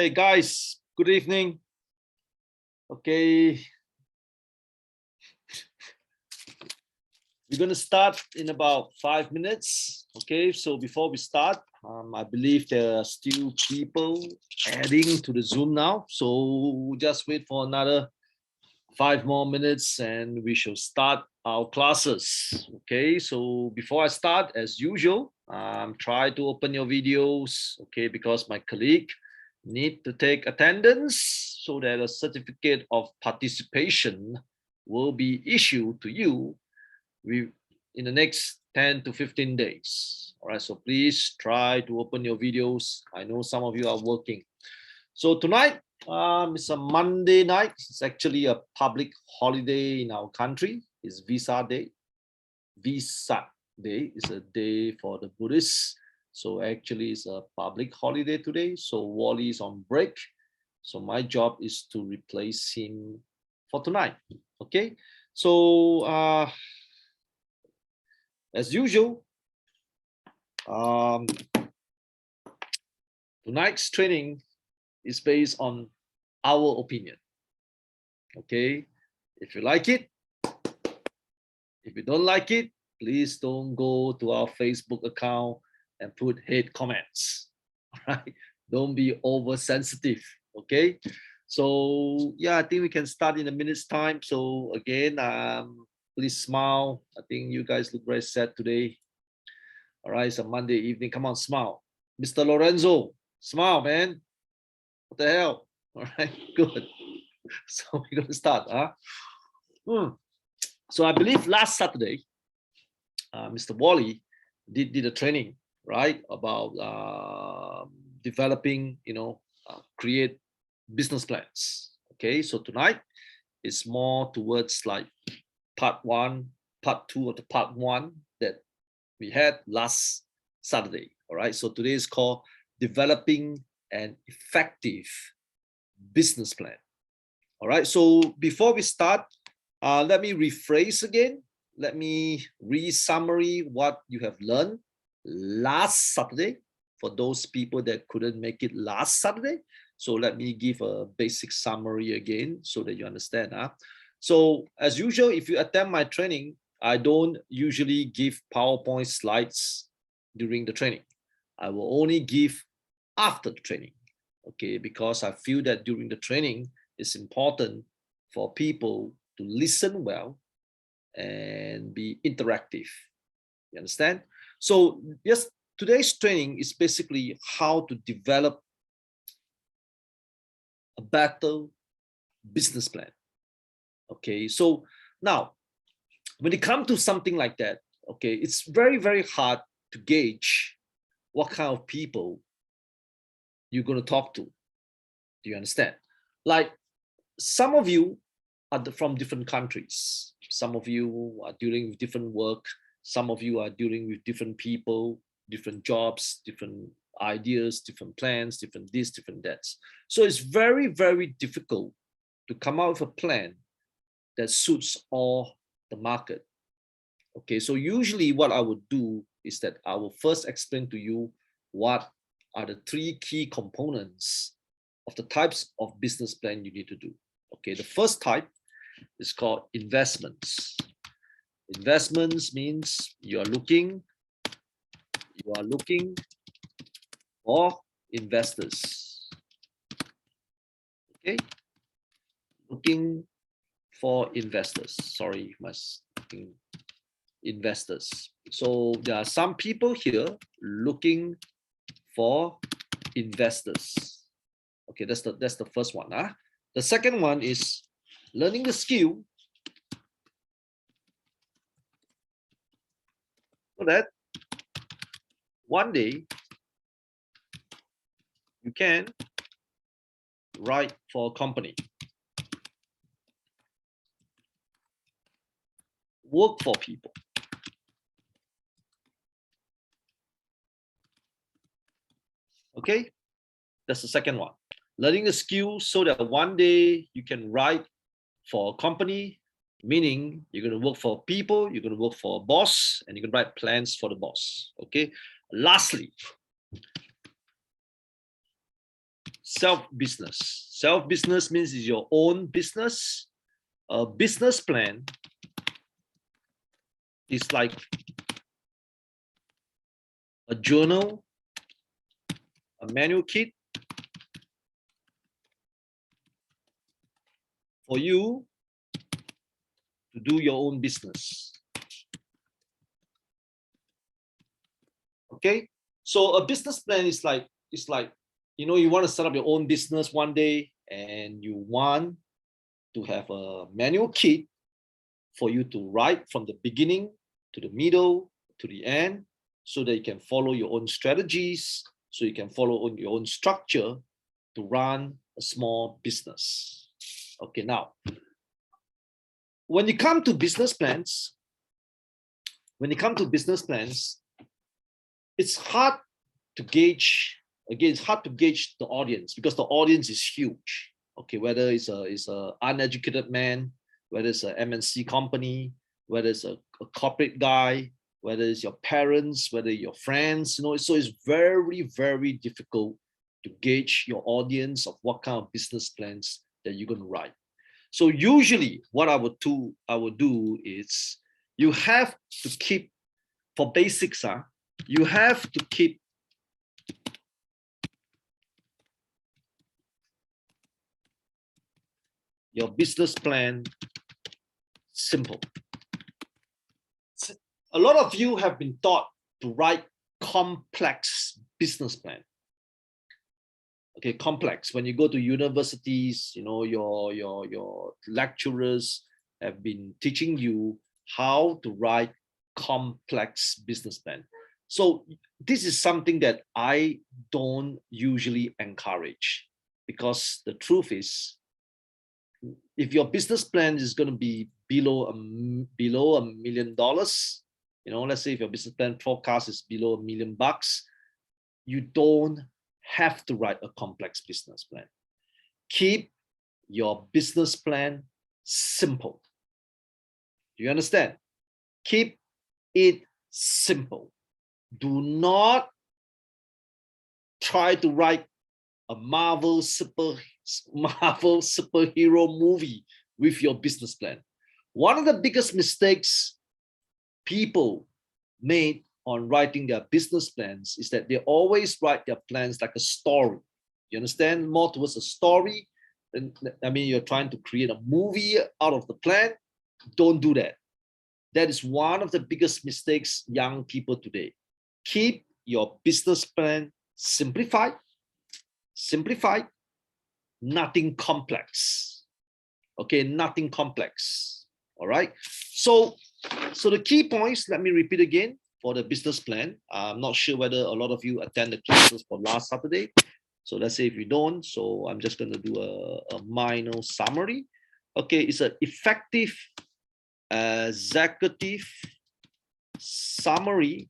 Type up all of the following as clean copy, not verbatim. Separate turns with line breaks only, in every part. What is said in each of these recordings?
Hey guys, good evening. Okay, we're going to start in about 5 minutes. Okay, so before we start, I believe there are still people adding to the Zoom now. So we'll just wait for another 5 more minutes and we shall start our classes. Okay, so before I start, as usual, try to open your videos, okay, because my colleague need to take attendance so that a certificate of participation will be issued to you in the next 10 to 15 days. All right, so please try to open your videos. I know some of you are working. So tonight, it's a Monday night. It's actually a public holiday in our country. It's Visa Day. Visa Day is a day for the Buddhists. So actually it's a public holiday today. So Wally is on break. So my job is to replace him for tonight. Okay. So as usual, tonight's training is based on our opinion. Okay. If you like it, if you don't like it, please don't go to our Facebook account and put hate comments. All right, don't be oversensitive. Okay, so yeah, I think we can start in a minute's time. So again, please smile. I think you guys look very sad today. All right, it's a Monday evening. Come on, smile. Mr. Lorenzo, smile, man. What the hell? All right, good. So we're gonna start. So I believe last Saturday, Mr. Wally did a training, right, about developing, create business plans. Okay, so tonight is more towards like part two of the part one that we had last Saturday. All right, so today is called developing an effective business plan. All right, so before we start, let me rephrase again. Let me re-summary what you have learned last Saturday for those people that couldn't make it last Saturday. So let me give a basic summary again so that you understand. So as usual, if you attend my training, I don't usually give PowerPoint slides during the training. I will only give after the training, okay? Because I feel that during the training, it's important for people to listen well and be interactive. You understand? So yes, today's training is basically how to develop a better business plan. Okay, so now when it comes to something like that, okay, it's very, very hard to gauge what kind of people you're going to talk to. Do you understand? Like some of you are from different countries. Some of you are dealing with different work. Some of you are dealing with different people, different jobs, different ideas, different plans, different this, different that. So it's very, very difficult to come out with a plan that suits all the market. Okay, so usually what I would do is that I will first explain to you what are the 3 key components of the types of business plan you need to do. Okay, the first type is called investments. Investments means you are looking for investors. Okay, looking for investors. Sorry, investors. So there are some people here looking for investors. Okay, that's the first one. The second one is learning the skill so that one day you can write for a company, work for people. Okay, that's the second one. Learning the skills so that one day you can write for a company, meaning you're going to work for people, you're going to work for a boss, and you can write plans for the boss. Okay. Lastly, self-business. Self-business means it's your own business. A business plan is like a journal, a manual kit for you to do your own business. Okay, so a business plan is like, you know, you want to set up your own business one day and you want to have a manual kit for you to write from the beginning to the middle to the end, so that you can follow your own strategies, so you can follow your own structure to run a small business. Okay, now, when you come to business plans, it's hard to gauge. Again, it's hard to gauge the audience because the audience is huge. Okay, whether it's a uneducated man, whether it's an MNC company, whether it's a corporate guy, whether it's your parents, whether your friends, you know, so it's very, very difficult to gauge your audience of what kind of business plans that you're going to write. So usually what I would do is, you have to keep, for basics, you have to keep your business plan simple. A lot of you have been taught to write complex business plan. Okay, complex. When you go to universities, you know, your lecturers have been teaching you how to write complex business plan. So this is something that I don't usually encourage, because the truth is, if your business plan is going to be below $1 million, you know, let's say if your business plan forecast is below $1 million, you don't have to write a complex business plan. Keep your business plan simple. Do you understand? Keep it simple. Do not try to write a Marvel superhero movie with your business plan. One of the biggest mistakes people made on writing their business plans is that they always write their plans like a story. You understand? More towards a story. And I mean, you're trying to create a movie out of the plan. Don't do that. That is one of the biggest mistakes young people today. Keep your business plan simplified, nothing complex. Okay, nothing complex. All right. So the key points, let me repeat again for the business plan. I'm not sure whether a lot of you attend the classes for last Saturday. So let's say if you don't, so I'm just going to do a minor summary. Okay, it's an effective executive summary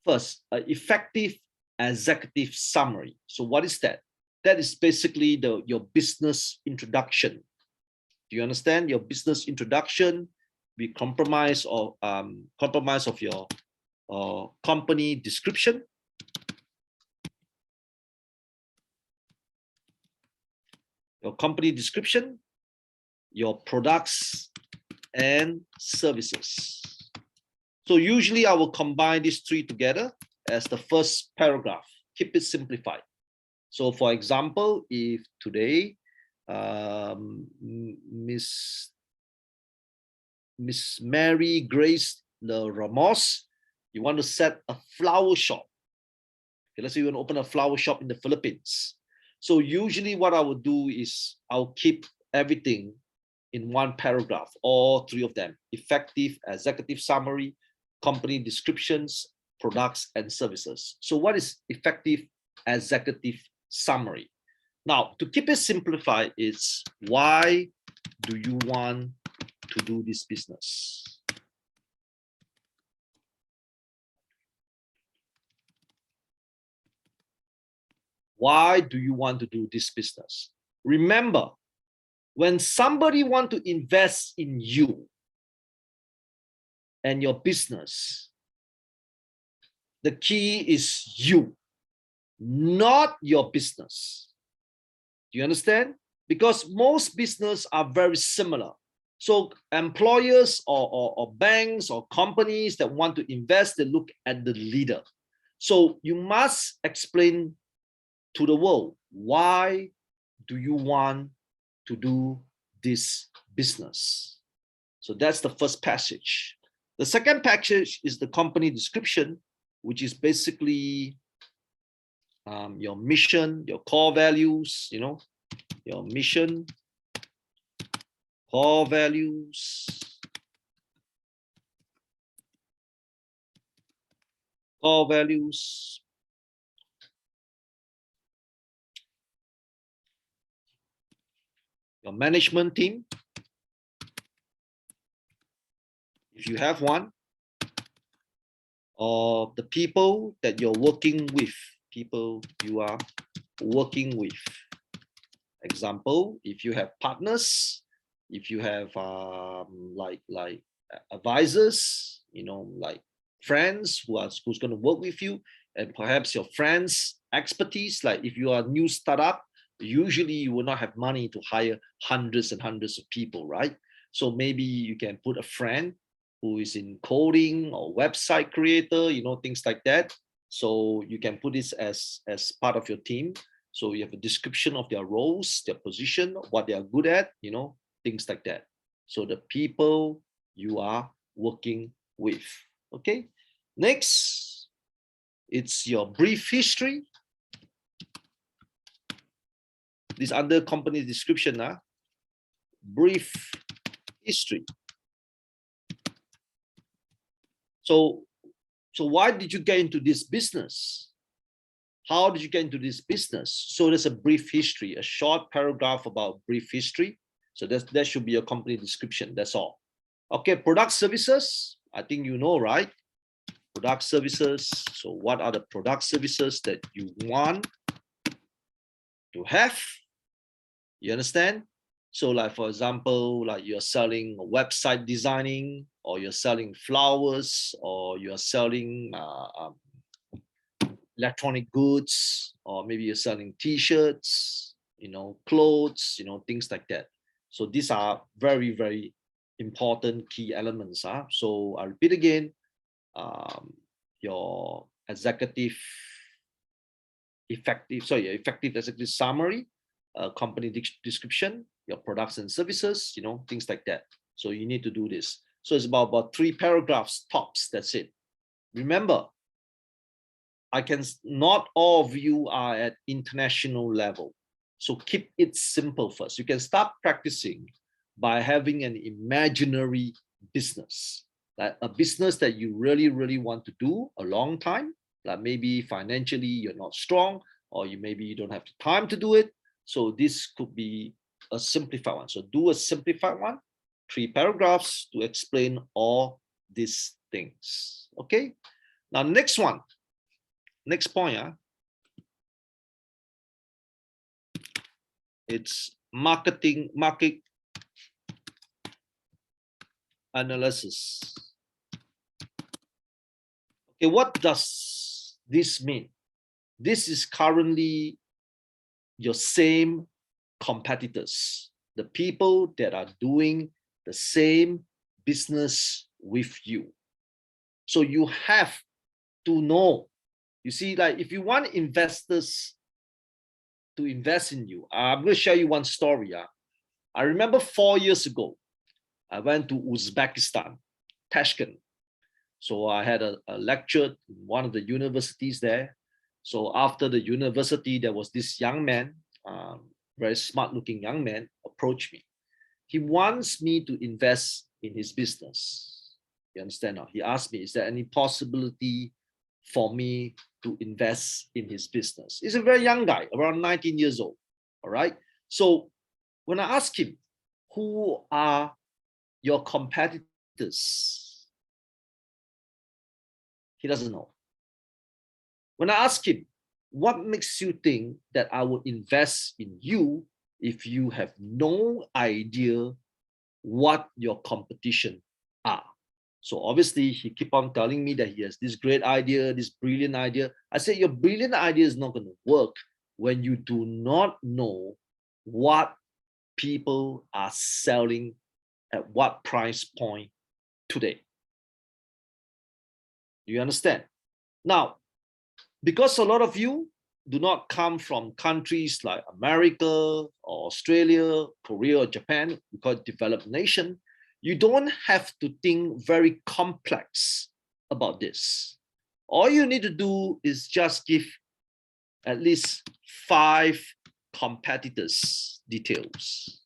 first. Effective executive summary. So what is that? That is basically your business introduction. Do you understand? Your business introduction, we compromise of your company description, your products and services. So usually I will combine these three together as the first paragraph. Keep it simplified. So for example, if today Miss Mary Grace Le Ramos, you want to set a flower shop. Okay, let's say you want to open a flower shop in the Philippines. So usually what I would do is I'll keep everything in one paragraph, all three of them: effective executive summary, company descriptions, products and services. So what is effective executive summary? Now, to keep it simplified, it's why do you want to do this business? Why do you want to do this business? Remember, when somebody wants to invest in you and your business, The key is you, not your business. Do you understand? Because most business are very similar. So employers or banks or companies that want to invest, they look at the leader. So you must explain to the world, why do you want to do this business? So that's the first passage. The second passage is the company description, which is basically your mission, your core values, your mission, core values, your management team, if you have one, or the people that you're working with, people you are working with. Example, if you have partners, if you have like advisors, like friends who's going to work with you, and perhaps your friends' expertise, like if you are a new startup, usually you will not have money to hire hundreds and hundreds of people, right? So maybe you can put a friend who is in coding or website creator, things like that. So you can put this as part of your team. So you have a description of their roles, their position, what they are good at, things like that. So the people you are working with. Okay. Next, it's your brief history. This under company description, brief history. So why did you get into this business? How did you get into this business? So there's a brief history, a short paragraph about brief history. So that should be a company description. That's all. Okay, product services. I think you know, right? Product services. So what are the product services that you want to have? You understand? So like, for example, like you're selling website designing, or you're selling flowers, or you're selling electronic goods, or maybe you're selling t-shirts, clothes, things like that. So these are very, very important key elements. So I repeat again, your effective executive summary, company description, your products and services, things like that. So you need to do this. So it's about 3 paragraphs tops. That's it. Remember, not all of you are at international level. So keep it simple first. You can start practicing by having an imaginary business, like a business that you really, really want to do a long time. Like maybe financially you're not strong, or maybe you don't have the time to do it. So this could be a simplified one. So do a simplified one, 3 paragraphs to explain all these things. Okay. Now, next point, it's market analysis. Okay, what does this mean? This is currently your same competitors, the people that are doing the same business with you. So you have to know. You see, like if you want investors to invest in you, I'm going to share you one story. I remember 4 years ago, I went to Uzbekistan, Tashkent. So I had a lecture in one of the universities there. So after the university, there was this young man, very smart looking young man, approached me. He wants me to invest in his business. You understand now? He asked me, is there any possibility for me to invest in his business? He's a very young guy, around 19 years old. All right. So when I asked him, who are your competitors? He doesn't know. When I ask him, what makes you think that I will invest in you if you have no idea what your competition are? So obviously he keep on telling me that he has this great idea, this brilliant idea. I said, your brilliant idea is not going to work when you do not know what people are selling at what price point today. Do you understand? Now, because a lot of you do not come from countries like America or Australia, Korea, or Japan, we call it developed nation, you don't have to think very complex about this. All you need to do is just give at least 5 competitors details.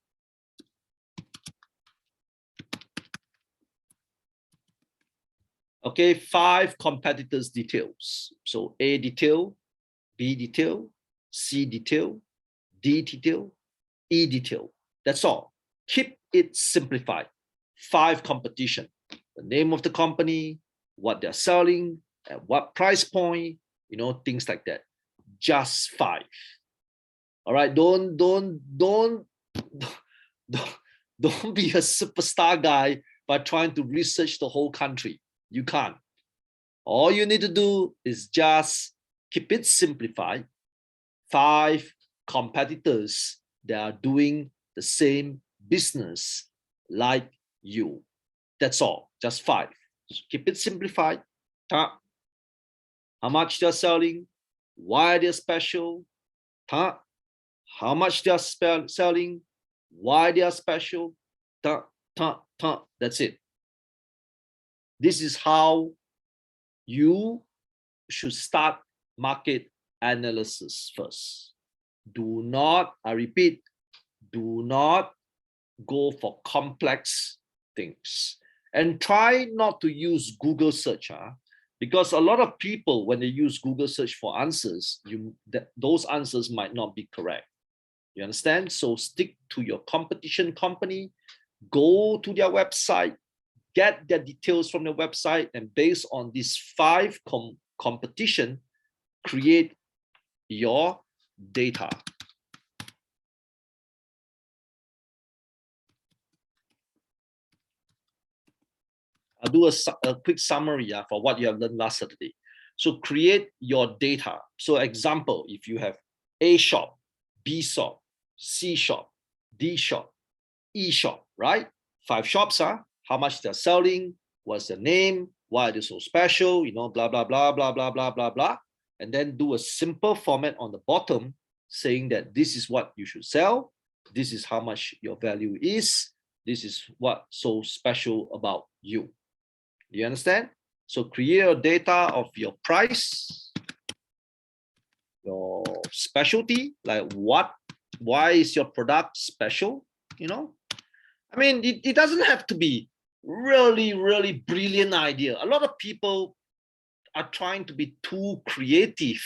Okay, 5 competitors details. So A detail, B detail, C detail, D detail, E detail. That's all. Keep it simplified. 5 competition, the name of the company, what they're selling, at what price point, you know, things like that. Just 5. All right, don't don't be a superstar guy by trying to research the whole country. You can't. All you need to do is just keep it simplified. 5 competitors that are doing the same business like you. That's all, just 5. Just keep it simplified. How much they're selling, why they're special, how much they're selling, why they are special. That's it. This is how you should start market analysis first. Do not, I repeat, do not go for complex things. And try not to use Google search, because a lot of people, when they use Google search for answers, those answers might not be correct. You understand? So stick to your competition company, go to their website, get their details from the website, and based on these 5 competition, create your data. I'll do a quick summary for what you have learned last Saturday. So create your data. So example, if you have A shop, B shop, C shop, D shop, E shop, right? 5 shops, how much they're selling, what's the name, why are they so special, you know, blah, blah, blah, blah, blah, blah, blah, blah. And then do a simple format on the bottom saying that this is what you should sell. This is how much your value is. This is what's so special about you. Do you understand? So create a data of your price, your specialty, like why is your product special? You know, I mean, it doesn't have to be really, really brilliant idea. A lot of people are trying to be too creative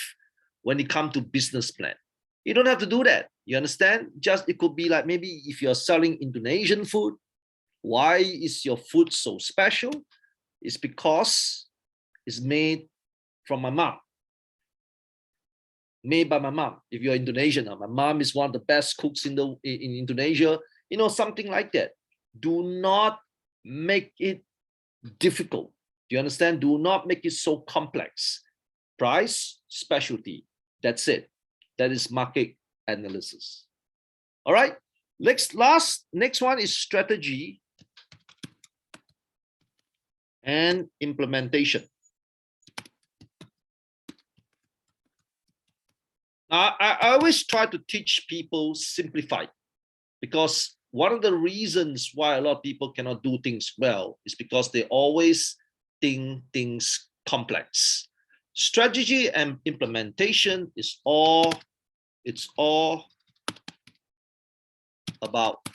when it comes to business plan. You don't have to do that. You understand? Just it could be like, maybe if you're selling Indonesian food, why is your food so special? It's because it's made from my mom. Made by my mom. If you're Indonesian, my mom is one of the best cooks in Indonesia. You know, something like that. Do not make it difficult. Do you understand? Do not make it so complex. Price, specialty. That's it. That is market analysis. All right. Next one is strategy and implementation. I always try to teach people simplified, because one of the reasons why a lot of people cannot do things well is because they always think things complex. Strategy and implementation is all about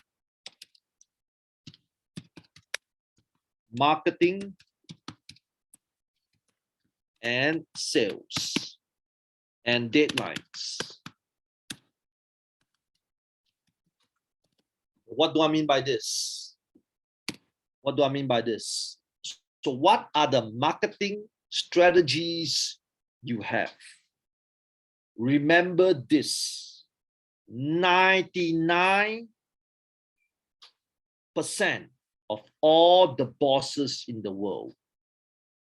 marketing and sales and deadlines. What do I mean by this? What do I mean by this? So what are the marketing strategies you have? Remember this, 99% of all the bosses in the world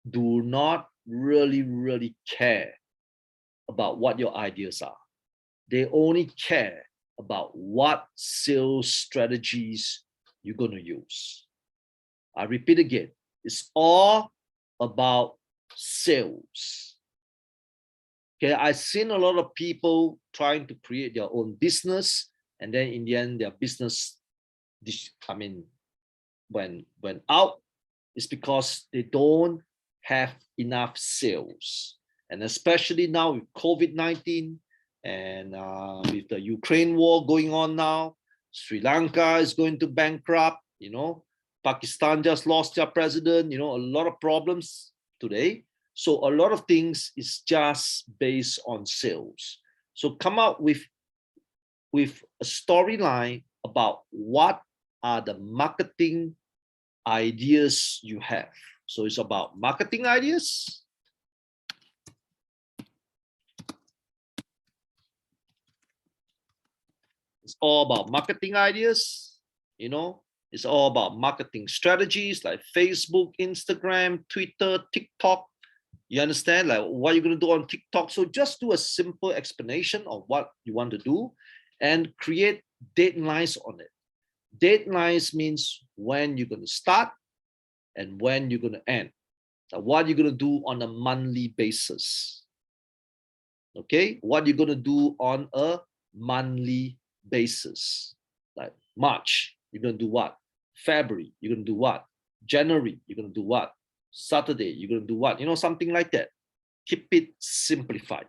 do not really care about what your ideas are. They only care about what sales strategies you're going to use. I repeat again, it's all about sales. Okay, I've seen a lot of people trying to create their own business, and then in the end, their business, went out. It's because they don't have enough sales. And especially now with COVID-19 and with the Ukraine war going on now, Sri Lanka is going to bankrupt, Pakistan just lost their president, a lot of problems today. So a lot of things is just based on sales. So come up with a storyline about what are the marketing ideas you have. So it's about marketing ideas. It's all about marketing ideas, it's all about marketing strategies like Facebook, Instagram, Twitter, TikTok. You understand, like what you're going to do on TikTok. So just do a simple explanation of what you want to do and create deadlines on it. Deadlines means when you're going to start and when you're going to end. So what you're going to do on a monthly basis. Okay, what you're going to do on a monthly basis. Like March, you're going to do what? February, you're going to do what? January, you're going to do what? Saturday, you're going to do what? Something like that. Keep it simplified.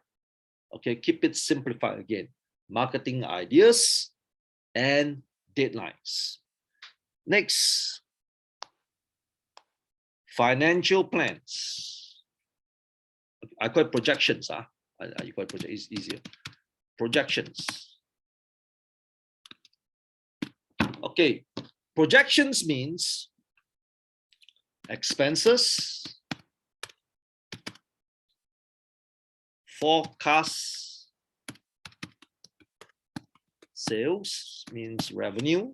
Okay, keep it simplified again. Marketing ideas and deadlines. Next, financial plans. I call it projections. You call it project, it's easier. Projections. Okay, projections means expenses, forecast, sales means revenue,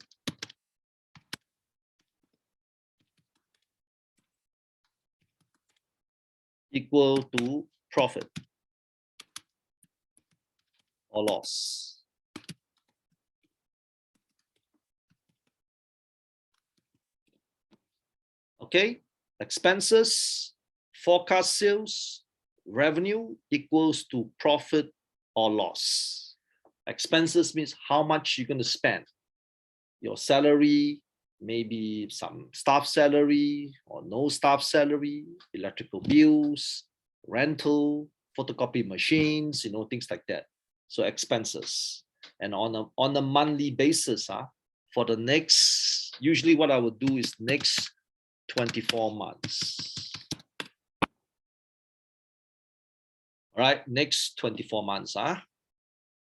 equal to profit or loss. Okay, expenses, forecast sales, revenue equals to profit or loss. Expenses means how much you're going to spend. Your salary, maybe some staff salary or no staff salary, electrical bills, rental, photocopy machines, things like that. So expenses. And on a monthly basis, for the next, usually what I would do is next 24 months. All right, next 24 months.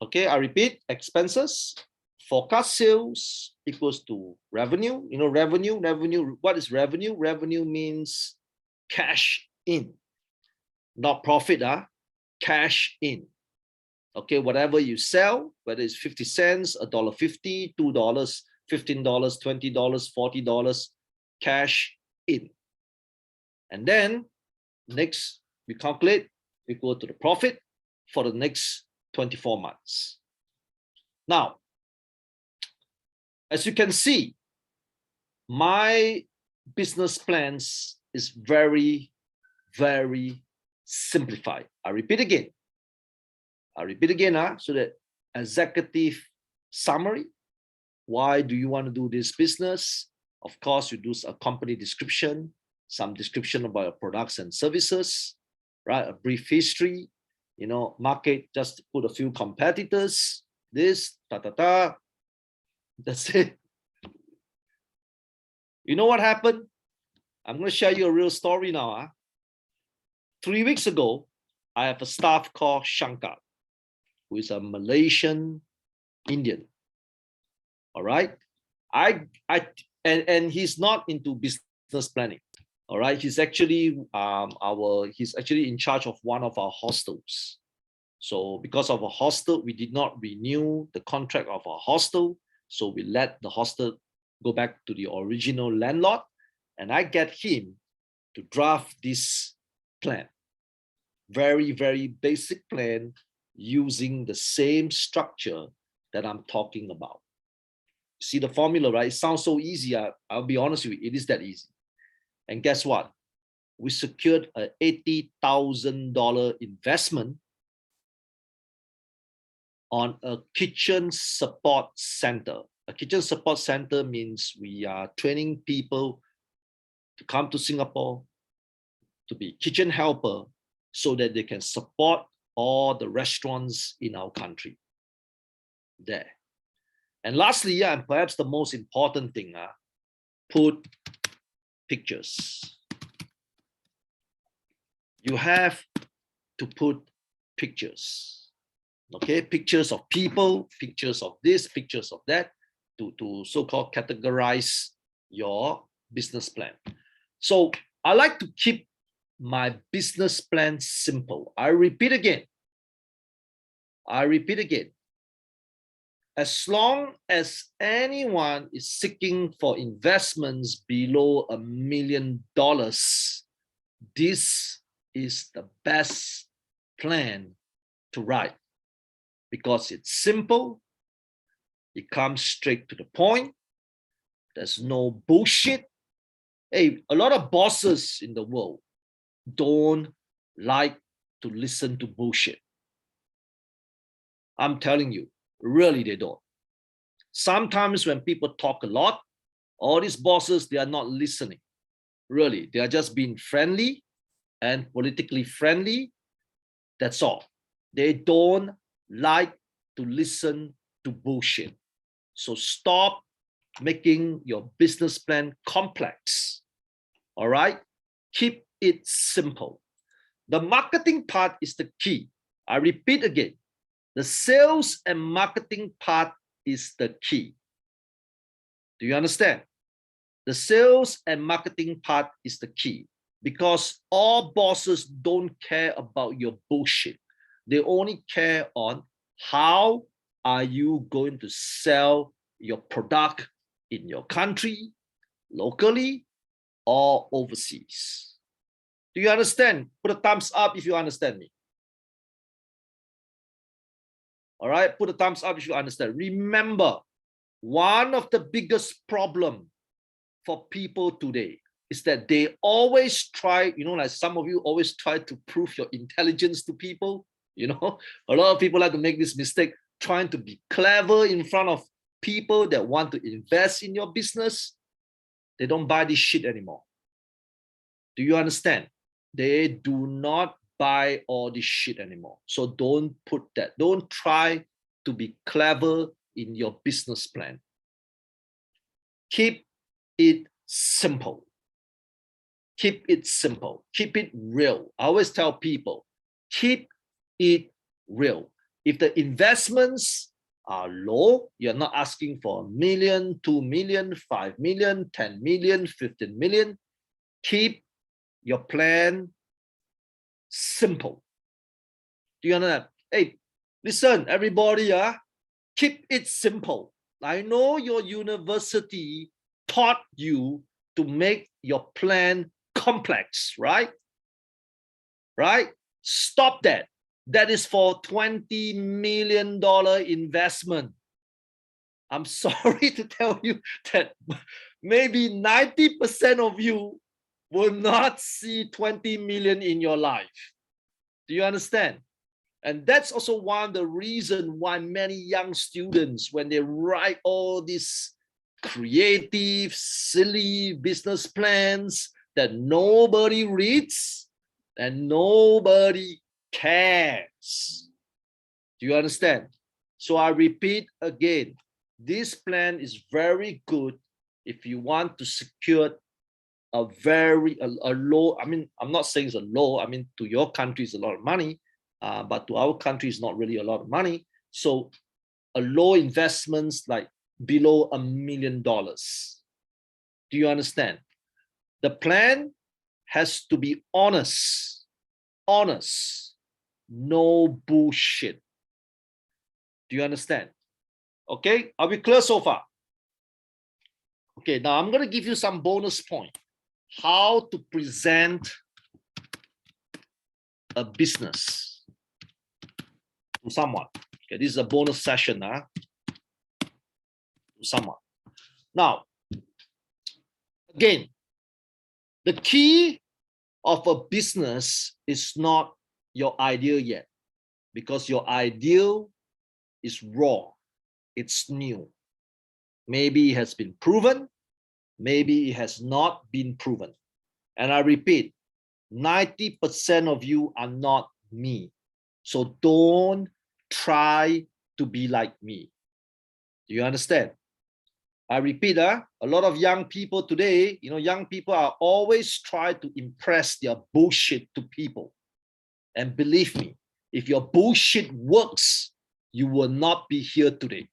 Okay, I repeat, expenses, forecast sales equals to revenue. Revenue, what is revenue? Revenue means cash in, not profit, cash in. Okay, whatever you sell, whether it's 50 cents, $1.50, $2, $15, $20, $40, cash in. And then next we calculate, we go to the profit for the next 24 months. Now, as you can see, my business plans is very simplified. I repeat again, so that executive summary. Why do you want to do this business? Of course, you do a company description, some description about your products and services, right? A brief history, market, just put a few competitors, this, That's it. You know what happened? I'm going to share you a real story now. 3 weeks ago, I have a staff called Shankar, who is a Malaysian Indian. All right. And he's not into business planning. All right. He's actually he's actually in charge of one of our hostels. So because of a hostel, we did not renew the contract of our hostel. So we let the hostel go back to the original landlord, and I get him to draft this plan. Very, very basic plan using the same structure that I'm talking about. See the formula, right? It sounds so easy. I'll be honest with you, it is that easy. And guess what? We secured an $80,000 investment on a kitchen support center. A kitchen support center means we are training people to come to Singapore to be kitchen helper so that they can support all the restaurants in our country. There. And lastly, and perhaps the most important thing, put pictures. You have to put pictures. Okay, pictures of people, pictures of this, pictures of that, to so-called categorize your business plan. So I like to keep my business plan simple. I repeat again. As long as anyone is seeking for investments below $1 million, this is the best plan to write because it's simple, it comes straight to the point, there's no bullshit. Hey, a lot of bosses in the world don't like to listen to bullshit. I'm telling you, really they don't. Sometimes when people talk a lot, all these bosses, they are not listening. Really, they are just being friendly and politically friendly. That's all. They don't like to listen to bullshit. So stop making your business plan complex. All right? Keep it simple. The marketing part is the key. I repeat again. The sales and marketing part is the key. Do you understand? The sales and marketing part is the key because all bosses don't care about your bullshit. They only care on how are you going to sell your product in your country, locally, or overseas. Do you understand? Put a thumbs up if you understand me. All right, put a thumbs up if you understand. Remember, one of the biggest problems for people today is that they always try, like some of you always try to prove your intelligence to people. A lot of people like to make this mistake, trying to be clever in front of people that want to invest in your business. They don't buy this shit anymore. Do you understand? They do not buy all this shit anymore. So don't put that. Don't try to be clever in your business plan. Keep it simple. Keep it simple. Keep it real. I always tell people, keep it real. If the investments are low, you're not asking for $1 million, $2 million, $5 million, $10 million, $15 million. Keep your plan simple. Do you understand? Hey, listen, everybody, keep it simple. I know your university taught you to make your plan complex, right? Right? Stop that. That is for $20 million investment. I'm sorry to tell you that maybe 90% of you will not see 20 million in your life. Do you understand? And that's also one of the reasons why many young students, when they write all these creative, silly business plans that nobody reads and nobody cares. Do you understand? So I repeat again, this plan is very good if you want to secure a low, I'm not saying it's a low, to your country it's a lot of money, but to our country it's not really a lot of money. So a low investments like below $1 million. Do you understand? The plan has to be honest, no bullshit. Do you understand? Okay, are we clear so far? Okay, now I'm going to give you some bonus point. How to present a business to someone. Okay, this is a bonus session to someone. Now, again, the key of a business is not your idea yet, because your ideal is raw, it's new. Maybe it has been proven, maybe it has not been proven. And I repeat, 90% of you are not me. So don't try to be like me. Do you understand? I repeat, a lot of young people today, young people are always trying to impress their bullshit to people. And believe me, if your bullshit works, you will not be here today.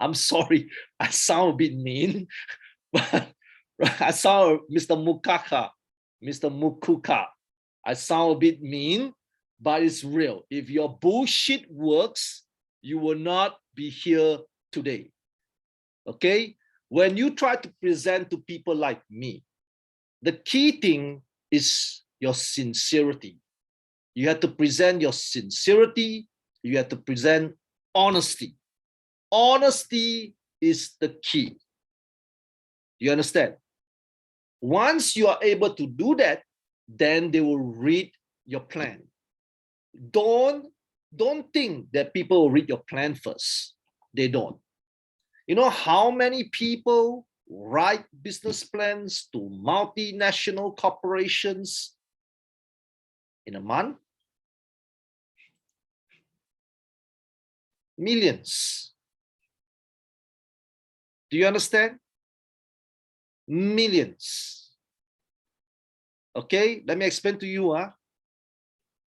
I'm sorry, I sound a bit mean, but I sound Mr. Mukuka. I sound a bit mean, but it's real. If your bullshit works, you will not be here today. Okay? When you try to present to people like me, the key thing is your sincerity. You have to present your sincerity. You have to present honesty. Honesty is the key. You understand? Once you are able to do that, then they will read your plan. Don't think that people will read your plan first. They don't. You know how many people write business plans to multinational corporations in a month? Millions. Do you understand? Millions. Okay, let me explain to you.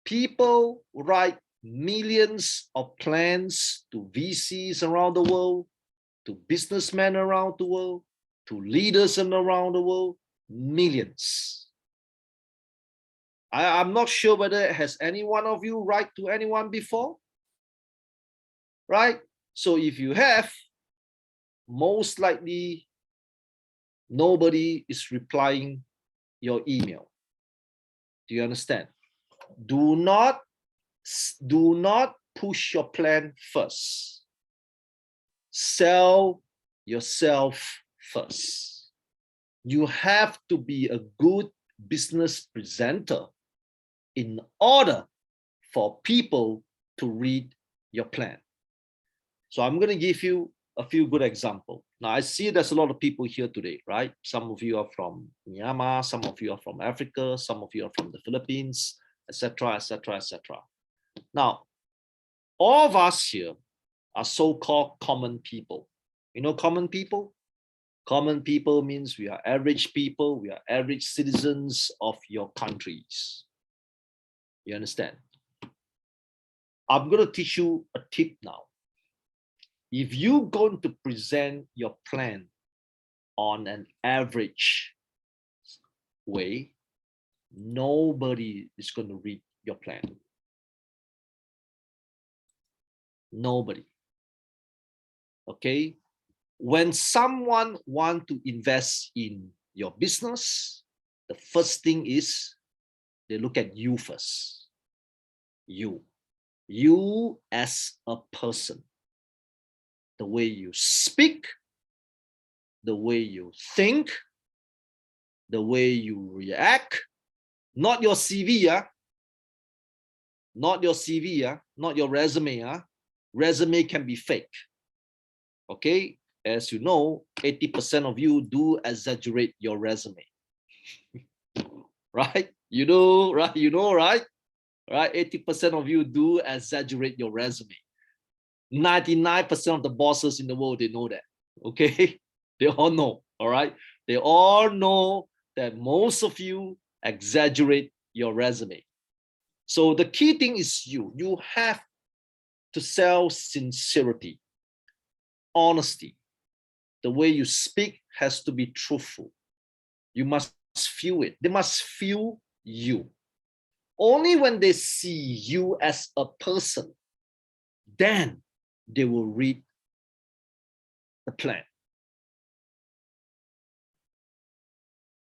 People write millions of plans to VCs around the world, to businessmen around the world, to leaders around the world, millions. I'm not sure whether has any one of you write to anyone before, right? So if you have, most likely nobody is replying your email. Do you understand? Do not push your plan first. Sell yourself first. You have to be a good business presenter in order for people to read your plan. So I'm going to give you a few good examples. Now, I see there's a lot of people here today, right? Some of you are from Myanmar, some of you are from Africa, some of you are from the Philippines, etc., etc., etc. Now, all of us here are so-called common people. You know common people? Common people means we are average people, we are average citizens of your countries. You understand? I'm going to teach you a tip now. If you're going to present your plan on an average way, nobody is going to read your plan. Nobody. Okay? When someone wants to invest in your business, the first thing is they look at you first. You as a person. The way you speak, the way you think, the way you react, not your CV, not your CV, not your resume. Resume can be fake. Okay, as you know, 80% of you do exaggerate your resume. Right? You know, right? You know, right? Right? 80% of you do exaggerate your resume. 99% of the bosses in the world, they know that. Okay, they all know. All right, they all know that most of you exaggerate your resume. So the key thing is you have to sell sincerity, honesty. The way you speak has to be truthful. You must feel it. They must feel you. Only when they see you as a person, then they will read the plan.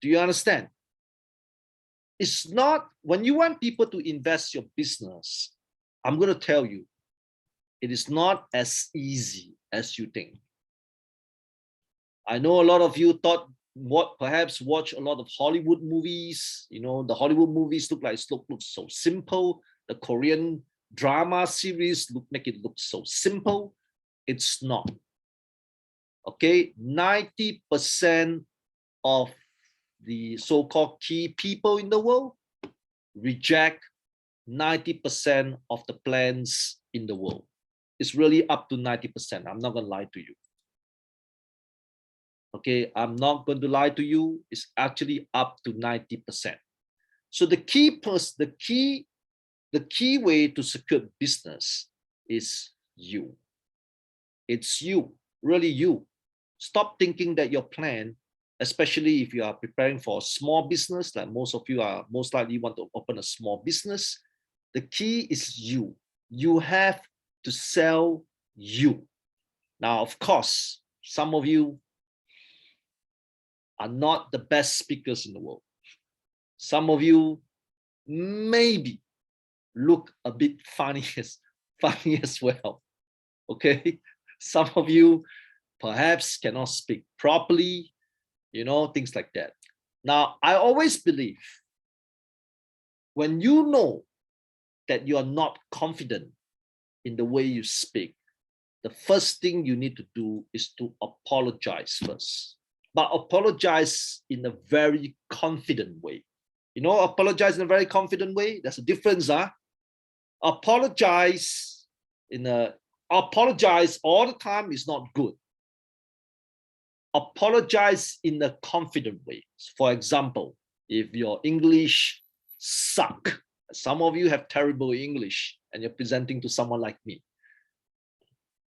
Do you understand? It's not, when you want people to invest your business, I'm going to tell you, it is not as easy as you think. I know a lot of you thought perhaps watch a lot of Hollywood movies. You know, the Hollywood movies look so simple. The Korean drama series make it look so simple. It's not. Okay, 90% of the so-called key people in the world reject 90% of the plans in the world. It's really up to 90%. I'm not going to lie to you. Okay, I'm not going to lie to you. It's actually up to 90%. So the key way to secure business is you. It's you, really you. Stop thinking that your plan, especially if you are preparing for a small business, like most of you are most likely want to open a small business. The key is you. You have to sell you. Now, of course, some of you are not the best speakers in the world. Some of you maybe look a bit funny as well. Okay, some of you perhaps cannot speak properly, you know, things like that. Now, I always believe when you know that you are not confident in the way you speak, the first thing you need to do is to apologize first. But apologize in a very confident way. You know, apologize in a very confident way. There's a difference, huh? Apologize all the time is not good. Apologize in a confident way. For example, if your English suck, some of you have terrible English and you're presenting to someone like me,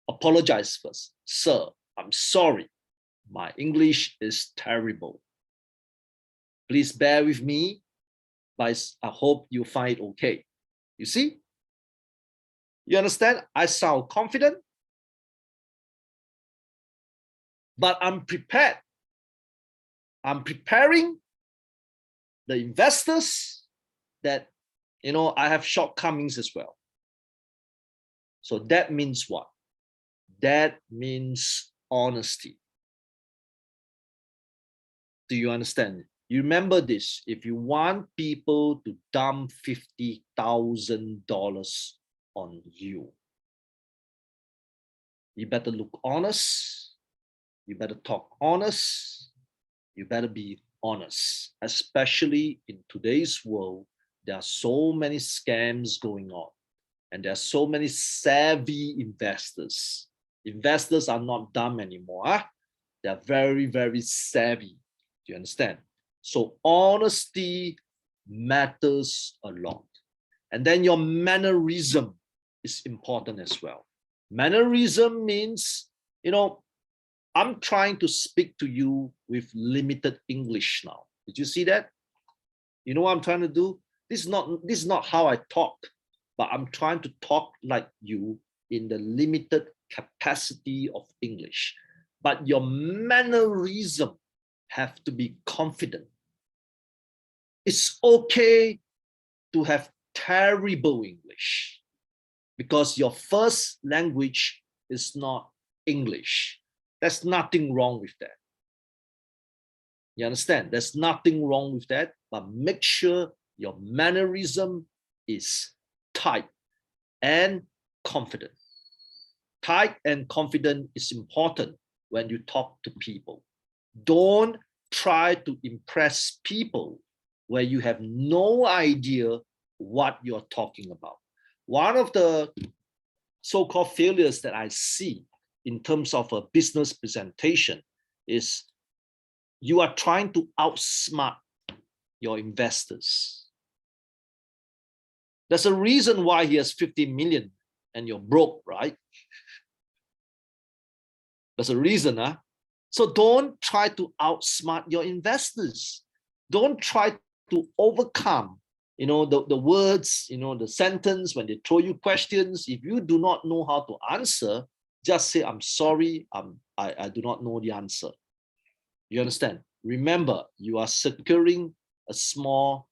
apologize first. Sir, I'm sorry. My English is terrible. Please bear with me, but I hope you find it okay. You see? You understand? I sound confident, but I'm prepared. I'm preparing the investors that, you know, I have shortcomings as well. So that means what? That means honesty. Do you understand? You remember this, if you want people to dump $50,000 on you, you better look honest, you better talk honest, you better be honest. Especially in today's world, there are so many scams going on, and there are so many savvy investors. Investors are not dumb anymore. Huh? They're very, very savvy. Do you understand? So honesty matters a lot. And then your mannerism is important as well. Mannerism means, you know, I'm trying to speak to you with limited English now. Did you see that? You know what I'm trying to do? This is not how I talk, but I'm trying to talk like you in the limited capacity of English. But your mannerism have to be confident. It's okay to have terrible English because your first language is not English. There's nothing wrong with that. You understand? There's nothing wrong with that, but make sure your mannerism is tight and confident. Tight and confident is important when you talk to people. Don't try to impress people where you have no idea what you're talking about. One of the so-called failures that I see in terms of a business presentation is you are trying to outsmart your investors. There's a reason why he has 50 million and you're broke, right? There's a reason, huh? So don't try to outsmart your investors. Don't try to overcome, you know, the words, you know, the sentence when they throw you questions. If you do not know how to answer, just say, I'm sorry, I do not know the answer. You understand? remember, you are securing a small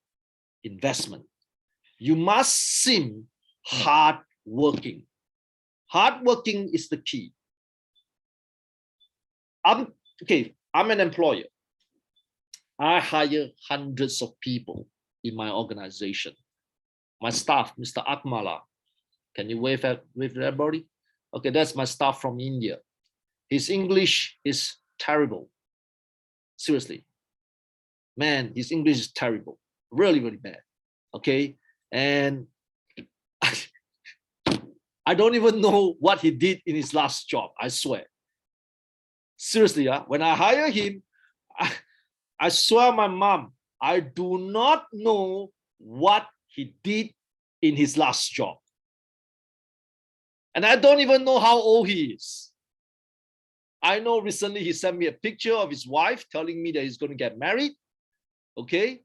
investment. You must seem hardworking. Hardworking is the key. I'm an employer. I hire hundreds of people in my organization. My staff, Mr. Akmala, can you wave at everybody? Okay, that's my staff from India. His English is terrible. Seriously. Man, his English is terrible. Really, really bad. Okay. And I don't even know what he did in his last job. I swear. Seriously, when I hire him, I swear my mom, I do not know what he did in his last job. And I don't even know how old he is. I know recently he sent me a picture of his wife telling me that he's going to get married. Okay,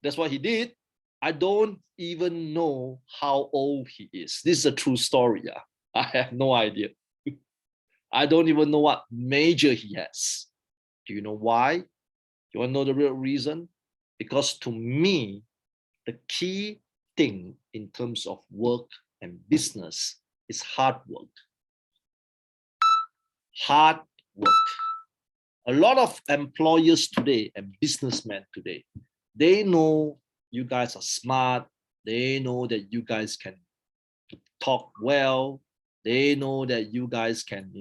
that's what he did. I don't even know how old he is. This is a true story. I have no idea. I don't even know what major he has. Do you know why? You want to know the real reason? Because to me, the key thing in terms of work and business is hard work. Hard work. A lot of employers today and businessmen today, they know you guys are smart. They know that you guys can talk well. They know that you guys can,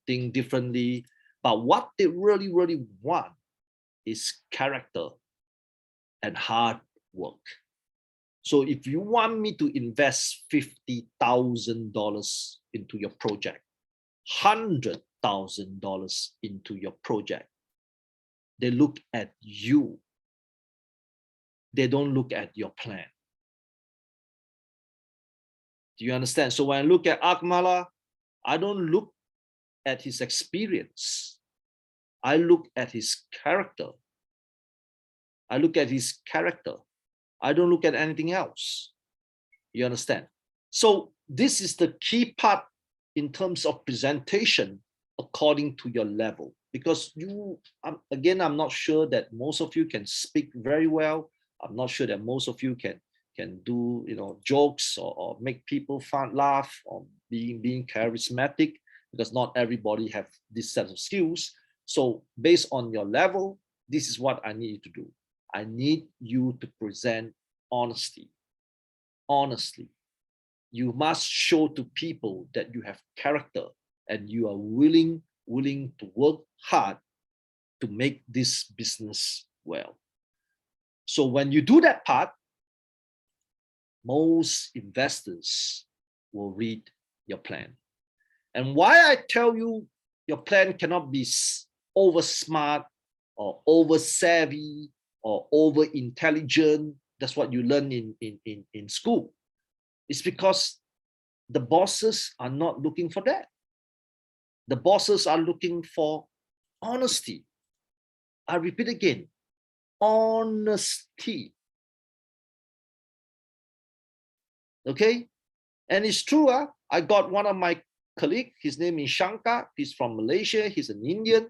think differently. But what they really, really want is character and hard work. So if you want me to invest $50,000 into your project, $100,000 into your project, they look at you. They don't look at your plan. Do you understand? So when I look at Akmala, I don't look at his experience. I look at his character. I look at his character. I don't look at anything else. You understand? So this is the key part in terms of presentation according to your level. Because again, I'm not sure that most of you can speak very well. I'm not sure that most of you can do jokes or make people laugh or being charismatic, because not everybody have this set of skills. So based on your level, this is what I need you to do. I need you to present honesty. Honestly, you must show to people that you have character and you are willing to work hard to make this business well. So when you do that part, most investors will read your plan. And why I tell you your plan cannot be over smart or over savvy or over intelligent, that's what you learn in school. It's because the bosses are not looking for that. The bosses are looking for honesty. I repeat again, honesty. Okay? And it's true, I got one of my colleagues, his name is Shankar, he's from Malaysia, he's an Indian.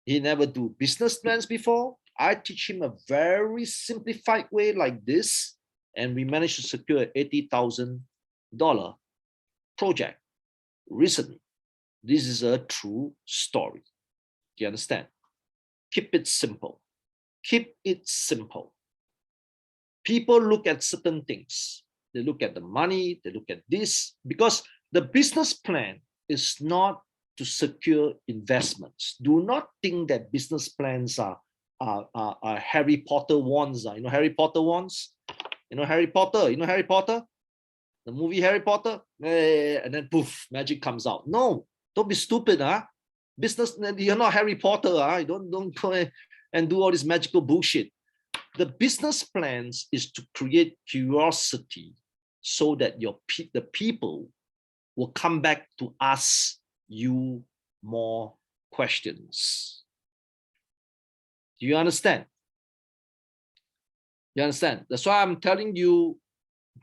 He never do business plans before. I teach him a very simplified way like this, and we managed to secure an $80,000 project recently. This is a true story. Do you understand? Keep it simple. Keep it simple. People look at certain things. They look at the money, they look at this, because the business plan is not to secure investments. Do not think that business plans are Harry Potter wands. You know Harry Potter wands? You know Harry Potter? You know Harry Potter? The movie Harry Potter? And then poof, magic comes out. No, don't be stupid. Business, you're not Harry Potter. Don't go and do all this magical bullshit. The business plans is to create curiosity so that the people will come back to ask you more questions. Do you understand? You understand? That's why I'm telling you,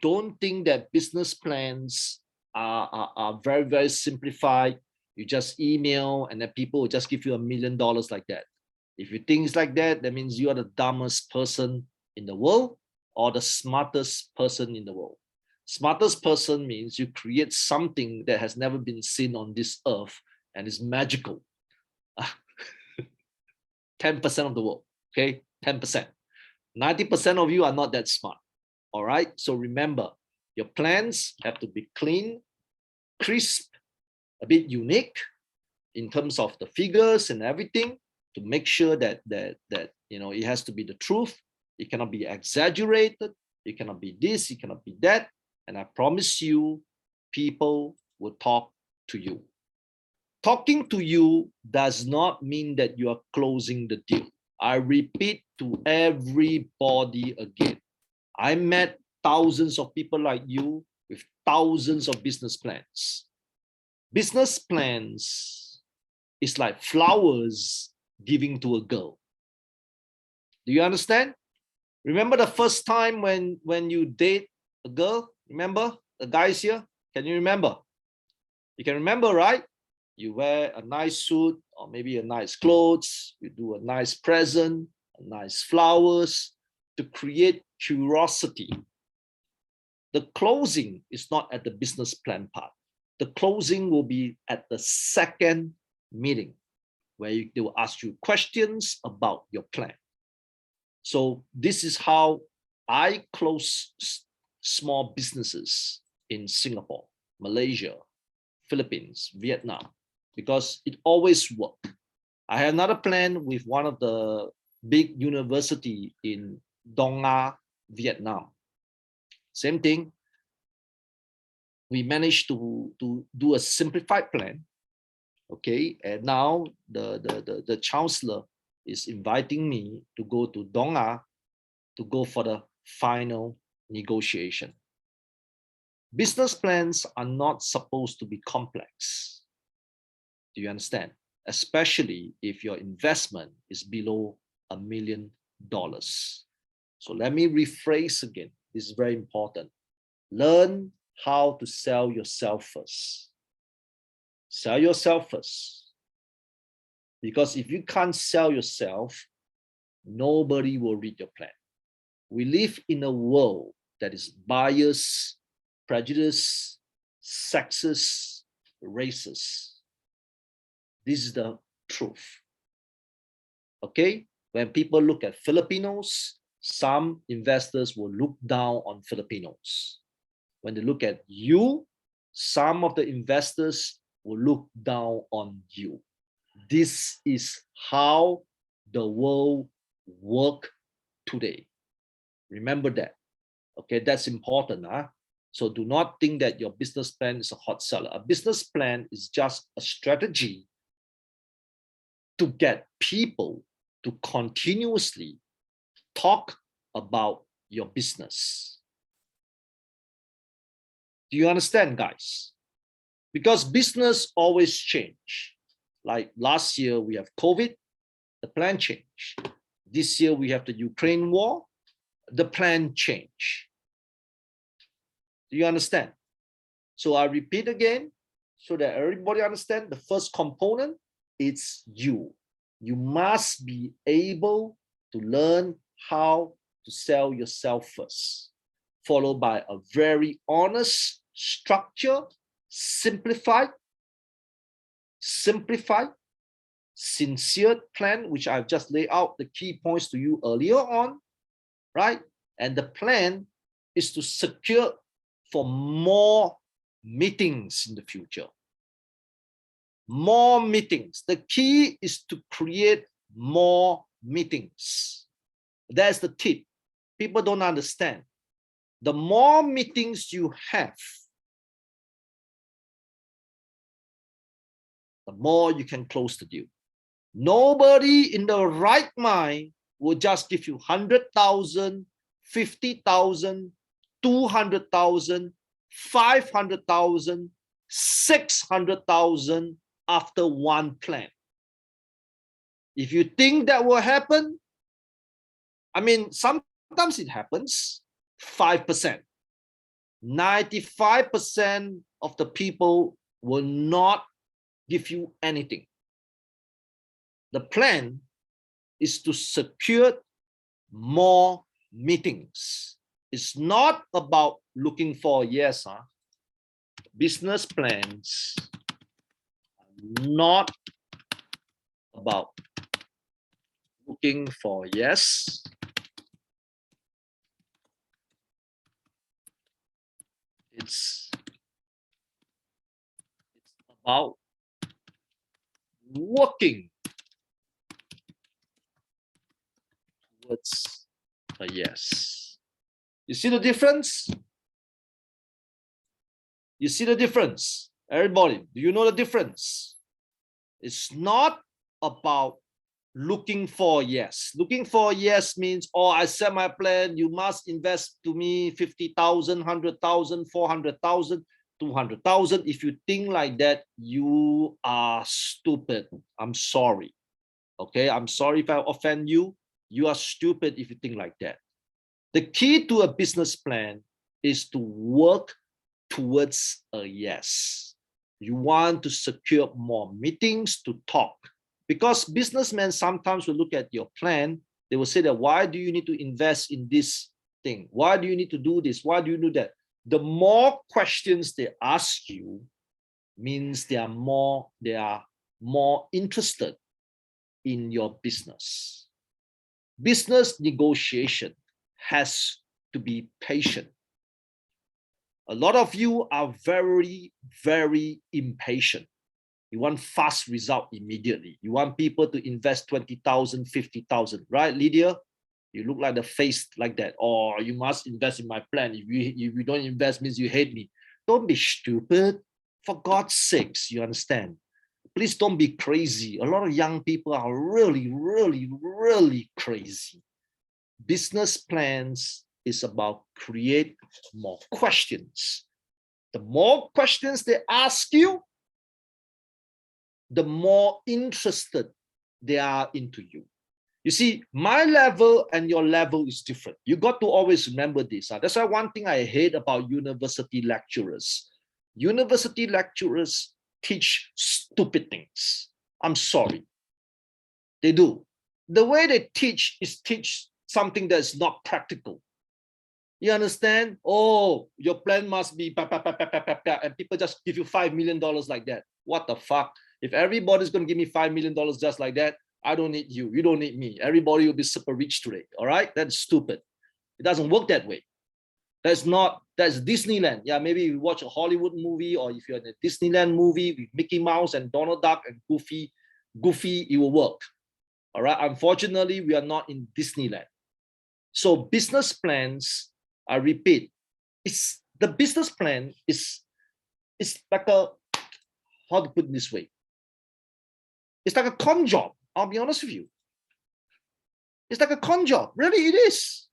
don't think that business plans are very, very simplified. You just email and then people will just give you $1 million like that. If you think it's like that, that means you are the dumbest person in the world or the smartest person in the world. Smartest person means you create something that has never been seen on this earth and is magical. 10% of the world, okay? 10%. 90% of you are not that smart, all right? So remember, your plans have to be clean, crisp, a bit unique in terms of the figures and everything, to make sure that it has to be the truth. It cannot be exaggerated. It cannot be this. It cannot be that. And I promise you, people will talk to you. Talking to you does not mean that you are closing the deal. I repeat to everybody again. I met thousands of people like you with thousands of business plans. Business plans is like flowers giving to a girl. Do you understand? Remember the first time when you date a girl? Remember the guys here? Can you remember? You can remember, right? You wear a nice suit or maybe a nice clothes. You do a nice present, a nice flowers to create curiosity. The closing is not at the business plan part. The closing will be at the second meeting where they will ask you questions about your plan. So this is how I close small businesses in Singapore, Malaysia, Philippines, Vietnam, because it always worked. I have another plan with one of the big university in Dong Nga, Vietnam. Same thing. We managed to do a simplified plan. Okay, and now the chancellor is inviting me to go to Dong Nga to go for the final negotiation. Business plans are not supposed to be complex. Do you understand? Especially if your investment is below $1 million. So let me rephrase again. This is very important. Learn how to sell yourself first. Sell yourself first. Because if you can't sell yourself, nobody will read your plan. We live in a world that is biased, prejudiced, sexist, racist. This is the truth. Okay? When people look at Filipinos, some investors will look down on Filipinos. When they look at you, some of the investors will look down on you. This is how the world works today. Remember that. Okay, that's important. So do not think that your business plan is a hot seller. A business plan is just a strategy to get people to continuously talk about your business. Do you understand, guys? Because business always change. Like last year, we have COVID, the plan changed. This year, we have the Ukraine war, the plan changed. Do you understand? So I repeat again, so that everybody understand, the first component, it's you. You must be able to learn how to sell yourself first, followed by a very honest, structured, simplified, sincere plan, which I've just laid out the key points to you earlier on, right? And the plan is to secure for more meetings in the future. More meetings. The key is to create more meetings. That's the tip. People don't understand. The more meetings you have, the more you can close the deal. Nobody in the right mind will just give you 100,000, 50,000, 200,000, 500,000, 600,000 after one plan. If you think that will happen, I mean, sometimes it happens, 5%. 95% of the people will not give you anything. The plan is to secure more meetings. It's not about looking for yes, business plans are not about looking for yes. It's about working towards a yes. You see the difference? You see the difference? Everybody, do you know the difference? It's not about looking for yes. Looking for yes means, oh, I set my plan, you must invest to me 50,000, 100,000, 400,000, 200,000. If you think like that, you are stupid. I'm sorry. Okay, I'm sorry if I offend you. You are stupid if you think like that. The key to a business plan is to work towards a yes. You want to secure more meetings to talk. Because businessmen sometimes will look at your plan, they will say that, why do you need to invest in this thing? Why do you need to do this? Why do you do that? The more questions they ask you means they are more interested in your business. Business negotiation has to be patient. A lot of you are very, very impatient. You want fast result immediately. You want people to invest 20,000, 50,000, right, Lydia? You look like the face like that. Or you must invest in my plan. If you don't invest, means you hate me. Don't be stupid. For God's sakes, you understand? Please don't be crazy. A lot of young people are really, really, really crazy. Business plans is about create more questions. The more questions they ask you, the more interested they are into you. You see, my level and your level is different. You got to always remember this. That's why one thing I hate about university lecturers. University lecturers teach stupid things. I'm sorry. They do. The way they teach is teach something that's not practical. You understand? Oh, your plan must be and people just give you $5 million like that. What the fuck? If everybody's going to give me $5 million just like that, I don't need you. You don't need me. Everybody will be super rich today. All right? That's stupid. It doesn't work that way. That's Disneyland. Yeah, maybe you watch a Hollywood movie, or if you're in a Disneyland movie with Mickey Mouse and Donald Duck and Goofy, it will work. All right? Unfortunately, we are not in Disneyland. So business plans, I repeat, the business plan is like a, how to put it this way? It's like a con job. I'll be honest with you. It's like a con job. Really, it is.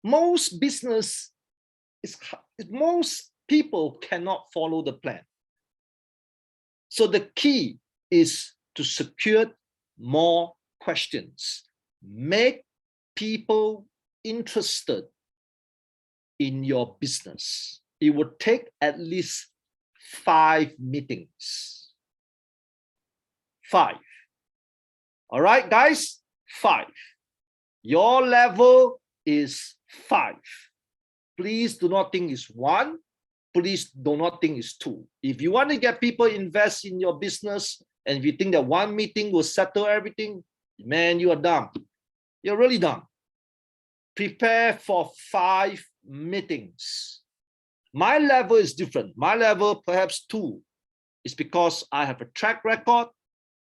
Most people cannot follow the plan. So the key is to secure more questions. Make people interested in your business. It would take at least 5 meetings. 5. All right, guys? 5. Your level is 5. Please do not think it's 1. Please do not think it's 2. If you want to get people invest in your business, and if you think that 1 meeting will settle everything, man, you are dumb. You're really dumb. Prepare for 5 meetings. My level is different. My level, perhaps 2, is because I have a track record.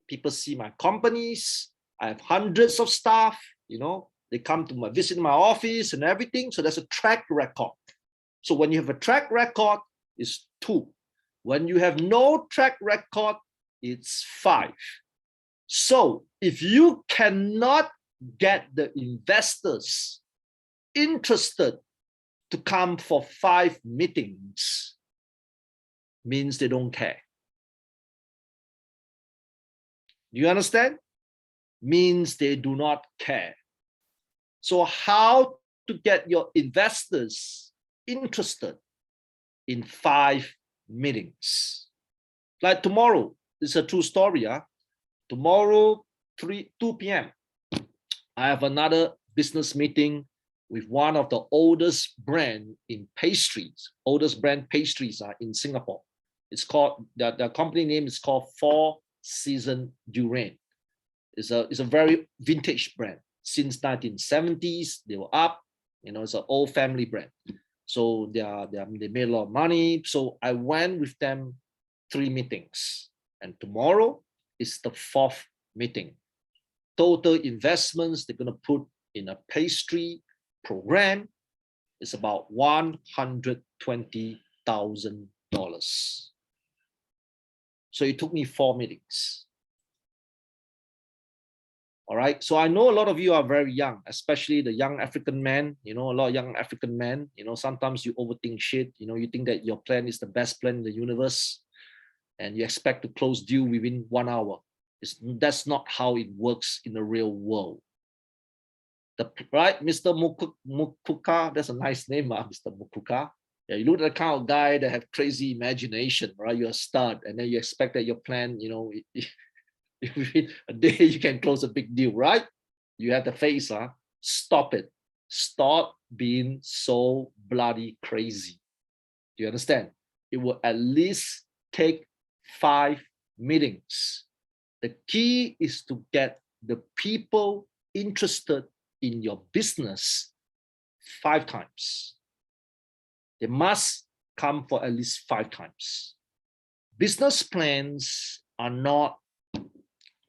People see my companies. I have hundreds of staff. They come to visit my office and everything. So there's a track record. So when you have a track record, it's 2. When you have no track record, it's 5. So if you cannot get the investors interested to come for 5 meetings, means they don't care. Do you understand? Means they do not care. So how to get your investors interested in 5 meetings? Like tomorrow, it's a true story. Tomorrow, 2 p.m. I have another business meeting with one of the oldest brand in pastries, in Singapore. It's called, the company name is called Four Seasons Durian. It's a very vintage brand. Since 1970s, they were up. It's an old family brand. So they made a lot of money. So I went with them 3 meetings. And tomorrow is the 4th meeting. Total investments they're going to put in a pastry program is about $120,000. So it took me 4 meetings. All right. So I know a lot of you are very young, especially the young African men, a lot of young African men, sometimes you overthink shit, you think that your plan is the best plan in the universe and you expect to close deal within 1 hour. That's not how it works in the real world. Right, Mr. Mukuka, that's a nice name, Mr. Mukuka. Yeah, you look at the kind of guy that have crazy imagination, right? You're a stud, and then you expect that your plan, within a day you can close a big deal, right? You have the face, Stop it. Stop being so bloody crazy. Do you understand? It will at least take 5 meetings. The key is to get the people interested in your business 5 times. They must come for at least 5 times. Business plans are not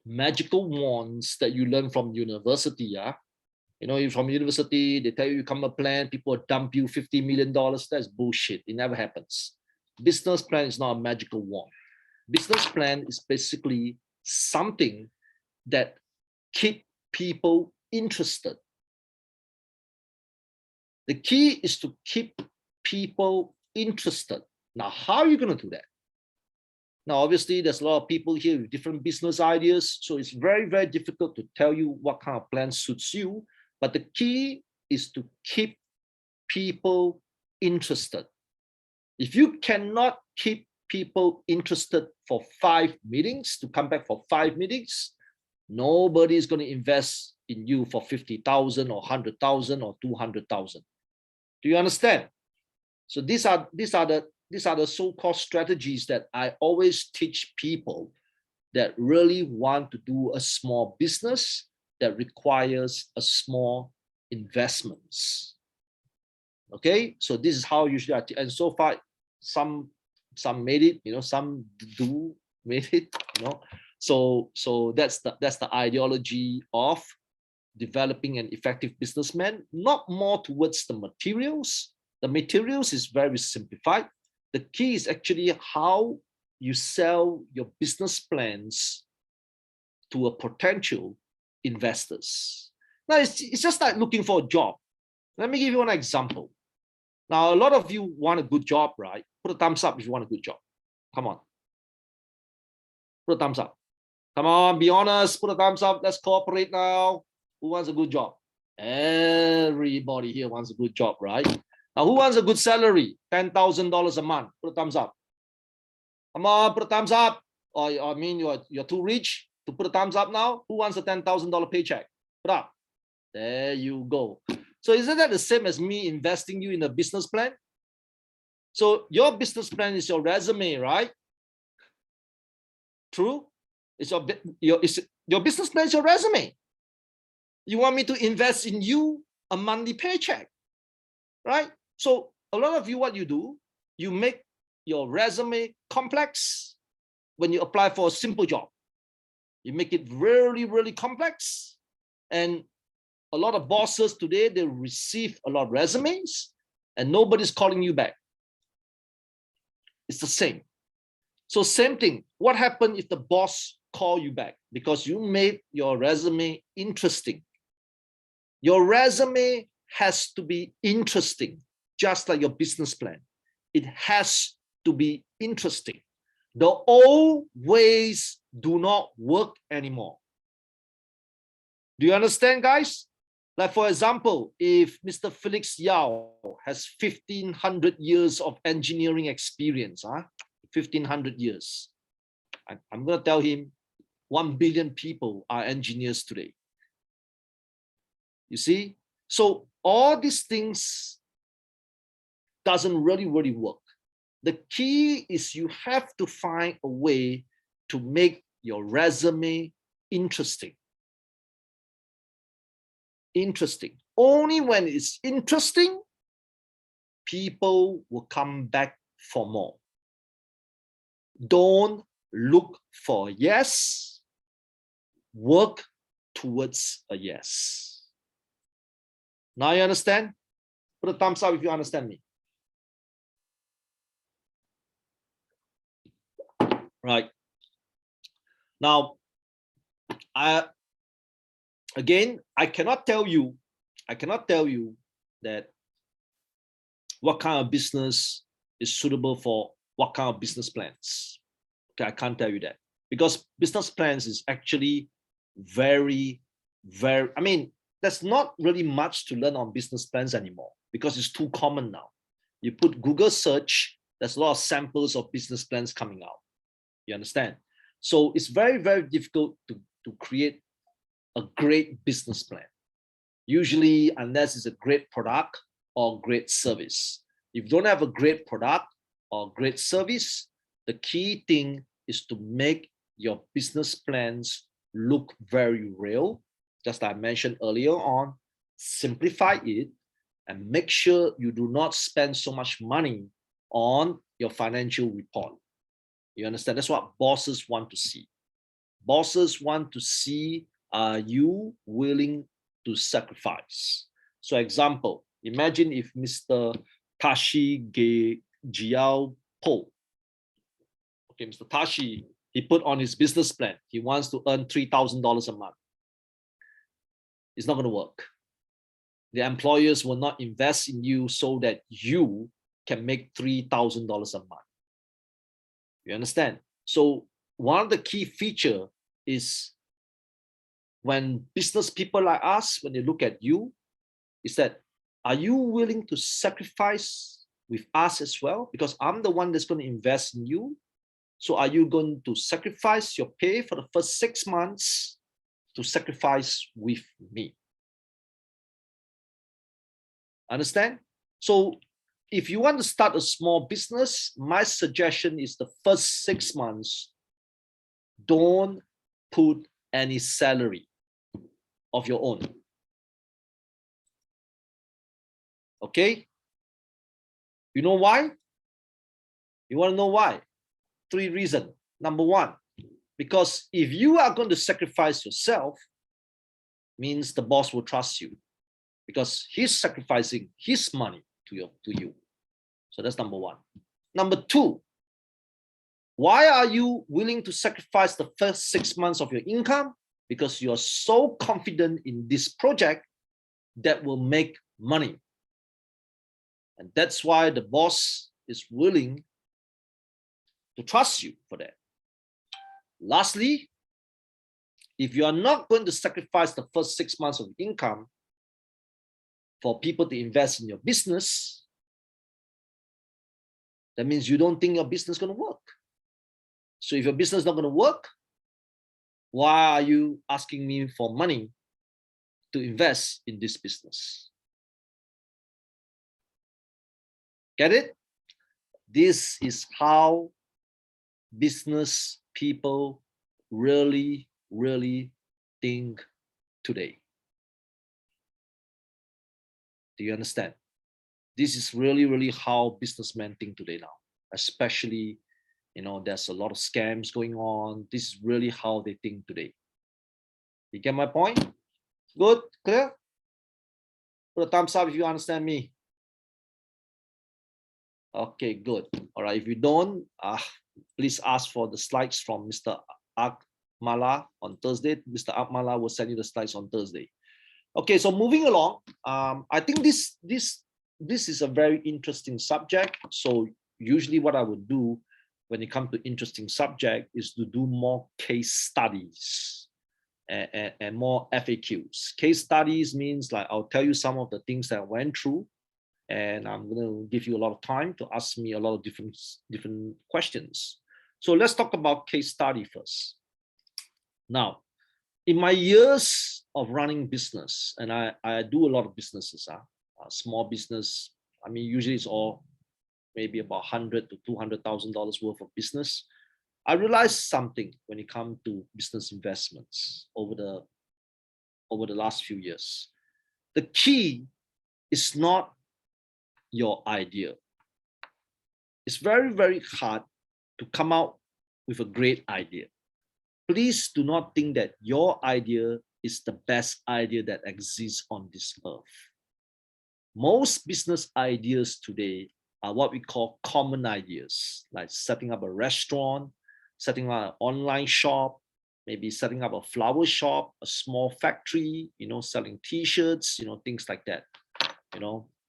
magical wands that you learn from university. From university, they tell you come a plan, people dump you $50 million. That's bullshit. It never happens. Business plan is not a magical wand. Business plan is basically something that keep people interested. The key is to keep people interested. Now, how are you going to do that? Now, obviously, there's a lot of people here with different business ideas, so it's very, very difficult to tell you what kind of plan suits you. But the key is to keep people interested. If you cannot keep people interested for 5 meetings, to come back for 5 meetings, nobody is going to invest in you for 50,000 or 100,000 or 200,000. Do you understand? So these are the so-called strategies that I always teach people that really want to do a small business that requires a small investments. Okay, so this is how usually and so far some made it, some do made it, So that's the ideology of developing an effective businessman, not more towards the materials. The materials is very simplified. The key is actually how you sell your business plans to a potential investors. Now, it's just like looking for a job. Let me give you an example. Now, a lot of you want a good job, right? Put a thumbs up if you want a good job. Come on. Put a thumbs up. Come on, be honest. Put a thumbs up. Let's cooperate now. Who wants a good job? Everybody here wants a good job, right? Now, who wants a good salary? $10,000 a month. Put a thumbs up. Come on, put a thumbs up. Or I mean, you're too rich to put a thumbs up now. Who wants a $10,000 paycheck? Put up. There you go. So isn't that the same as me investing you in a business plan? So your business plan is your resume, right? True? It's your business plan is your resume. You want me to invest in you a monthly paycheck, right? So a lot of you, what you do, you make your resume complex when you apply for a simple job. You make it really, really complex. And a lot of bosses today, they receive a lot of resumes and nobody's calling you back. It's the same. So same thing. What happened if the boss call you back? Because you made your resume interesting. Your resume has to be interesting, just like your business plan. It has to be interesting. The old ways do not work anymore. Do you understand, guys? Like, for example, if Mr. Felix Yao has 1,500 years of engineering experience, 1,500 years, I'm going to tell him 1 billion people are engineers today. You see? So all these things doesn't really work. The key is you have to find a way to make your resume interesting. Interesting. Only when it's interesting, people will come back for more. Don't look for a yes, work towards a yes. Now you understand? Put a thumbs up if you understand me. Right. Now, I cannot tell you that what kind of business is suitable for what kind of business plans. Okay, I can't tell you that, because business plans is actually very, I mean, there's not really much to learn on business plans anymore because it's too common now. You put Google search, there's a lot of samples of business plans coming out. You understand? So it's very, very difficult to create a great business plan. Usually, unless it's a great product or great service. If you don't have a great product or great service, the key thing is to make your business plans look very real. Just like I mentioned earlier on, simplify it and make sure you do not spend so much money on your financial report. You understand? That's what bosses want to see. Bosses want to see, are you willing to sacrifice? So example, imagine if Mr. Tashi Jiao Po, okay, Mr. Tashi, he put on his business plan, he wants to earn $3,000 a month. It's not going to work. The employers will not invest in you so that you can make $3,000 a month. You understand? So one of the key features is when business people like us, when they look at you, is that, are you willing to sacrifice with us as well? Because I'm the one that's going to invest in you. So are you going to sacrifice your pay for the first 6 months to sacrifice with me? Understand? So if you want to start a small business, my suggestion is the first 6 months, don't put any salary of your own. Okay? You know why? You want to know why? 3 reasons. Number 1, because if you are going to sacrifice yourself, means the boss will trust you because he's sacrificing his money to you. So that's number 1. Number 2, why are you willing to sacrifice the first 6 months of your income? Because you are so confident in this project that will make money. And that's why the boss is willing to trust you for that. Lastly, if you are not going to sacrifice the first 6 months of income for people to invest in your business, that means you don't think your business is going to work. So if your business is not going to work, why are you asking me for money to invest in this business? Get it? This is how business people really, really think today. Do you understand? This is really, really how businessmen think today now, especially, you know, there's a lot of scams going on. This is really how they think today. You get my point? Good, clear? Put a thumbs up if you understand me. Okay, good. All right, if you don't, please ask for the slides from Mr. Akmala on Thursday. Mr. Akmala will send you the slides on Thursday. Okay, so moving along, I think this is a very interesting subject. So usually what I would do when it comes to interesting subject is to do more case studies and more FAQs. Case studies means like I'll tell you some of the things that I went through, and I'm going to give you a lot of time to ask me a lot of different questions. So let's talk about case study first. Now, In my years of running business, and I do a lot of businesses, small business. I mean, usually it's all maybe about $100,000 to $200,000 worth of business. I realized something when it comes to business investments over the last few years. The key is not your idea. It's very, very hard to come out with a great idea. Please do not think that your idea is the best idea that exists on this earth. Most business ideas today are what we call common ideas, like setting up a restaurant, setting up an online shop, maybe setting up a flower shop, a small factory, selling t-shirts, things like that,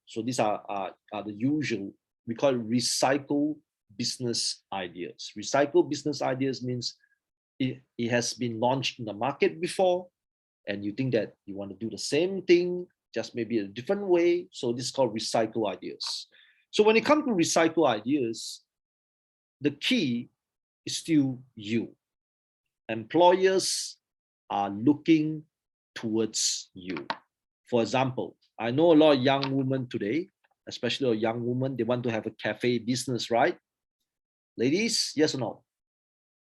So these are the usual, we call it recycle business ideas. Recycle business ideas means it has been launched in the market before, and you think that you want to do the same thing, just maybe a different way. So this is called recycle ideas. So when it comes to recycle ideas, the key is still you. Employers are looking towards you. For example, I know a lot of young women today, especially a young woman, they want to have a cafe business, right? Ladies, yes or no?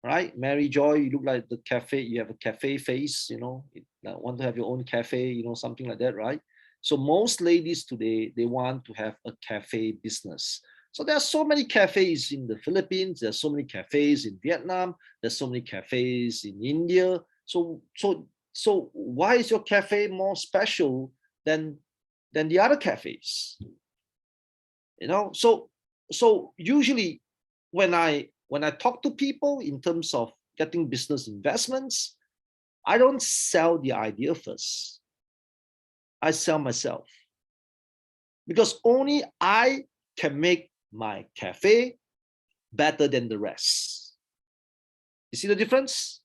Right? Mary Joy, you look like the cafe, you have a cafe face, want to have your own cafe, something like that, right? So most ladies today, they want to have a cafe business. So there are so many cafes in the Philippines, there's so many cafes in Vietnam, there's so many cafes in India. So why is your cafe more special than the other cafes? So usually when I talk to people in terms of getting business investments, I don't sell the idea first. I sell myself. Because only I can make my cafe better than the rest. You see the difference?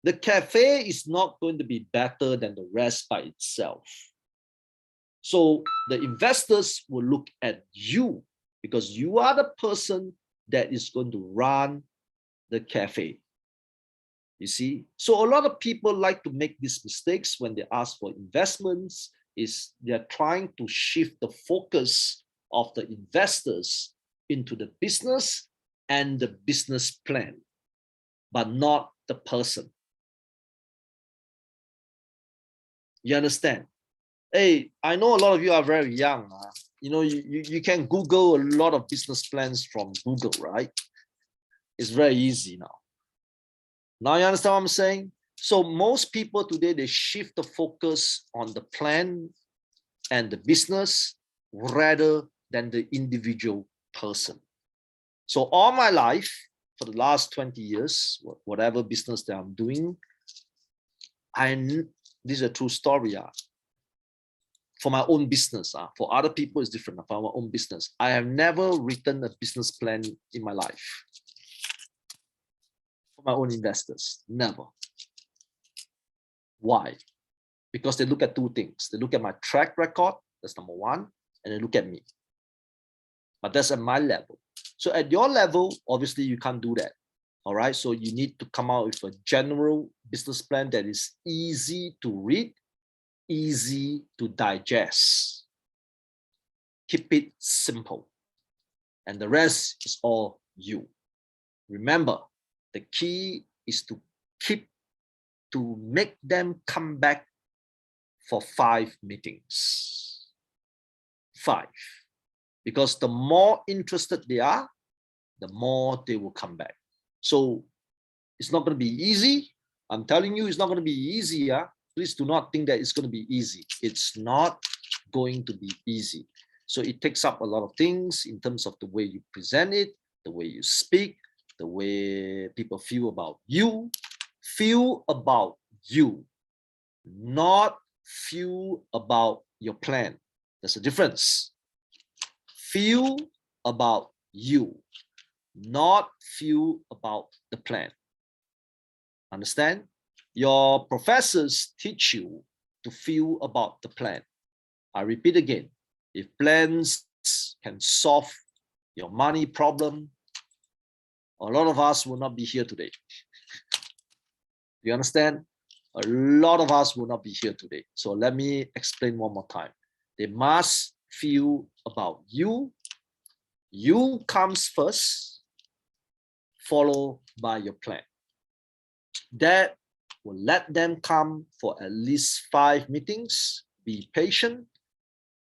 The cafe is not going to be better than the rest by itself. So the investors will look at you because you are the person that is going to run the cafe. You see, so a lot of people like to make these mistakes when they ask for investments, is they're trying to shift the focus of the investors into the business and the business plan, but not the person. You understand? Hey, I know a lot of you are very young. You can Google a lot of business plans from Google, right? It's very easy now. Now you understand what I'm saying? So most people today, they shift the focus on the plan and the business rather than the individual person. So all my life, for the last 20 years, whatever business that I'm doing, this is a true story. For my own business, for other people it's different. For my own business, I have never written a business plan in my life. For my own investors, never. Why? Because they look at two things. They look at my track record, that's number one, and they look at me. But that's at my level. So at your level, obviously you can't do that. All right, so you need to come out with a general business plan that is easy to read, easy to digest. Keep it simple. And the rest is all you. Remember, the key is to make them come back for 5 meetings. 5. Because the more interested they are, the more they will come back. So it's not going to be easy. I'm telling you, it's not going to be easy. Please do not think that it's going to be easy. It's not going to be easy. So it takes up a lot of things in terms of the way you present it, the way you speak, the way people feel about you. Feel about you, not feel about your plan. There's a difference. Feel about you, not feel about the plan. Understand? Your professors teach you to feel about the plan. I repeat again, if plans can solve your money problem, a lot of us will not be here today. You understand? a lot of us will not be here today. So let me explain one more time. They must feel about you. You comes first, followed by your plan. That will let them come for at least 5 meetings. Be patient.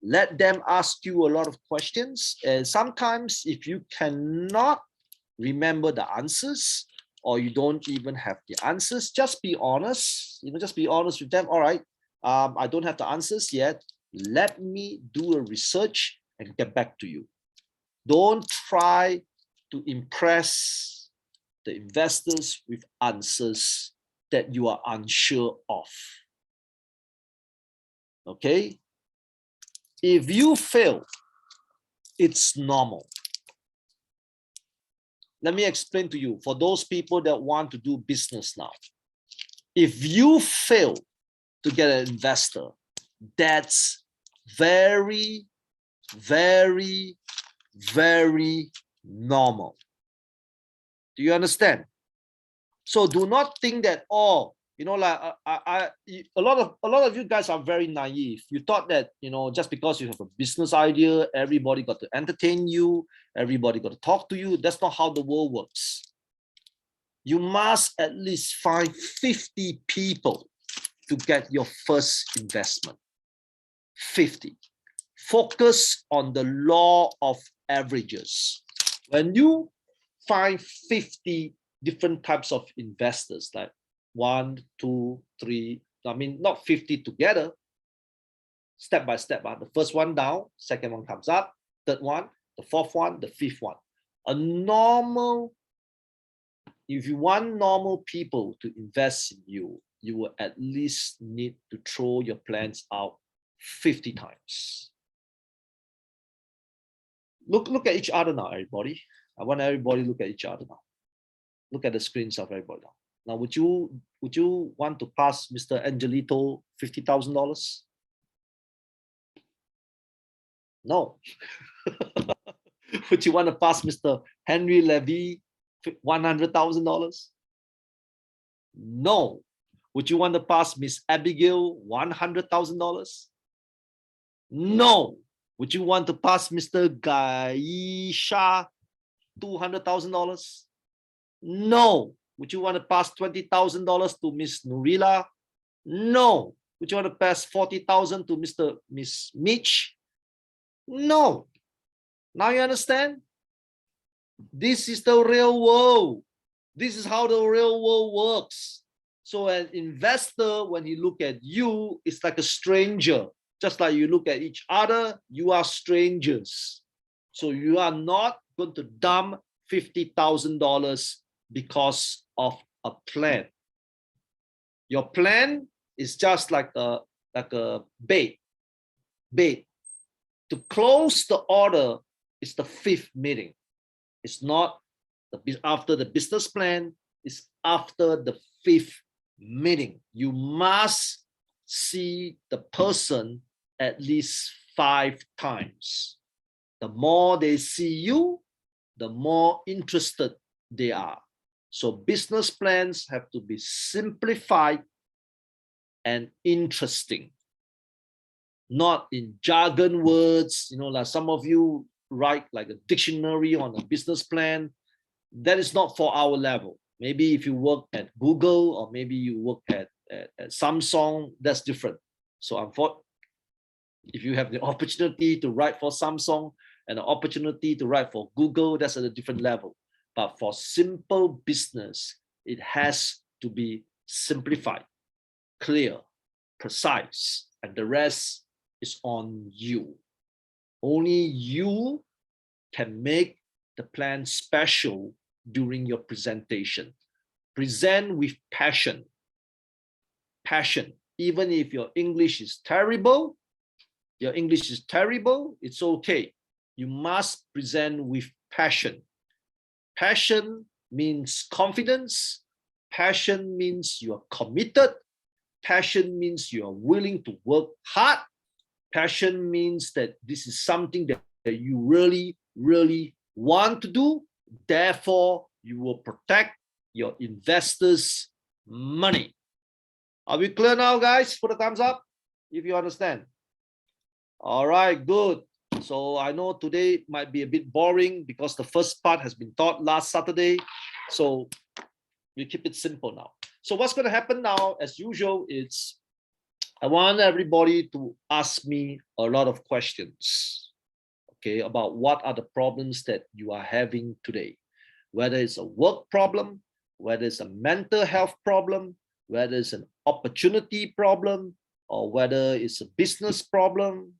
Let them ask you a lot of questions. And sometimes if you cannot remember the answers, or you don't even have the answers, just be honest. Just be honest with them. All right, I don't have the answers yet. Let me do a research and get back to you. Don't try to impress the investors with answers that you are unsure of. Okay? If you fail, it's normal. Let me explain to you, for those people that want to do business now, if you fail to get an investor, that's very, very, very normal. Do you understand? So do not think that, oh, like a lot of you guys are very naive. You thought that, just because you have a business idea, everybody got to entertain you, everybody got to talk to you. That's not how the world works. You must at least find 50 people to get your first investment. 50. Focus on the law of averages. When you find 50 different types of investors, like 1, 2, 3, not 50 together, step by step. The first one down, second one comes up, third one, the fourth one, the fifth one. If you want normal people to invest in you, you will at least need to throw your plans out 50 times. Look at each other now, everybody. I want everybody to look at each other now. Look at the screens of everybody now. Now, would you want to pass Mr. Angelito $50,000? No. Would you want to pass Mr. Henry Levy $100,000? No. Would you want to pass Miss Abigail $100,000? No. Would you want to pass Mr. Gaisha $200,000? No. Would you want to pass $20,000 to Miss Nurila? No. Would you want to pass $40,000 to Miss Mitch? No. Now you understand? This is the real world. This is how the real world works. So an investor, when he look at you, it's like a stranger. Just like you look at each other, you are strangers. So you are not going to dump $50,000 because of a plan. Your plan is just like a bait. To close the order is the 5th meeting. It's not after the business plan, it's after the 5th meeting. You must see the person at least 5 times. The more they see you, the more interested they are. So business plans have to be simplified and interesting, not in jargon words. Like some of you write like a dictionary on a business plan. That is not for our level. Maybe if you work at Google, or maybe you work at Samsung, that's different. So if you have the opportunity to write for Samsung and the opportunity to write for Google, that's at a different level. But for simple business, it has to be simplified, clear, precise, and the rest is on you. Only you can make the plan special during your presentation. Present with passion. Passion. Even if your English is terrible, it's okay. You must present with passion. Passion means confidence. Passion means you are committed. Passion means you are willing to work hard. Passion means that this is something that you really, really want to do. Therefore, you will protect your investors' money. Are we clear now, guys? Put a thumbs up if you understand. All right, good. So I know today might be a bit boring because the first part has been taught last Saturday. So we keep it simple now. So what's going to happen now, as usual, is I want everybody to ask me a lot of questions, okay, about what are the problems that you are having today, whether it's a work problem, whether it's a mental health problem, whether it's an opportunity problem, or whether it's a business problem,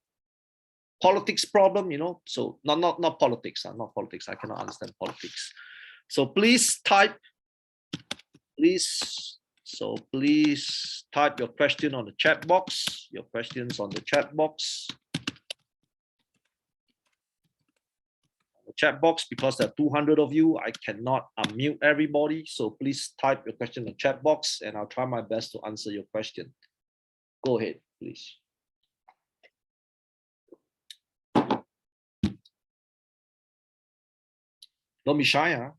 politics problem, you know. So not politics, not politics. I cannot understand politics. So please type, please type your question on the chat box, your questions on the chat box. The chat box, because there are 200 of you, I cannot unmute everybody. So please type your question in the chat box and I'll try my best to answer your question. Go ahead, please. Don't be shy, huh?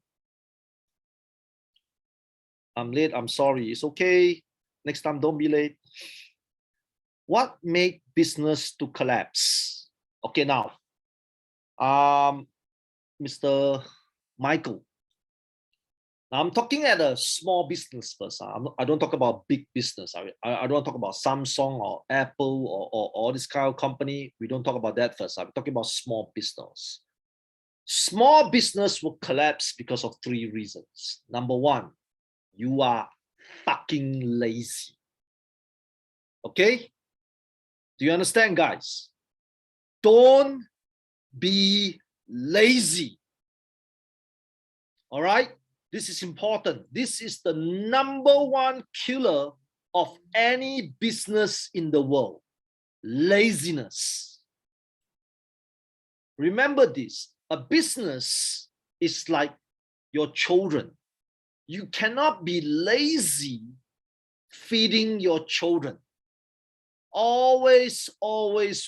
I'm late, I'm sorry. It's okay. Next time, don't be late. What made business to collapse? Okay, now, Mr. Michael. Now I'm talking at a small business first. I don't talk about big business. I don't talk about Samsung or Apple or this kind of company. We don't talk about that first. I'm talking about small business. Small business will collapse because of 3 reasons. Number 1, you are fucking lazy. Okay? Do you understand, guys? Don't be lazy. All right? This is important. This is the number 1 killer of any business in the world. Laziness. Remember this. A business is like your children. You cannot be lazy feeding your children. Always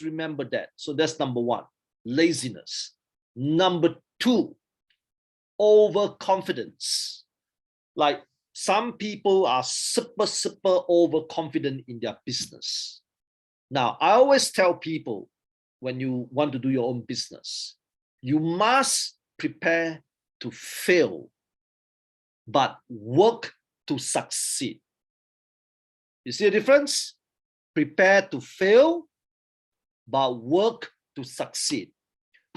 remember that. So that's number 1, laziness. Number 2, overconfidence. Like some people are super overconfident in their business. Now, I always tell people when you want to do your own business, you must prepare to fail, but work to succeed. You see the difference? Prepare to fail, but work to succeed.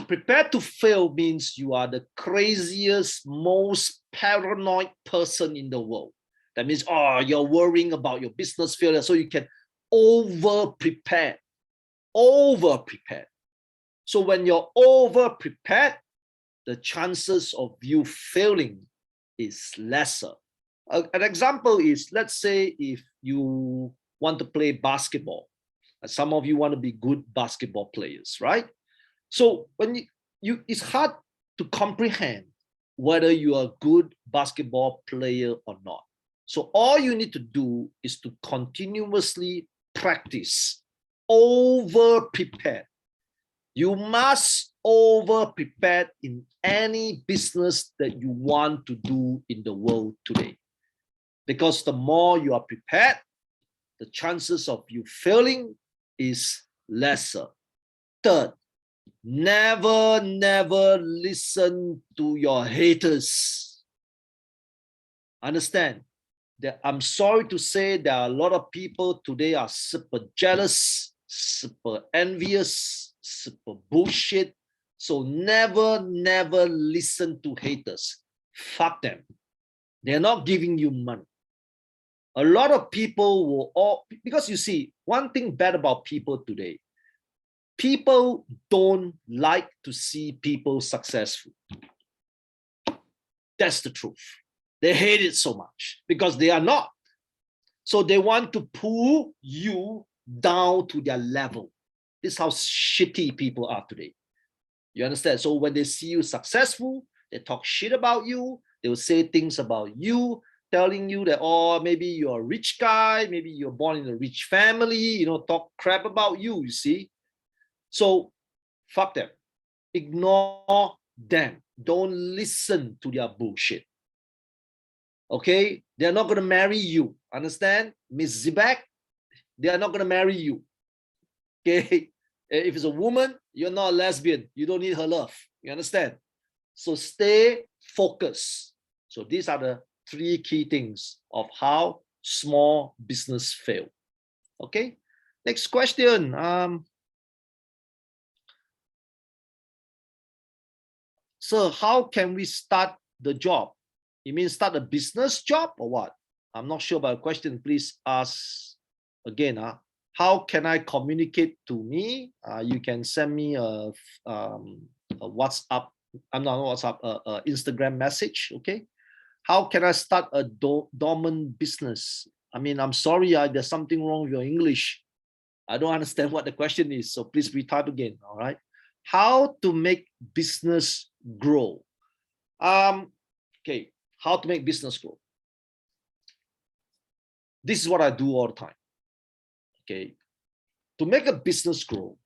Prepare to fail means you are the craziest, most paranoid person in the world. That means, oh, you're worrying about your business failure, so you can over-prepare. So when you're over-prepared, the chances of you failing is lesser. An example is, let's say if you want to play basketball, some of you want to be good basketball players, right? So when it's hard to comprehend whether you are a good basketball player or not. So all you need to do is to continuously practice, over-prepare. You must over-prepare in any business that you want to do in the world today. Because the more you are prepared, the chances of you failing is lesser. Third, never listen to your haters. Understand that I'm sorry to say there are a lot of people today are super jealous, super envious, super bullshit. So never listen to haters. Fuck them. They're not giving you money. A lot of people will because you see, one thing bad about people today, people don't like to see people successful. That's the truth. They hate it so much because they are not. So they want to pull you down to their level. This is how shitty people are today. You understand? So when they see you successful, they talk shit about you. They will say things about you, telling you that, oh, maybe you're a rich guy, maybe you're born in a rich family, you know, talk crap about you, you see. So fuck them. Ignore them. Don't listen to their bullshit. Okay? They're not going to marry you. Understand? Miss Zibek, they are not going to marry you. Okay? If it's a woman, you're not a lesbian. You don't need her love. You understand? So stay focused. So these are the 3 key things of how small business fail. Okay? Next question. So how can we start the job? You mean start a business job or what? I'm not sure about the question. Please ask again. How can I communicate to me? You can send me a WhatsApp. I'm not WhatsApp. Instagram message. Okay. How can I start a dormant business? I mean, I'm sorry. There's something wrong with your English. I don't understand what the question is. So please retype again. All right. How to make business grow? Okay. How to make business grow? This is what I do all the time. Okay. To make a business grow,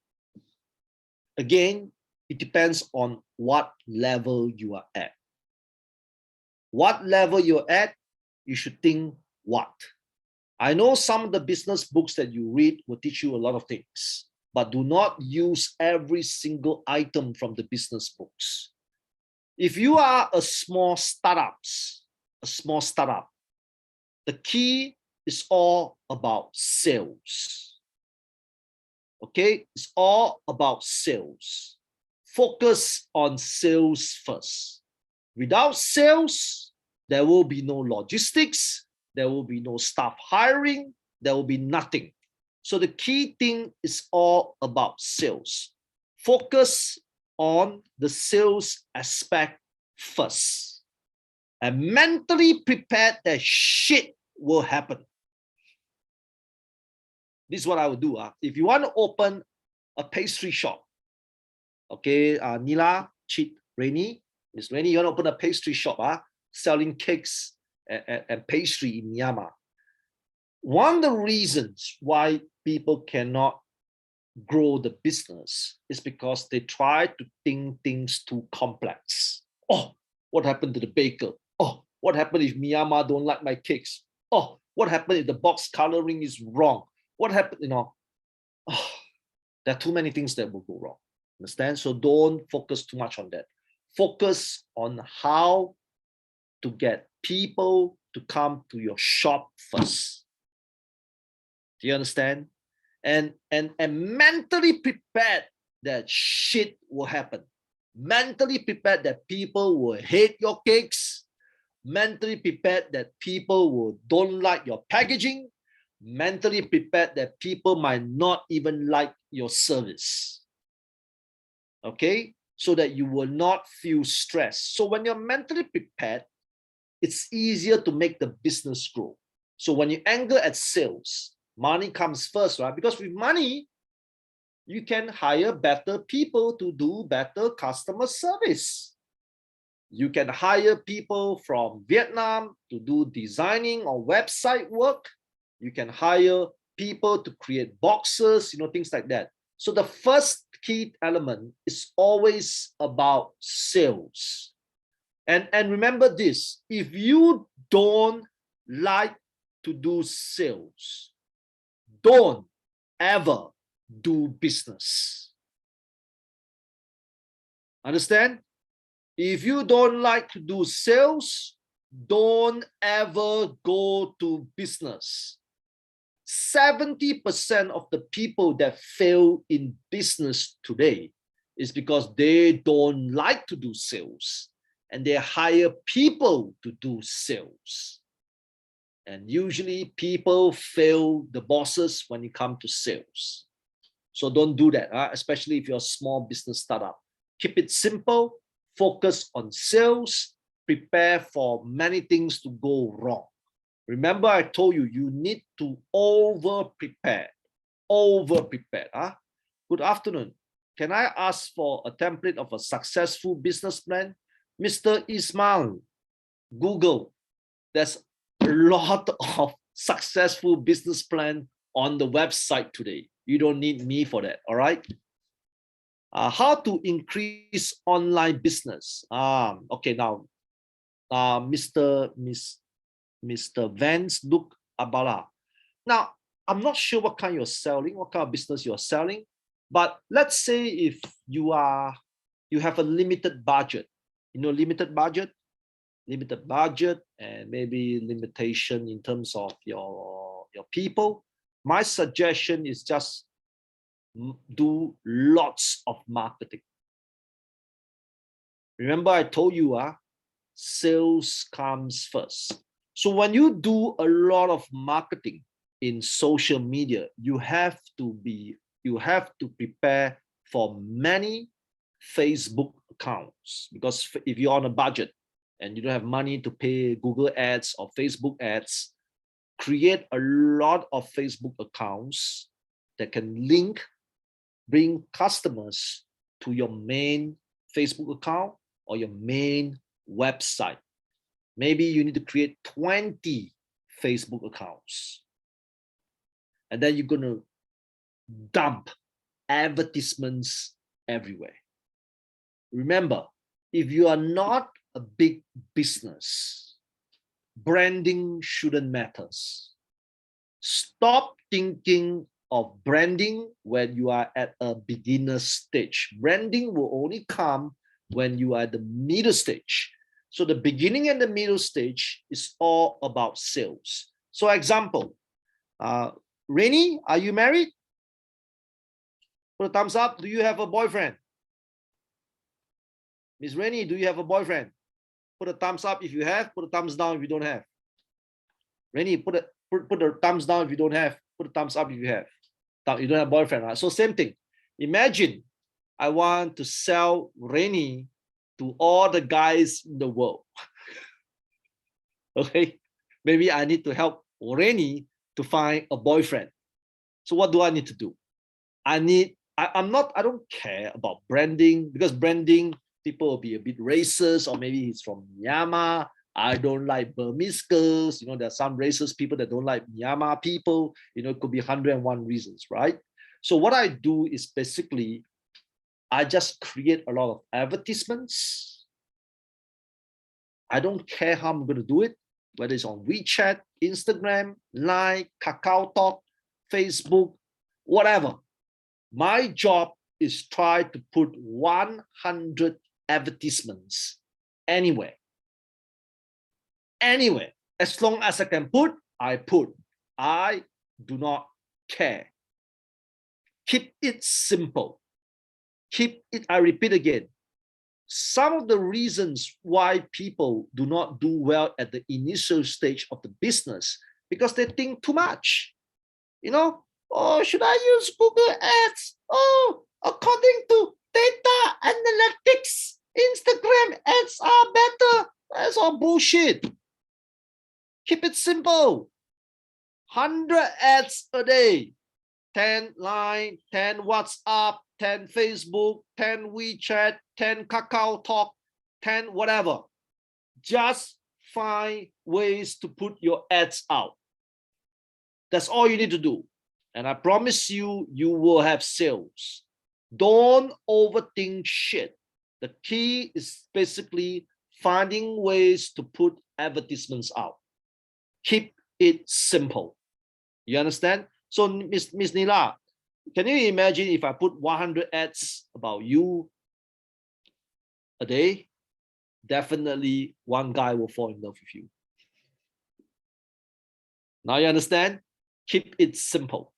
again, it depends on what level you are at. What level you're at, you should think what. I know some of the business books that you read will teach you a lot of things, but do not use every single item from the business books. If you are a small startup, the key is all about sales. Okay, it's all about sales. Focus on sales first. Without sales, there will be no logistics, there will be no staff hiring, there will be nothing. So the key thing is all about sales. Focus on the sales aspect first. And mentally prepared that shit will happen. This is what I would do. If you want to open a pastry shop, okay, Nila, Chit, Rainy, Miss Rainy, you want to open a pastry shop, selling cakes and pastry in Myanmar. One of the reasons why people cannot grow the business is because they try to think things too complex. Oh, what happened to the baker? Oh, what happened if Myanmar don't like my cakes? Oh, what happened if the box coloring is wrong? What happened, oh, there are too many things that will go wrong. Understand? So don't focus too much on that. Focus on how to get people to come to your shop first. Do you understand? And mentally prepared that shit will happen. Mentally prepared that people will hate your cakes. Mentally prepared that people don't like your packaging. Mentally prepared that people might not even like your service. Okay? So that you will not feel stressed. So when you're mentally prepared, it's easier to make the business grow. So when you angle at sales, money comes first, right? Because with money, you can hire better people to do better customer service. You can hire people from Vietnam to do designing or website work. You can hire people to create boxes, things like that. So the first key element is always about sales. And remember this, if you don't like to do sales, don't ever do business. Understand? If you don't like to do sales, don't ever go to business. 70% of the people that fail in business today is because they don't like to do sales and they hire people to do sales. And usually people fail the bosses when it comes to sales. So don't do that, especially if you're a small business startup. Keep it simple, focus on sales, prepare for many things to go wrong. Remember, I told you, you need to over-prepare. Good afternoon. Can I ask for a template of a successful business plan? Mr. Ismail, Google. There's a lot of successful business plan on the website today. You don't need me for that, all right? How to increase online business? Okay, now, Mr. Vance, look Abala. Now, I'm not sure what kind you're selling, what kind of business you're selling, but let's say if you have a limited budget, limited budget, and maybe limitation in terms of your people. My suggestion is just do lots of marketing. Remember, I told you, sales comes first. So when you do a lot of marketing in social media, you have to prepare for many Facebook accounts, because if you're on a budget and you don't have money to pay Google ads or Facebook ads, create a lot of Facebook accounts that can bring customers to your main Facebook account or your main website. Maybe you need to create 20 Facebook accounts. And then you're going to dump advertisements everywhere. Remember, if you are not a big business, branding shouldn't matter. Stop thinking of branding when you are at a beginner stage. Branding will only come when you are at the middle stage. So the beginning and the middle stage is all about sales. So example, Rainy, are you married? Put a thumbs up. Do you have a boyfriend? Miss Rainy, do you have a boyfriend? Put a thumbs up if you have. Put a thumbs down if you don't have. Rainy, put a thumbs down if you don't have. Put a thumbs up if you have. You don't have a boyfriend, right? So same thing. Imagine I want to sell Rainy to all the guys in the world. Okay, maybe I need to help Rainy to find a boyfriend. So what do I need to do? I don't care about branding, because branding, people will be a bit racist, or maybe he's from Myanmar. I don't like Burmese girls. There are some racist people that don't like Myanmar people. It could be 101 reasons, right? So what I do is basically, I just create a lot of advertisements. I don't care how I'm going to do it, whether it's on WeChat, Instagram, Line, KakaoTalk, Facebook, whatever. My job is try to put 100 advertisements anywhere. Anywhere. As long as I can put, I put. I do not care. Keep it simple. Keep it, I repeat again, some of the reasons why people do not do well at the initial stage of the business, because they think too much. Oh, should I use Google Ads? Oh, according to data analytics, Instagram ads are better. That's all bullshit. Keep it simple. 100 ads a day. 10 Line, 10 WhatsApp, 10 Facebook, 10 WeChat, 10 KakaoTalk, 10 whatever. Just find ways to put your ads out. That's all you need to do. And I promise you, you will have sales. Don't overthink shit. The key is basically finding ways to put advertisements out. Keep it simple. You understand? So Miss Nila, can you imagine if I put 100 ads about you a day? Definitely one guy will fall in love with you. Now you understand? Keep it simple.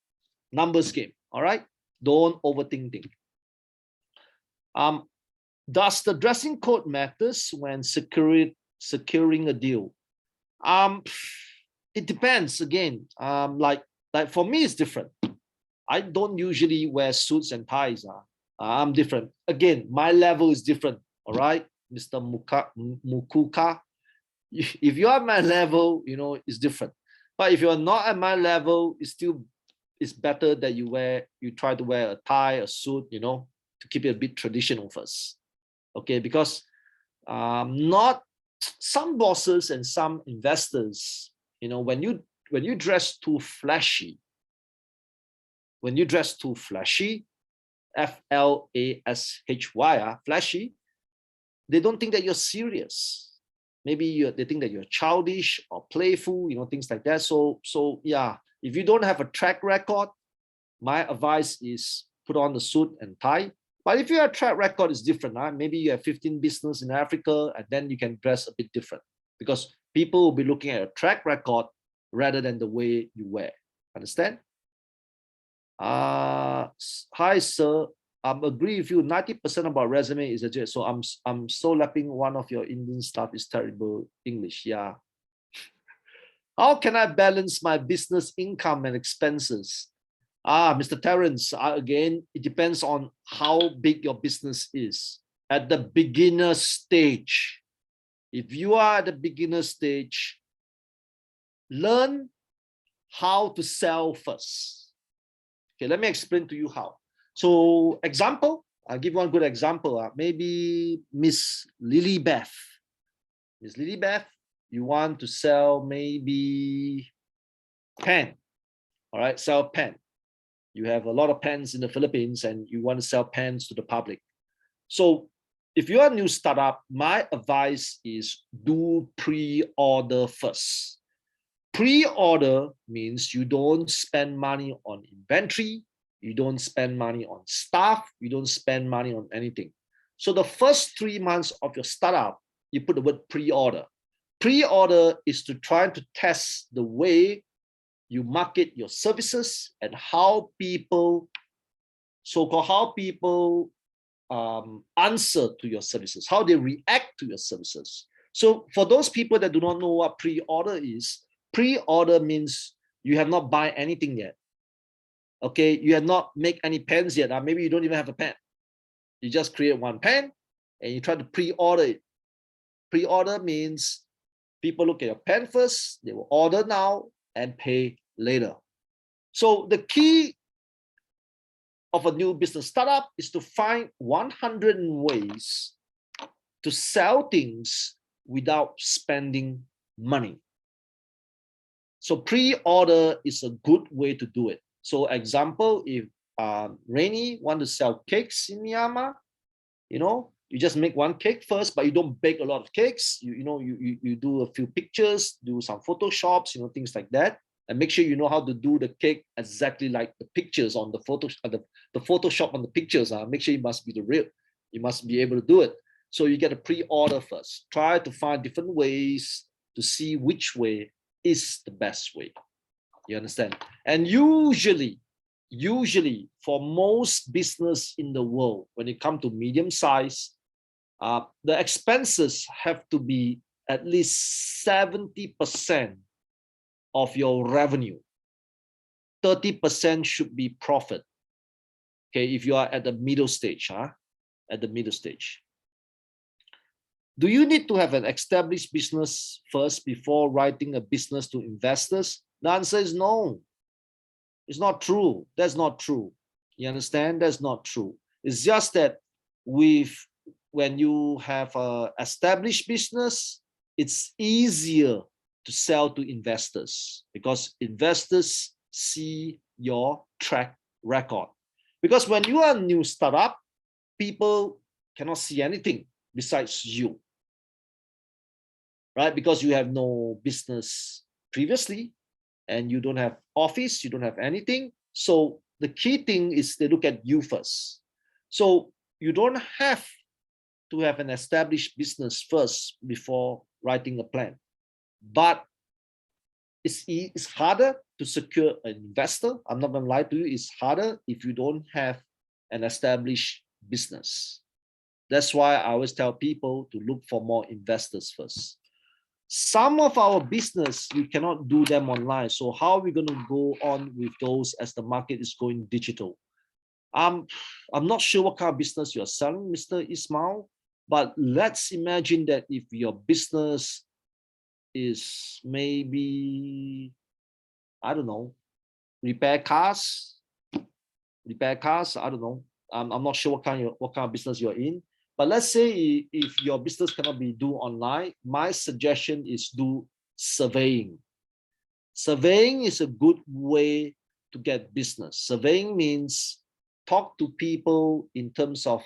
Numbers game, all right? Don't overthink things. Does the dressing code matters when securing a deal? It depends. Again, like for me, it's different. I don't usually wear suits and ties. I'm different. Again, my level is different. All right, Mr. Mukuka. If you're at my level, it's different. But if you're not at my level, it's better that you try to wear a tie, a suit, to keep it a bit traditional first. Okay, because not some bosses and some investors, when you dress too flashy, F-L-A-S-H-Y, flashy, they don't think that you're serious. Maybe they think that you're childish or playful, things like that. So yeah, if you don't have a track record, my advice is put on the suit and tie. But if your track record is different, maybe you have 15 business in Africa, and then you can dress a bit different, because people will be looking at a track record rather than the way you wear. Understand? Hi, sir. I agree with you. 90% of our resume is legit. So I'm so lapping one of your Indian staff is terrible English. Yeah. How can I balance my business income and expenses? Mr. Terrence, again, it depends on how big your business is. At the beginner stage, if you are at the beginner stage, learn how to sell first. Okay, let me explain to you how. So, example, I'll give one good example. Maybe Miss Lily Beth. Miss Lily Beth, you want to sell maybe pen. All right, sell pen. You have a lot of pens in the Philippines and you want to sell pens to the public. So if you're a new startup, my advice is do pre-order first. Pre-order means you don't spend money on inventory, you don't spend money on staff, you don't spend money on anything. So the first 3 months of your startup, you put the word pre-order. Pre-order is to try to test the way you market your services and how people, so-called how people answer to your services, how they react to your services. So for those people that do not know what pre-order is, pre-order means you have not buy anything yet. Okay, you have not make any pens yet. Maybe you don't even have a pen. You just create one pen and you try to pre-order it. Pre-order means people look at your pen first, they will order now and pay later. So the key of a new business startup is to find 100 ways to sell things without spending money. So pre-order is a good way to do it. So example, if Rainy want to sell cakes in Myanmar, you just make one cake first, but you don't bake a lot of cakes. You do a few pictures, do some photoshops, things like that, and make sure you know how to do the cake exactly like the pictures on the Photoshop on the pictures. Make sure you must be the real. You must be able to do it. So you get a pre-order first. Try to find different ways to see which way is the best way. You understand? And usually for most business in the world, when it comes to medium size, the expenses have to be at least 70% of your revenue. 30% should be profit. Okay, if you are at the middle stage, at the middle stage. Do you need to have an established business first before writing a business to investors? The answer is no. It's not true. That's not true. You understand? That's not true. It's just that when you have an established business, it's easier to sell to investors because investors see your track record. Because when you are a new startup, people cannot see anything besides you, right? Because you have no business previously and you don't have office, you don't have anything. So the key thing is they look at you first. So you don't have to have an established business first before writing a plan. But it's harder to secure an investor. I'm not going to lie to you. It's harder if you don't have an established business. That's why I always tell people to look for more investors first. Some of our business, you cannot do them online. So how are we going to go on with those as the market is going digital? I'm not sure what kind of business you're selling, Mr. Ismail, but let's imagine that if your business is maybe, I don't know, repair cars, I don't know. I'm not sure what kind of business you're in. But let's say if your business cannot be done online, my suggestion is do surveying. Surveying is a good way to get business. Surveying means talk to people in terms of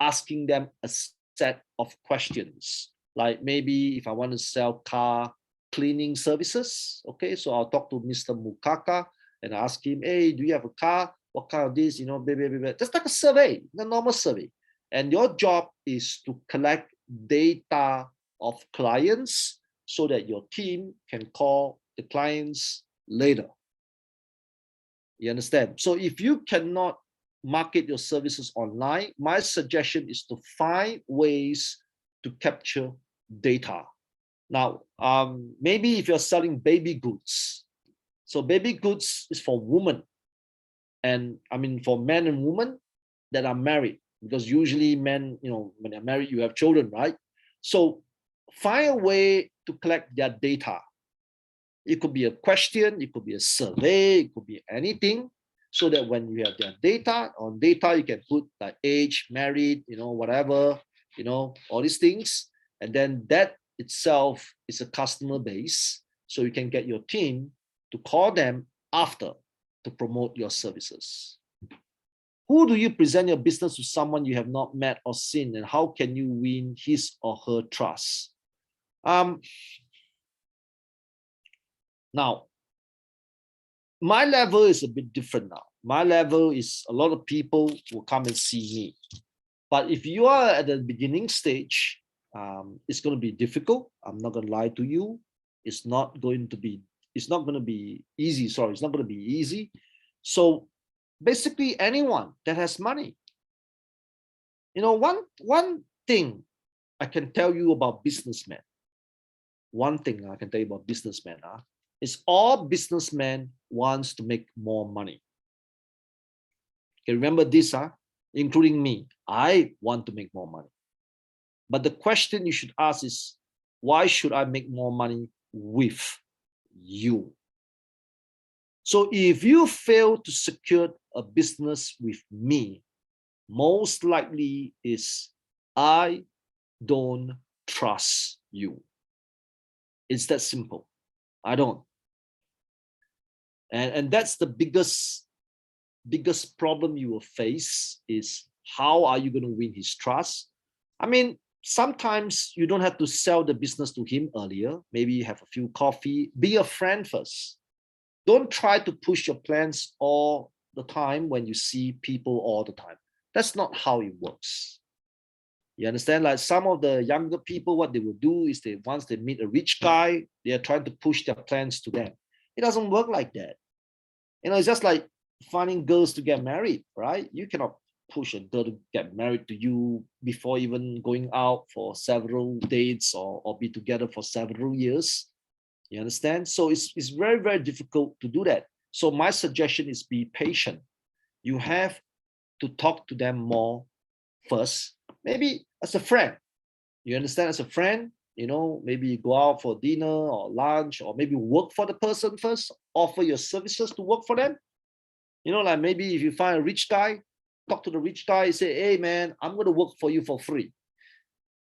asking them a set of questions. Like maybe if I want to sell car cleaning services, okay, so I'll talk to Mr. Mukaka and ask him, hey, do you have a car? What kind of this, blah, blah, blah, blah. Just like a survey, a normal survey. And your job is to collect data of clients so that your team can call the clients later. You understand? So if you cannot market your services online, my suggestion is to find ways to capture data. Now, maybe if you're selling baby goods, so baby goods is for women, and I mean for men and women that are married, because usually men, when they're married, you have children, right? So find a way to collect their data. It could be a question, it could be a survey, it could be anything, so that when you have their data, on data you can put like age, married, whatever, all these things, and then that itself is a customer base, so you can get your team to call them after to promote your services. Who do you present your business to someone you have not met or seen, and how can you win his or her trust? Now, my level is a bit different now. My level is a lot of people will come and see me. But if you are at the beginning stage, it's going to be difficult. I'm not going to lie to you. It's not going to be easy. Sorry, it's not going to be easy. So basically anyone that has money. One thing I can tell you about businessmen. One thing I can tell you about businessmen is all businessmen wants to make more money. Okay, remember this, including me. I want to make more money. But the question you should ask is, why should I make more money with you? So if you fail to secure a business with me, most likely is I don't trust you. It's that simple. I don't. And that's the biggest problem you will face, is how are you going to win his trust? I mean, sometimes you don't have to sell the business to him earlier. Maybe you have a few coffee. Be a friend first. Don't try to push your plans all the time when you see people all the time. That's not how it works. You understand? Like some of the younger people, what they will do is once they meet a rich guy, they are trying to push their plans to them. It doesn't work like that. It's just like finding girls to get married, right? You cannot push a girl to get married to you before even going out for several dates or be together for several years. You understand? So it's very, very difficult to do that. So my suggestion is be patient. You have to talk to them more first, maybe as a friend. You understand? As a friend, maybe you go out for dinner or lunch, or maybe work for the person first, offer your services to work for them. Like maybe if you find a rich guy, talk to the rich guy, say, hey man, I'm going to work for you for free.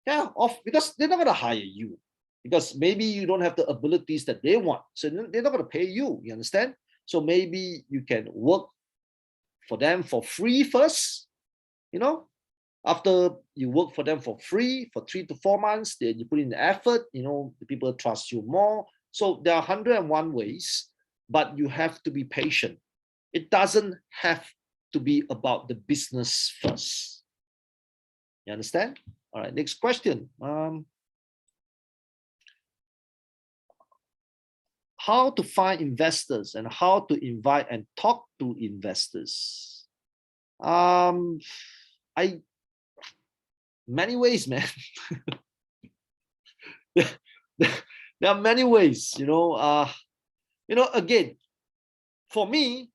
Yeah, because they're not going to hire you, because maybe you don't have the abilities that they want. So they're not going to pay you. You understand? So maybe you can work for them for free first. After you work for them for free for 3 to 4 months, then you put in the effort, the people trust you more. So there are 101 ways, but you have to be patient. It doesn't have to be about the business first. You understand? All right, next question. How to find investors and how to invite and talk to investors. Many ways, man. There are many ways, again, for me,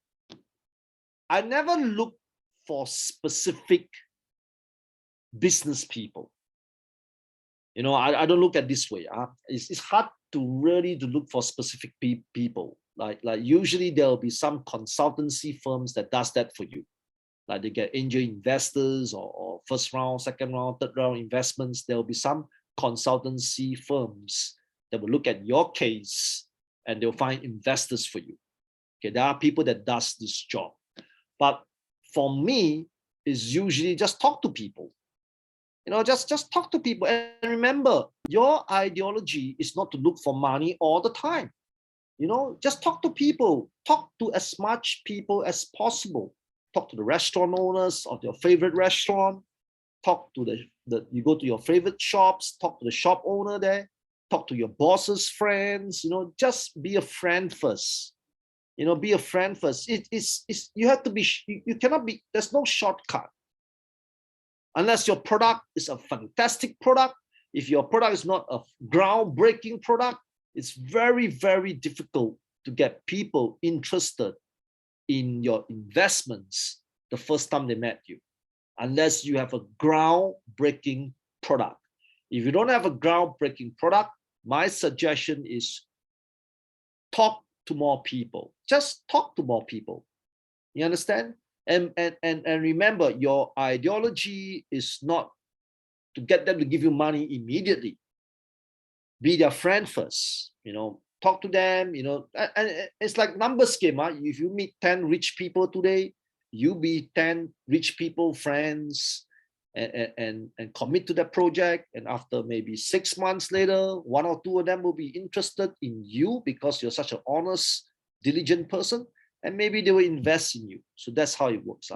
I never look for specific business people. I don't look at this way. It's hard to really to look for specific people. Like usually there will be some consultancy firms that does that for you. Like they get angel investors or first round, second round, third round investments. There will be some consultancy firms that will look at your case and they'll find investors for you. Okay, there are people that does this job. But for me, it's usually just talk to people. Just talk to people. And remember, your ideology is not to look for money all the time. Just talk to people. Talk to as much people as possible. Talk to the restaurant owners of your favorite restaurant. Talk to you go to your favorite shops. Talk to the shop owner there. Talk to your boss's friends. Just be a friend first. Be a friend first. You have to be. You cannot be. There's no shortcut. Unless your product is a fantastic product, if your product is not a groundbreaking product, it's very, very difficult to get people interested in your investments the first time they met you, unless you have a groundbreaking product. If you don't have a groundbreaking product, my suggestion is talk to more people. Just talk to more people. You understand? And remember, your ideology is not to get them to give you money immediately. Be their friend first. Talk to them. And it's like numbers game. If you meet 10 rich people today, you be 10 rich people friends, and commit to that project. And after maybe 6 months later, 1 or 2 of them will be interested in you because you're such an honest, diligent person. And maybe they will invest in you. So that's how it works.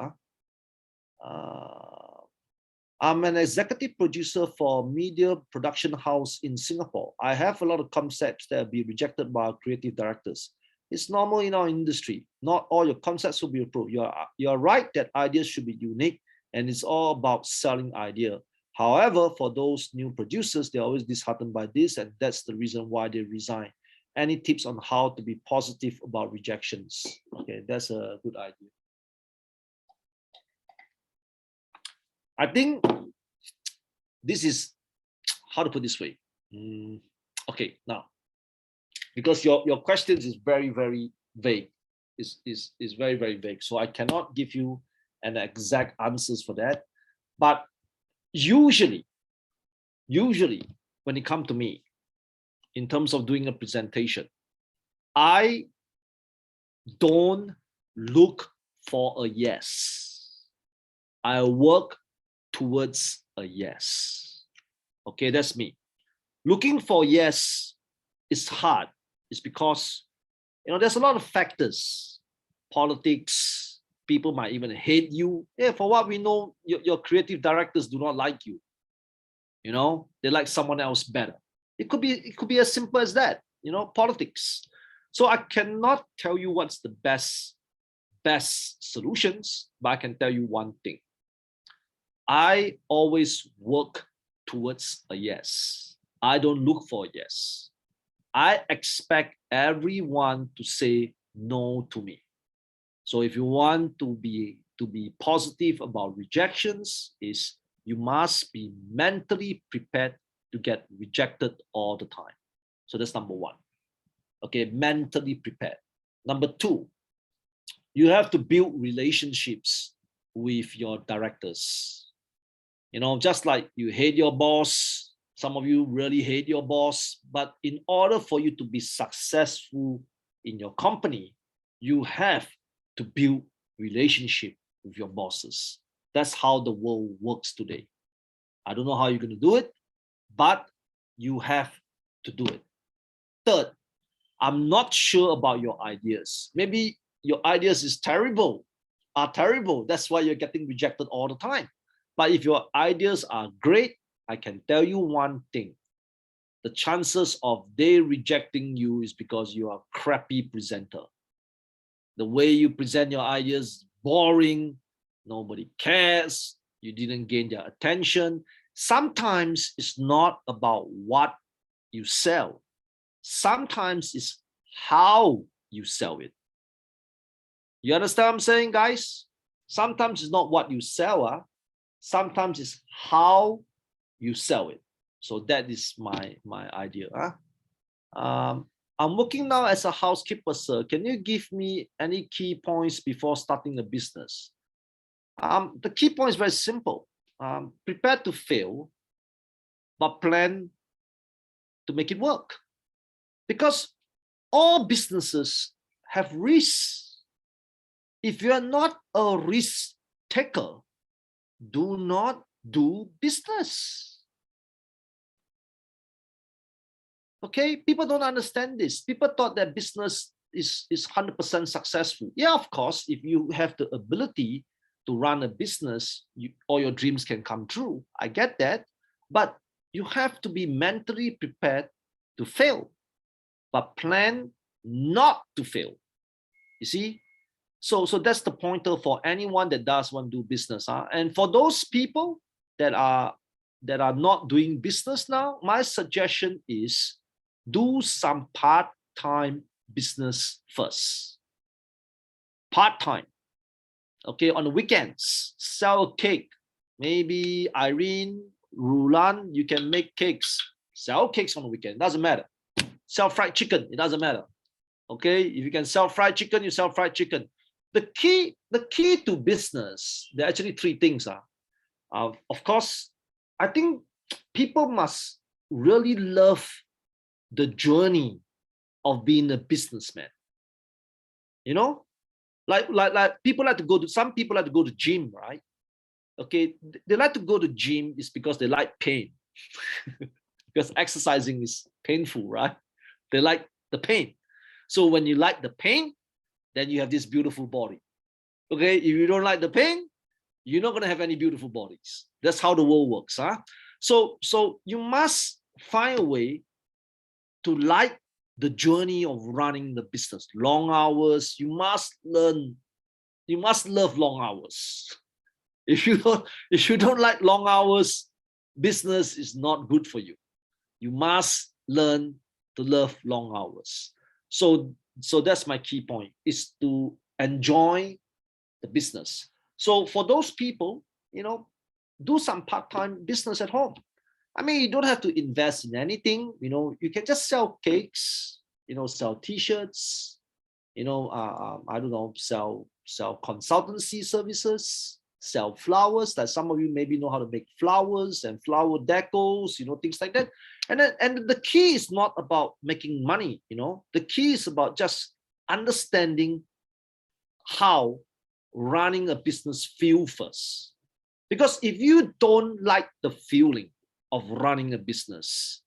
I'm an executive producer for a media production house in Singapore. I have a lot of concepts that will be rejected by our creative directors. It's normal in our industry. Not all your concepts will be approved. You're right that ideas should be unique, and it's all about selling idea. However, for those new producers, they're always disheartened by this, and that's the reason why they resign. Any tips on how to be positive about rejections? Okay, that's a good idea. I think this is how to put this way. Okay, now, because your questions is very, very vague, is very, very vague. So I cannot give you an exact answers for that. But usually when it comes to me, in terms of doing a presentation, I don't look for a yes. I work towards a yes. Okay, that's me. Looking for yes is hard. It's because there's a lot of factors. Politics, people might even hate you. Yeah, for what we know, your creative directors do not like you. They like someone else better. It could be as simple as that. Politics. So I cannot tell you what's the best solutions, but I can tell you one thing. I always work towards a yes. I don't look for a yes. I expect everyone to say no to me. So if you want to be positive about rejections, is you must be mentally prepared to get rejected all the time. So that's number one. Okay, mentally prepared. Number two, you have to build relationships with your directors. Just like you hate your boss, some of you really hate your boss, but in order for you to be successful in your company, you have to build relationship with your bosses. That's how the world works today. I don't know how you're going to do it, but you have to do it. Third, I'm not sure about your ideas. Maybe your ideas are terrible. That's why you're getting rejected all the time. But if your ideas are great, I can tell you one thing. The chances of they rejecting you is because you are a crappy presenter. The way you present your ideas, boring, nobody cares, you didn't gain their attention. Sometimes it's not about what you sell. Sometimes it's how you sell it. You understand what I'm saying, guys? Sometimes it's not what you sell, sometimes it's how you sell it. So that is my idea. I'm working now as a housekeeper, sir. Can you give me any key points before starting a business? The key point is very simple. Prepare to fail, but plan to make it work. Because all businesses have risks. If you are not a risk taker, do not do business. Okay, people don't understand this. People thought that business is 100% successful. Yeah, of course, if you have the ability to run a business, all your dreams can come true. I get that. But you have to be mentally prepared to fail, but plan not to fail. You see? So that's the pointer for anyone that does want to do business. And for those people that are not doing business now, my suggestion is do some part-time business first. Part-time. Okay, on the weekends, sell a cake. Maybe Irene, Rulan, you can make cakes. Sell cakes on the weekend. Doesn't matter. Sell fried chicken. It doesn't matter. Okay, if you can sell fried chicken, you sell fried chicken. The key to business, there are actually three things. Of course, I think people must really love the journey of being a businessman. You know, like people like to go to, some people like to go to gym, right? Okay, they like to go to gym is because they like pain. Because exercising is painful, right? They like the pain. So when you like the pain, then you have this beautiful body. Okay, if you don't like the pain, you're not going to have any beautiful bodies. That's how the world works. So you must find a way to like the journey of running the business. Long hours, you must love long hours. If you don't like long hours, business is not good for you. You must learn to love long hours. So that's my key point, is to enjoy the business. So for those people, do some part-time business at home. I mean, you don't have to invest in anything. You can just sell cakes, sell t-shirts, I don't know, sell consultancy services, sell flowers. Like some of you maybe know how to make flowers and flower decos, things like that. And the key is not about making money. The key is about just understanding how running a business feel first. Because if you don't like the feeling of running a business,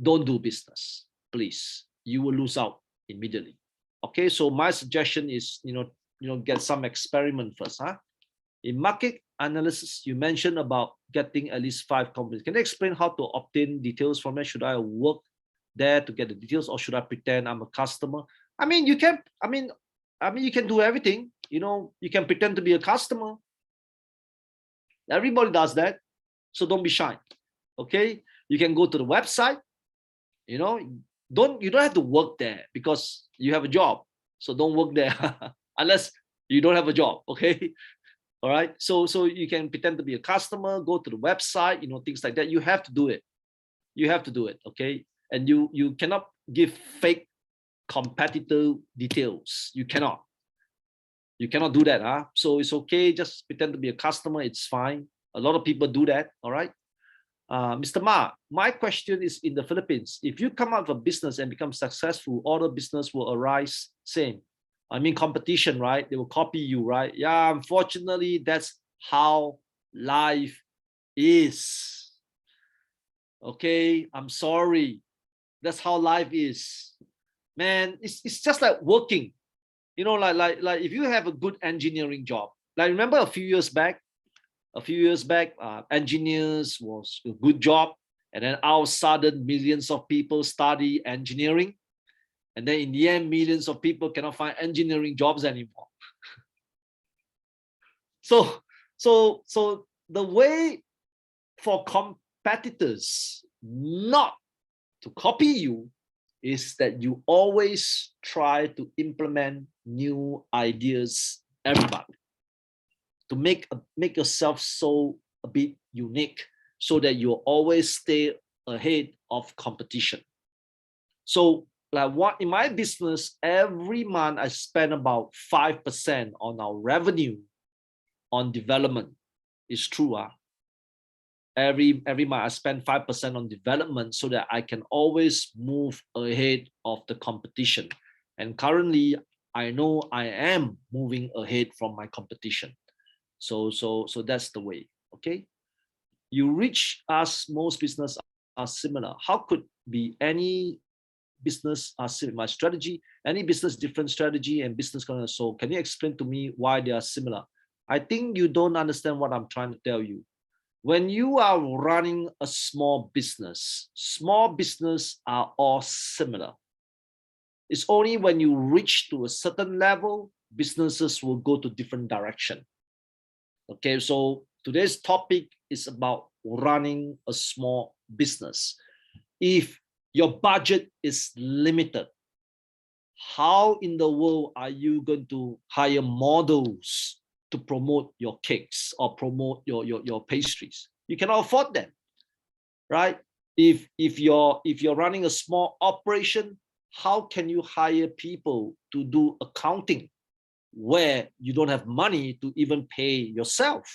don't do business, please. You will lose out immediately. Okay, so my suggestion is, get some experiment first. In market analysis, you mentioned about getting at least 5 companies. Can you explain how to obtain details from it? Should I work there to get the details, or should I pretend I'm a customer? I mean, you can. You can do everything. You can pretend to be a customer. Everybody does that, so don't be shy. Okay, you can go to the website. You don't have to work there because you have a job. So don't work there unless you don't have a job. Okay. All right. So you can pretend to be a customer, go to the website, things like that. You have to do it. You have to do it. Okay. And you cannot give fake competitor details. You cannot do that. So it's okay. Just pretend to be a customer. It's fine. A lot of people do that. All right. Mr. Ma, my question is, in the Philippines, if you come out of a business and become successful, other business will arise same. I mean, competition, right? They will copy you, right? Yeah, unfortunately, that's how life is. Okay, I'm sorry. That's how life is. Man, it's just like working. Like if you have a good engineering job, like remember a few years back, engineers was a good job, and then all of a sudden millions of people study engineering, and then in the end millions of people cannot find engineering jobs anymore. So the way for competitors not to copy you is that you always try to implement new ideas every month, to make yourself so a bit unique, so that you always stay ahead of competition. So like what in my business, every month I spend about 5% on our revenue on development. It's true. Every month I spend 5% on development so that I can always move ahead of the competition. And currently I know I am moving ahead from my competition. So that's the way. Okay, you reach us, most business are similar. How could be any business are similar? My strategy, any business different strategy and business kind of, so can you explain to me why they are similar? I think you don't understand what I'm trying to tell you. When you are running a small business are all similar. It's only when you reach to a certain level, businesses will go to different direction. Okay, so today's topic is about running a small business. If your budget is limited, how in the world are you going to hire models to promote your cakes or promote your pastries? You cannot afford them, right? If you're running a small operation, how can you hire people to do accounting where you don't have money to even pay yourself?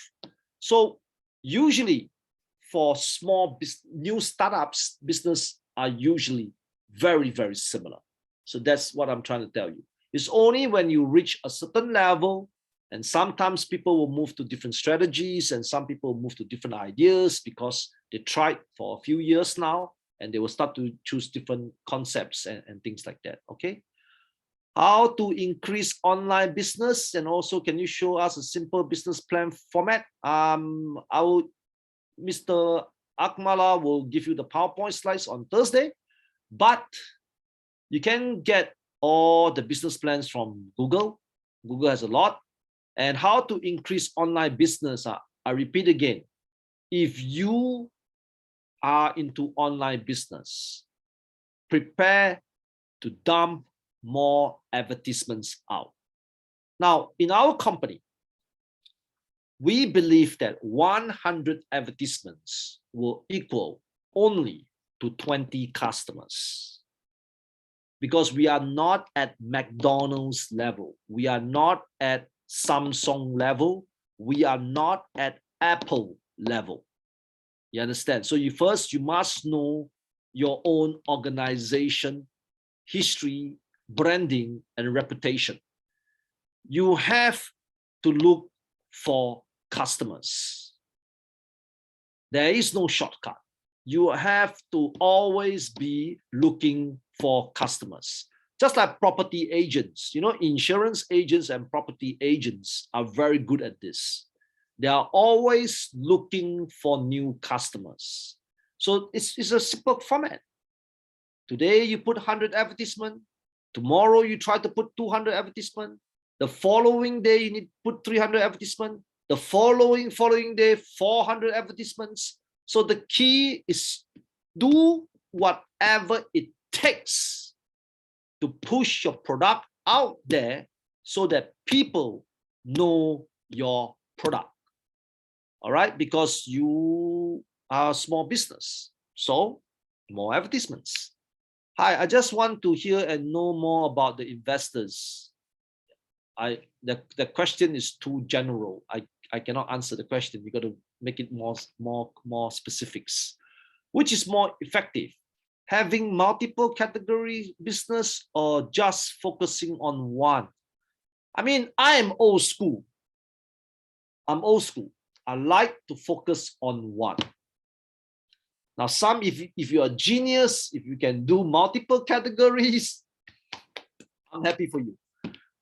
So usually for small new startups, business are usually very, very similar. So that's what I'm trying to tell you. It's only when you reach a certain level, and sometimes people will move to different strategies and some people move to different ideas because they tried for a few years now and they will start to choose different concepts and things like that. Okay. How to increase online business, and also can you show us a simple business plan format? Mr. Akmala will give you the PowerPoint slides on Thursday, but you can get all the business plans from Google. Google has a lot. And how to increase online business, I repeat again, if you are into online business, prepare to dump more advertisements out. Now, in our company, we believe that 100 advertisements will equal only to 20 customers. Because we are not at McDonald's level. We are not at Samsung level. We are not at Apple level. You understand? So you must know your own organization, history, branding, and reputation. You have to look for customers. There is no shortcut. You have to always be looking for customers. Just like property agents, insurance agents and property agents are very good at this. They are always looking for new customers. So it's a simple format. Today you put 100 advertisement. Tomorrow you try to put 200 advertisement. The following day you need to put 300 advertisement. The following day 400 advertisements. So the key is do whatever it takes to push your product out there so that people know your product. All right, because you are a small business, so more advertisements. Hi, I just want to hear and know more about the investors. The question is too general. I cannot answer the question. You got to make it more specifics. Which is more effective? Having multiple category business or just focusing on one? I mean, I am old school. I'm old school. I like to focus on one. Now, if you're a genius, if you can do multiple categories, I'm happy for you.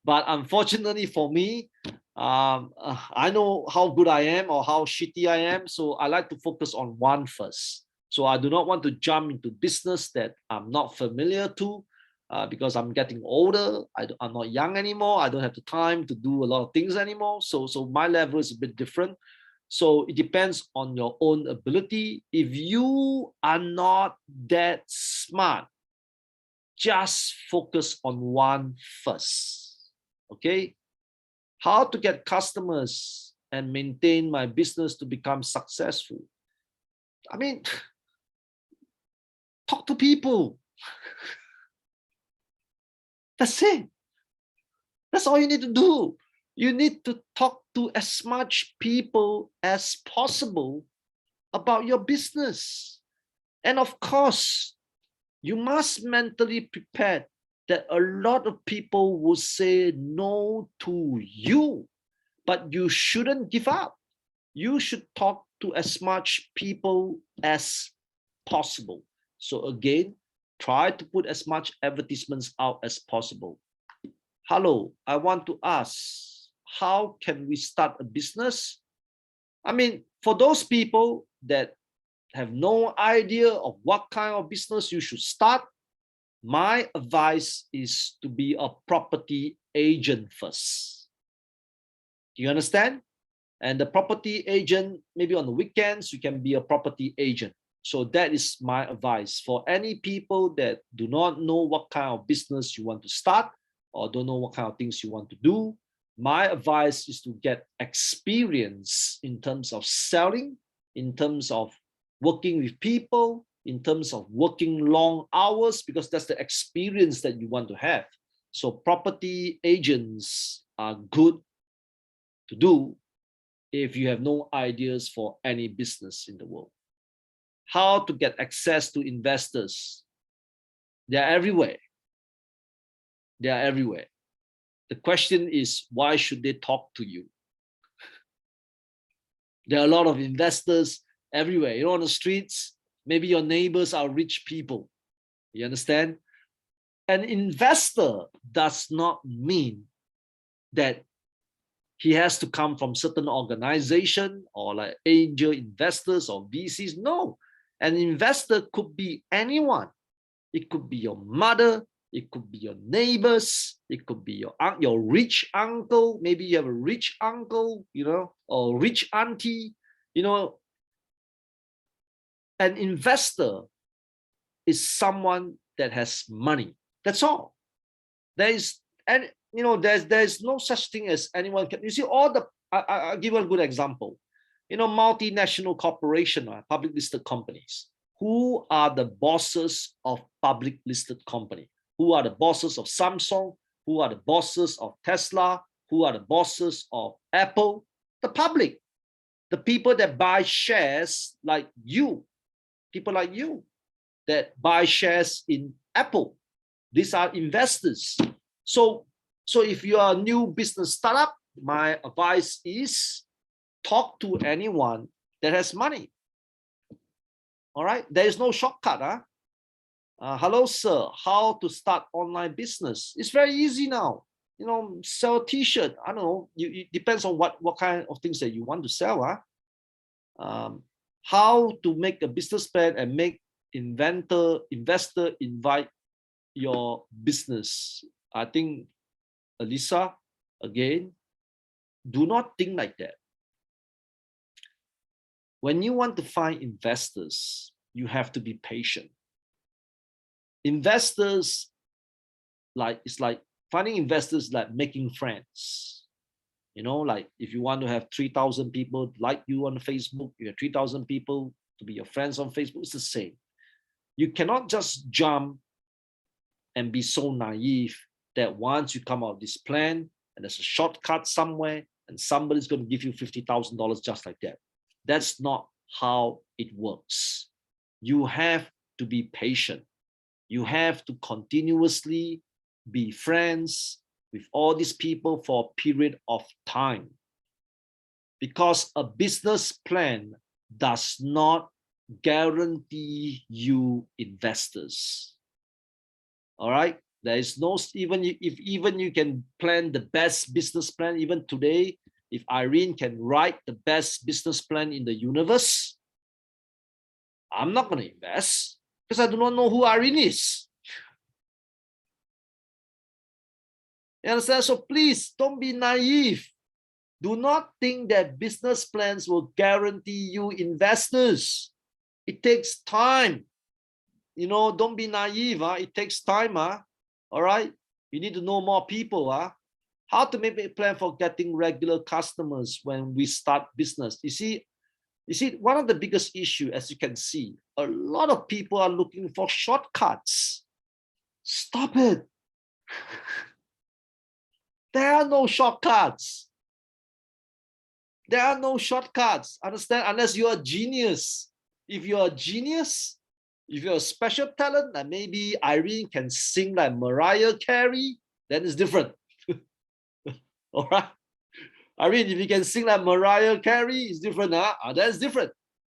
But unfortunately for me, I know how good I am or how shitty I am. So I like to focus on one first. So I do not want to jump into business that I'm not familiar to because I'm getting older. I'm not young anymore. I don't have the time to do a lot of things anymore. So my level is a bit different. So it depends on your own ability. If you are not that smart, just focus on one first. Okay? How to get customers and maintain my business to become successful? I mean, talk to people. That's it. That's all you need to do. You need to talk to as much people as possible about your business. And of course, you must mentally prepare that a lot of people will say no to you, but you shouldn't give up. You should talk to as much people as possible. So again, try to put as much advertisements out as possible. Hello, I want to ask, how can we start a business? I mean, for those people that have no idea of what kind of business you should start, my advice is to be a property agent first. Do you understand? And the property agent, maybe on the weekends, you can be a property agent. So that is my advice for any people that do not know what kind of business you want to start or don't know what kind of things you want to do. My advice is to get experience in terms of selling, in terms of working with people, in terms of working long hours, because that's the experience that you want to have. So property agents are good to do if you have no ideas for any business in the world. How to get access to investors? They are everywhere. They are everywhere. The question is, why should they talk to you? There are a lot of investors everywhere. You know, on the streets, maybe your neighbors are rich people. You understand? An investor does not mean that he has to come from certain organization or like angel investors or VCs. No, an investor could be anyone. It could be your mother. It could be your neighbors. It could be your rich uncle. Maybe you have a rich uncle, you know, or rich auntie. You know, an investor is someone that has money. That's all. There is, and you know, there's no such thing as anyone can. You see, all the I'll give you a good example. You know, multinational corporation, public listed companies. Who are the bosses of public listed company? Who are the bosses of Samsung? Who are the bosses of Tesla? Who are the bosses of Apple? The public, the people that buy shares like you, people like you that buy shares in Apple. These are investors. So if you are a new business startup, my advice is talk to anyone that has money. All right, there is no shortcut. Hello, sir. How to start online business? It's very easy now. You know, sell a T-shirt. I don't know. It depends on what kind of things that you want to sell. How to make a business plan and make investor invite your business. I think, Elisa, again, do not think like that. When you want to find investors, you have to be patient. Investors, it's like finding investors like making friends. You know, like if you want to have 3,000 people like you on Facebook, you have 3,000 people to be your friends on Facebook, it's the same. You cannot just jump and be so naive that once you come out with this plan and there's a shortcut somewhere and somebody's going to give you $50,000 just like that. That's not how it works. You have to be patient. You have to continuously be friends with all these people for a period of time. Because a business plan does not guarantee you investors. All right? There is no, even you can plan the best business plan, even today, if Irene can write the best business plan in the universe, I'm not going to invest because I do not know who Irene is. You understand? So please don't be naive. Do not think that business plans will guarantee you investors. It takes time. You know, don't be naive. It takes time. All right. You need to know more people. How to make a plan for getting regular customers when we start business. You see, one of the biggest issues, as you can see, a lot of people are looking for shortcuts. Stop it. There are no shortcuts. There are no shortcuts. Understand? Unless you're a genius. If you're a genius, if you're a special talent, and maybe Irene can sing like Mariah Carey, then it's different. All right. I mean, if you can sing like Mariah Carey, it's different. Huh? That's different.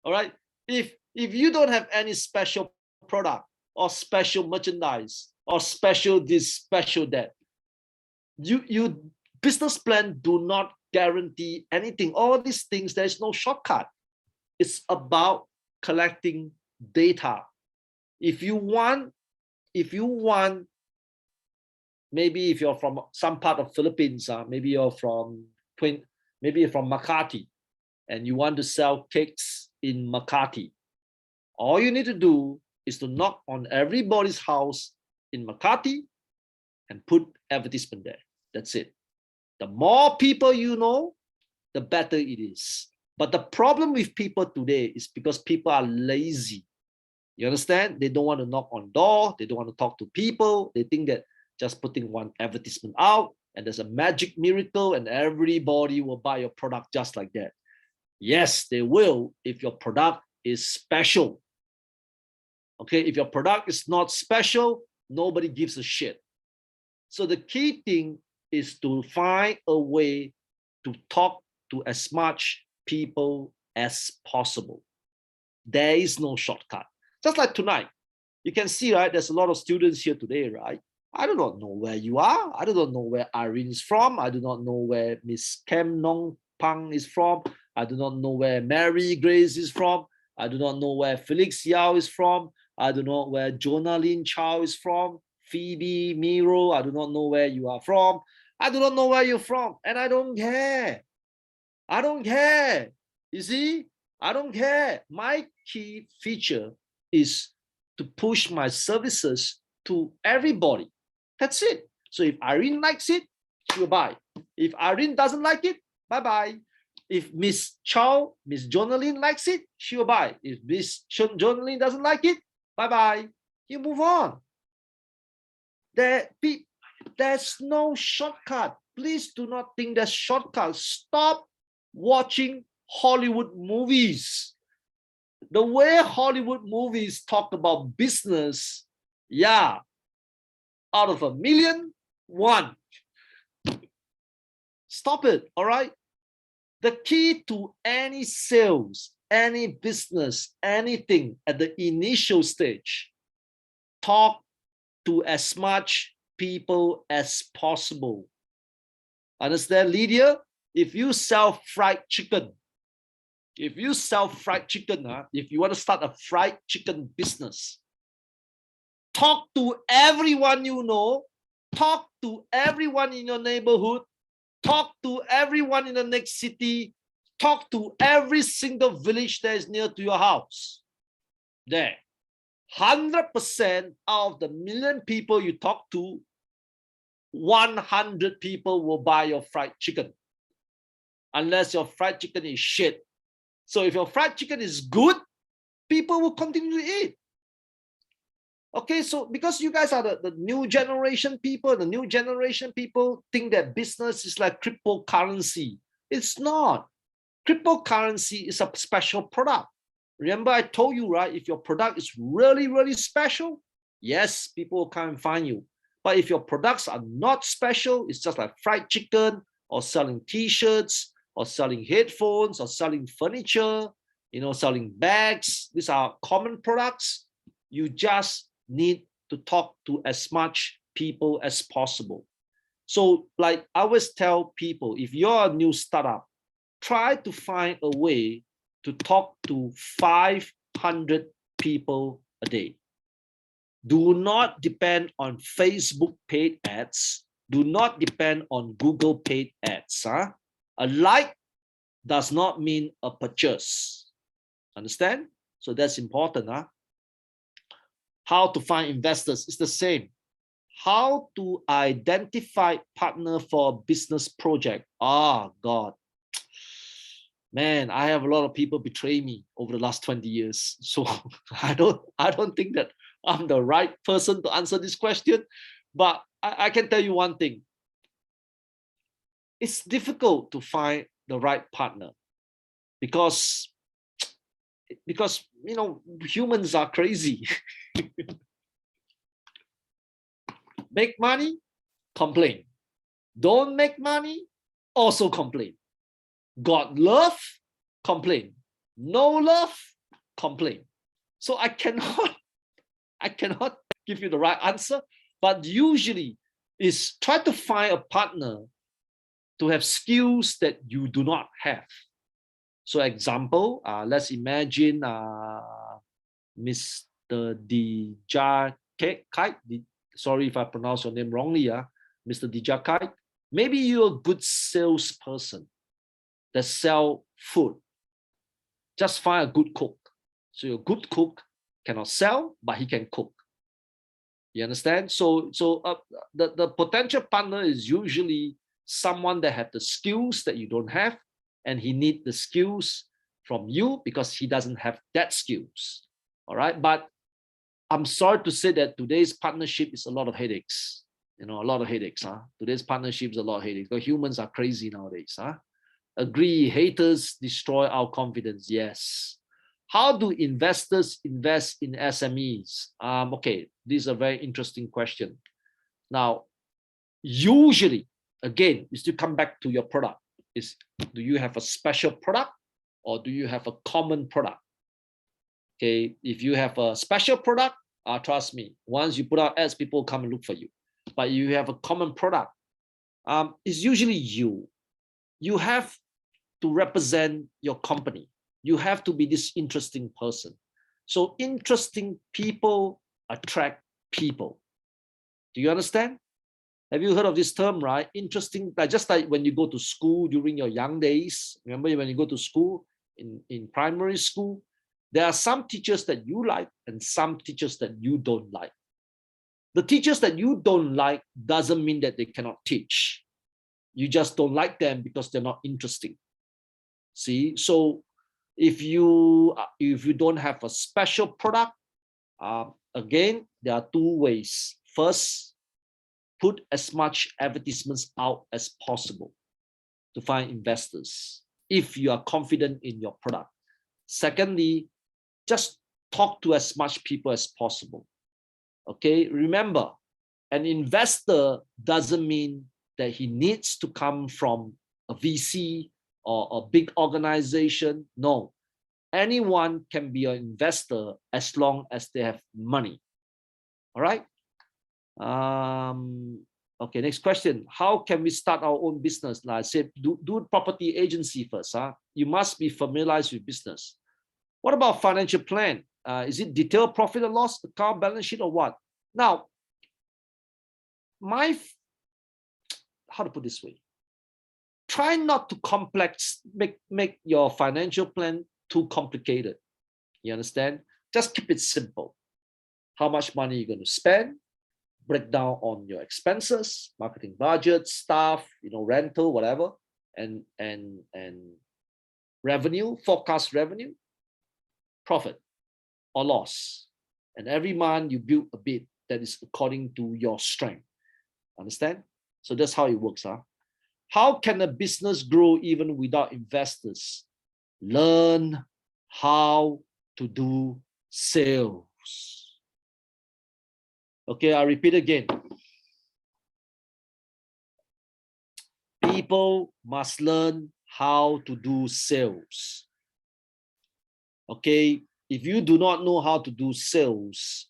All right. If you don't have any special product or special merchandise or special this, special that, you business plan do not guarantee anything. All these things, there's no shortcut. It's about collecting data. If you want, maybe if you're from some part of Philippines, maybe you're from Makati, and you want to sell cakes in Makati, all you need to do is to knock on everybody's house in Makati and put advertisement there. That's it. The more people you know, the better it is. But the problem with people today is because people are lazy. You understand? They don't want to knock on door. They don't want to talk to people. They think that just putting one advertisement out and there's a magic miracle and everybody will buy your product just like that. Yes, they will if your product is special. Okay, if your product is not special, nobody gives a shit. So the key thing is to find a way to talk to as much people as possible. There is no shortcut. Just like tonight, you can see, right? There's a lot of students here today, right? I do not know where you are. I do not know where Irene is from. I do not know where Miss Kem Nong Pang is from. I do not know where Mary Grace is from. I do not know where Felix Yao is from. I do not know where Jonah Lin Chow is from. Phoebe, Miro, I do not know where you are from. I do not know where you're from. And I don't care. I don't care. You see, I don't care. My key feature is to push my services to everybody. That's it. So if Irene likes it, she'll buy. If Irene doesn't like it, bye-bye. If Miss Chow, Miss Jonalyn likes it, she'll buy. If Miss Jonalyn doesn't like it, bye-bye. You move on. There's no shortcut. Please do not think there's shortcut. Stop watching Hollywood movies. The way Hollywood movies talk about business, yeah, out of a million, one. Stop it, all right? The key to any sales, any business, anything at the initial stage, talk to as much people as possible. Understand, Lydia? If you sell fried chicken, if you want to start a fried chicken business, talk to everyone you know, talk to everyone in your neighborhood, talk to everyone in the next city, talk to every single village that is near to your house. There. 100% out of the million people you talk to, 100 people will buy your fried chicken. Unless your fried chicken is shit. So if your fried chicken is good, people will continue to eat. Okay, so because you guys are the new generation people, the new generation people think that business is like cryptocurrency. It's not. Cryptocurrency is a special product. Remember I told you, right? If your product is really, really special, yes, people will come and find you. But if your products are not special, it's just like fried chicken or selling t-shirts or selling headphones or selling furniture, selling bags. These are common products. You just need to talk to as much people as possible. So like I always tell people, if you're a new startup, try to find a way to talk to 500 people a day. Do not depend on Facebook paid ads. Do not depend on Google paid ads. A like does not mean a purchase. Understand? So that's important. How to find investors is the same. How to identify partner for a business project. Oh God. Man, I have a lot of people betray me over the last 20 years. So I don't think that I'm the right person to answer this question. But I can tell you one thing. It's difficult to find the right partner because humans are crazy. Make money, complain. Don't make money, also complain. Got love, complain. No love, complain. So I cannot give you the right answer, but usually is try to find a partner to have skills that you do not have. So example, let's imagine Mr. Dijakai, sorry if I pronounce your name wrongly, Mr. Dijakai. Maybe you're a good salesperson that sell food. Just find a good cook. So your good cook cannot sell, but he can cook. You understand? So the potential partner is usually someone that have the skills that you don't have, and he need the skills from you because he doesn't have that skills. All right, but I'm sorry to say that today's partnership is a lot of headaches. You know, a lot of headaches. Today's partnership is a lot of headaches. Because humans are crazy nowadays. Agree, haters destroy our confidence. Yes. How do investors invest in SMEs? Okay, this is a very interesting question. Now, usually, again, you still come back to your product. Do you have a special product or do you have a common product? Okay, if you have a special product, trust me, once you put out ads, people come and look for you. But you have a common product, it's usually you. You have to represent your company. You have to be this interesting person. So interesting people attract people. Do you understand? Have you heard of this term, right? Interesting, just like when you go to school during your young days. Remember when you go to school in primary school, there are some teachers that you like and some teachers that you don't like. The teachers that you don't like doesn't mean that they cannot teach. You just don't like them because they're not interesting. See, so if you don't have a special product, again, there are two ways. First, put as much advertisements out as possible to find investors if you are confident in your product. Secondly, just talk to as much people as possible. Okay, remember, an investor doesn't mean that he needs to come from a VC or a big organization. No, anyone can be an investor as long as they have money. All right. Okay, next question. How can we start our own business? Like I said, do property agency first. You must be familiarized with business. What about financial plan? Is it detailed profit and loss account, balance sheet, or what? Now, how to put this way? Try not to make your financial plan too complicated. You understand? Just keep it simple. How much money you're going to spend, break down on your expenses, marketing budget, staff, rental, whatever, and revenue, forecast revenue, profit or loss. And every month you build a bit that is according to your strength. Understand? So that's how it works. How can a business grow even without investors? Learn how to do sales. Okay, I'll repeat again. People must learn how to do sales. Okay, if you do not know how to do sales,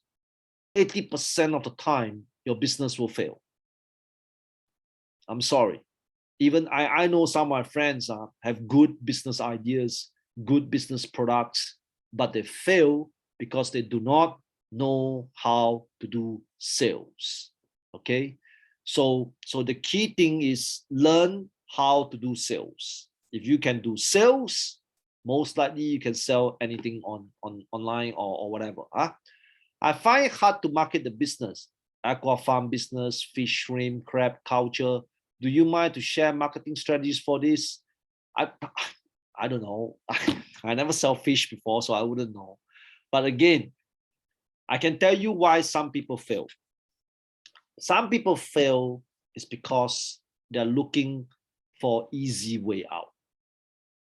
80% of the time, your business will fail. I'm sorry. Even I know some of my friends have good business ideas, good business products, but they fail because they do not know how to do sales. Okay, so the key thing is learn how to do sales. If you can do sales, most likely you can sell anything online or whatever. I find it hard to market the business. Aqua farm business, fish, shrimp, crab, culture. Do you mind to share marketing strategies for this? I don't know. I never sell fish before, so I wouldn't know. But again, I can tell you why some people fail. Some people fail is because they're looking for easy way out.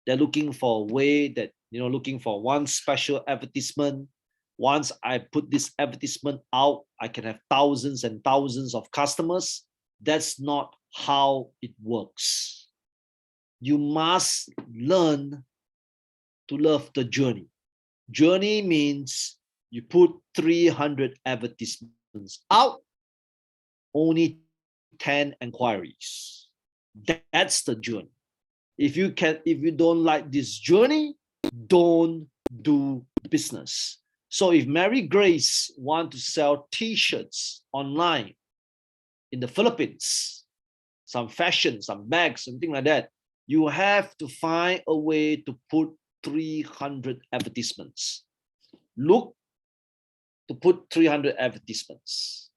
They're looking for a way that, looking for one special advertisement. Once I put this advertisement out, I can have thousands and thousands of customers. That's not how it works. you must learn to love the journey. Journey means you put 300 advertisements out, only 10 inquiries. That's the journey. If you don't like this journey, don't do business. So if Mary Grace want to sell t-shirts online in the Philippines, some fashion, some bags, something like that, you have to find a way to put 300 advertisements. Look to put 300 advertisements.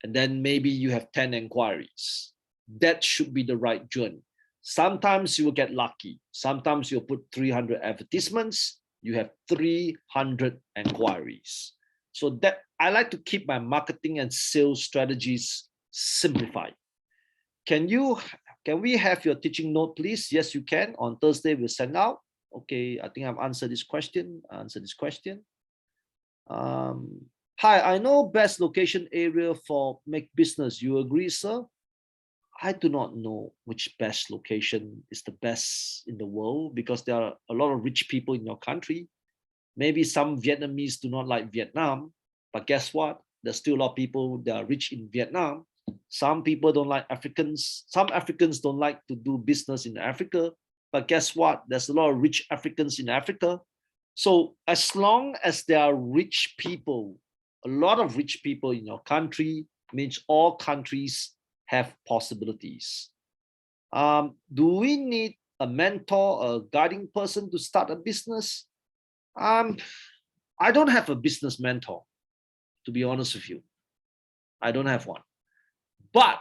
And then maybe you have 10 inquiries. That should be the right journey. Sometimes you will get lucky. Sometimes you'll put 300 advertisements. You have 300 inquiries. So that I like to keep my marketing and sales strategies simplified. Can we have your teaching note, please? Yes, you can. On Thursday, we'll send out. Okay, I think I've answered this question. Hi, I know best location area for make business. You agree, sir? I do not know which best location is the best in the world because there are a lot of rich people in your country. Maybe some Vietnamese do not like Vietnam, but guess what? There's still a lot of people that are rich in Vietnam. Some people don't like Africans. Some Africans don't like to do business in Africa, but guess what? There's a lot of rich Africans in Africa. So as long as there are rich people, a lot of rich people in your country means all countries have possibilities. Do we need a mentor, a guiding person to start a business? I don't have a business mentor, to be honest with you. I don't have one. But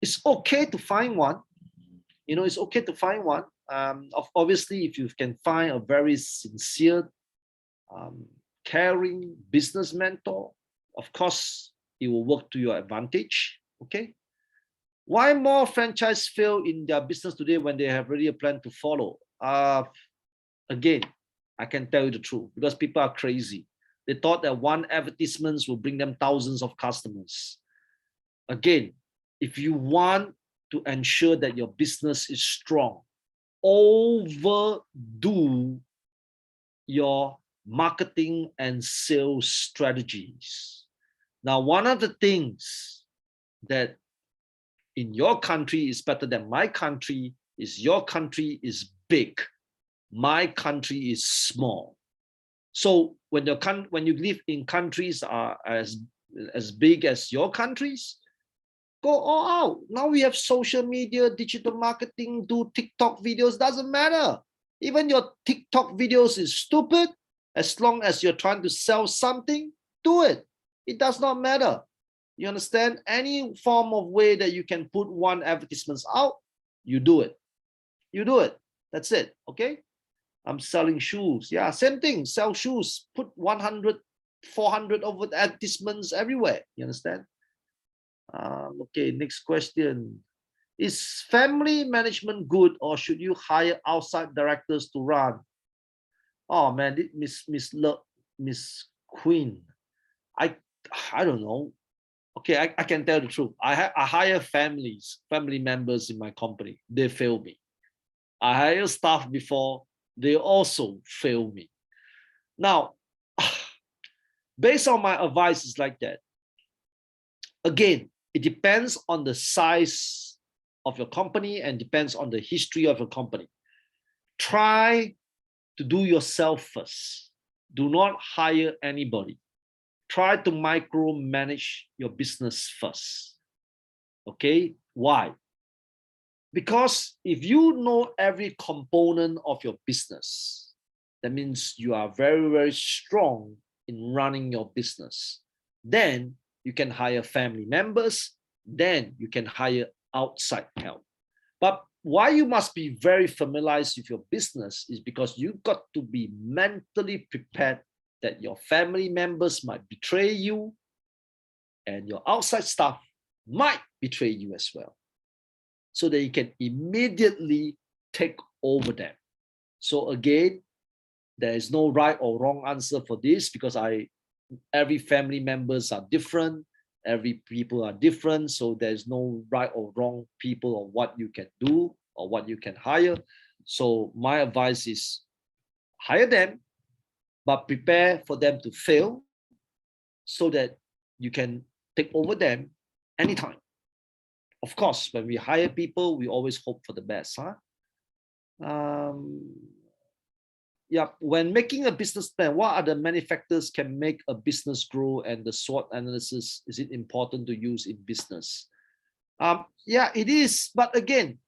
it's okay to find one. You know, it's okay to find one. Obviously, if you can find a very sincere, caring business mentor, of course, it will work to your advantage. Okay. Why more franchise fail in their business today when they have already a plan to follow? Again, I can tell you the truth because people are crazy. They thought that one advertisement will bring them thousands of customers. Again, if you want to ensure that your business is strong, overdo your marketing and sales strategies. Now, one of the things that in your country is better than my country is your country is big, my country is small. So when you live in countries are as big as your countries, go all out. Now we have social media, digital marketing, do TikTok videos, doesn't matter. Even your TikTok videos is stupid. As long as you're trying to sell something, do it. It does not matter. You understand? Any form of way that you can put one advertisement out, you do it. You do it. That's it. Okay. I'm selling shoes. Yeah, same thing. Sell shoes. Put 100, 400 over advertisements everywhere. You understand? Okay, next question. Is family management good or should you hire outside directors to run? Oh man, Miss Queen. I don't know. Okay, I can tell the truth. I hire family members in my company. They fail me. I hire staff before. They also fail me. Now, based on my advice is like that. Again, it depends on the size of your company and depends on the history of your company. Try to do yourself first. Do not hire anybody. Try to micromanage your business first. Okay, why? Because if you know every component of your business, that means you are very, very strong in running your business. Then you can hire family members. Then you can hire outside help. But why you must be very familiarized with your business is because you got to be mentally prepared that your family members might betray you and your outside staff might betray you as well, so that you can immediately take over them. So again, there is no right or wrong answer for this because every family members are different. Every people are different, so there's no right or wrong people or what you can do or what you can hire. So my advice is hire them, but prepare for them to fail so that you can take over them anytime. Of course, when we hire people, we always hope for the best. Um, yeah, when making a business plan, what are the many factors can make a business grow, and the SWOT analysis, is it important to use in business? Yeah, it is. But again,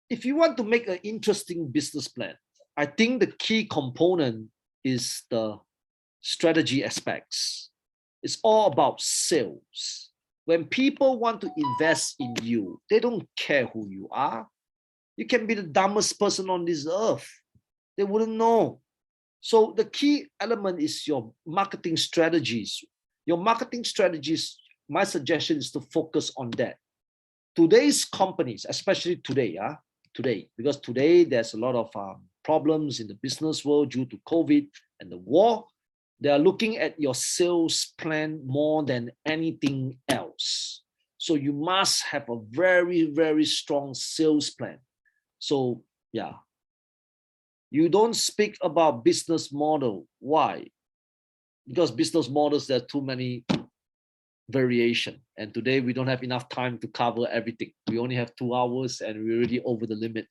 if you want to make an interesting business plan, I think the key component is the strategy aspects. It's all about sales. When people want to invest in you, they don't care who you are. You can be the dumbest person on this earth. They wouldn't know. So the key element is your marketing strategies. Your marketing strategies, my suggestion is to focus on that. Today's companies, especially today, because today there's a lot of problems in the business world due to COVID and the war. They are looking at your sales plan more than anything else. So you must have a very, very strong sales plan. So yeah, you don't speak about business model. Why? Because business models, there are too many variation. And today we don't have enough time to cover everything. We only have 2 hours and we're already over the limit.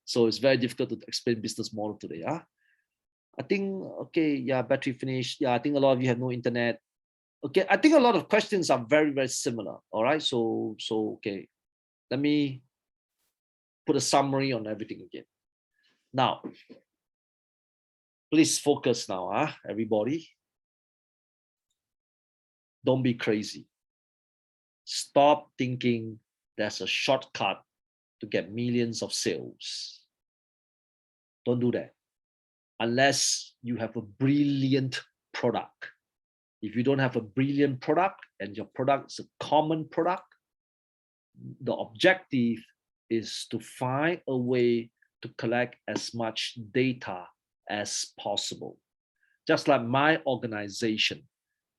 So it's very difficult to explain business model today. I think, okay, yeah, battery finished. Yeah, I think a lot of you have no internet. Okay, I think a lot of questions are very, very similar. All right, so okay, let me put a summary on everything again. Now, please focus now, everybody. Don't be crazy. Stop thinking there's a shortcut to get millions of sales. Don't do that. Unless you have a brilliant product. If you don't have a brilliant product and your product is a common product, the objective is to find a way to collect as much data as possible. Just like my organization,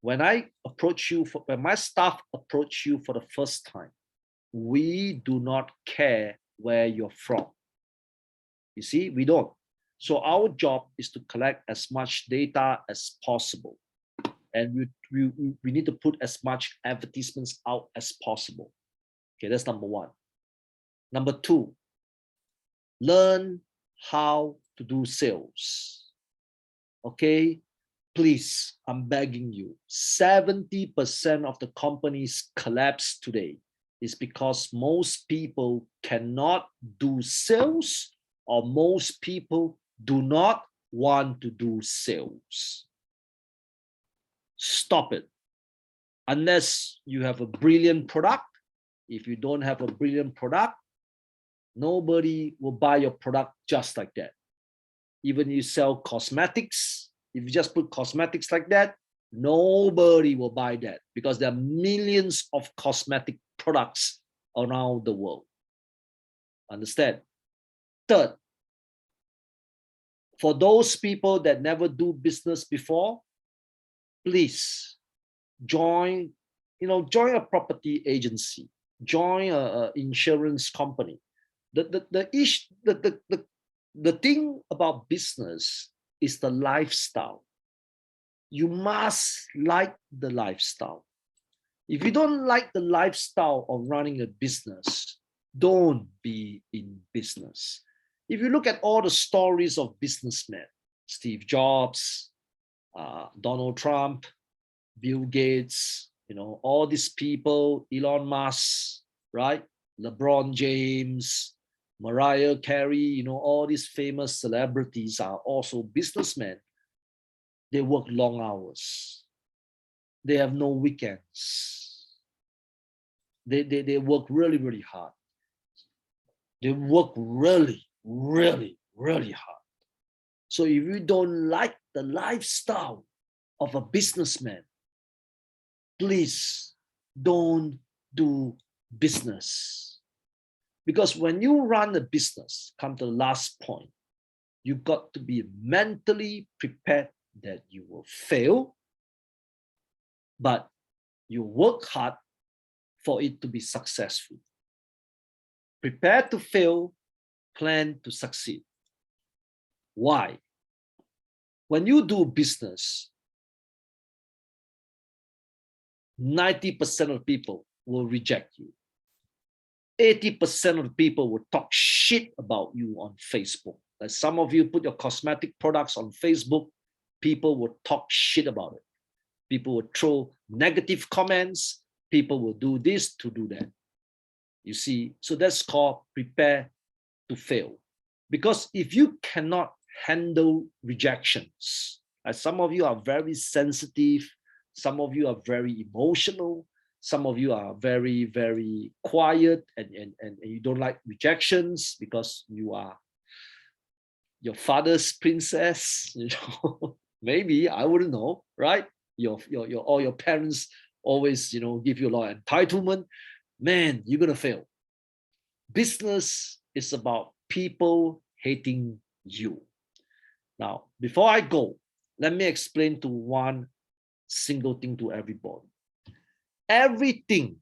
when my staff approach you for the first time, we do not care where you're from. You see, we don't. So our job is to collect as much data as possible. And we need to put as much advertisements out as possible. Okay, that's number one. Number two, learn how to do sales. Okay, please, I'm begging you, 70% of the companies collapse today is because most people cannot do sales, or most people do not want to do sales. Stop it. Unless you have a brilliant product. If you don't have a brilliant product, nobody will buy your product just like that. Even you sell cosmetics, if you just put cosmetics like that, nobody will buy that, because there are millions of cosmetic products around the world. Understand? Third, for those people that never do business before, please join a property agency, join an insurance company. The thing about business is the lifestyle. You must like the lifestyle. If you don't like the lifestyle of running a business, don't be in business. If you look at all the stories of businessmen, Steve Jobs, Donald Trump, Bill Gates, all these people, Elon Musk, right? LeBron James, Mariah Carey, all these famous celebrities are also businessmen. They work long hours. They have no weekends. They work really, really hard. They work really, really, really hard. So if you don't like the lifestyle of a businessman, please don't do business. Because when you run a business, come to the last point, you got to be mentally prepared that you will fail, but You work hard for it to be successful. Prepare to fail, plan to succeed. Why? When you do business, 90% of people will reject you. 80% of the people will talk shit about you on Facebook. Like some of you put your cosmetic products on Facebook, people will talk shit about it. People will throw negative comments. People will do this to do that. You see, so that's called prepare to fail. Because if you cannot handle rejections, as some of you are very sensitive, some of you are very emotional, some of you are very, very quiet and you don't like rejections because you are your father's princess, you know, maybe, I wouldn't know, right? All your parents always, you know, give you a lot of entitlement. Man, you're gonna fail. Business is about people hating you. Now, before I go, let me explain to one single thing to everybody. Everything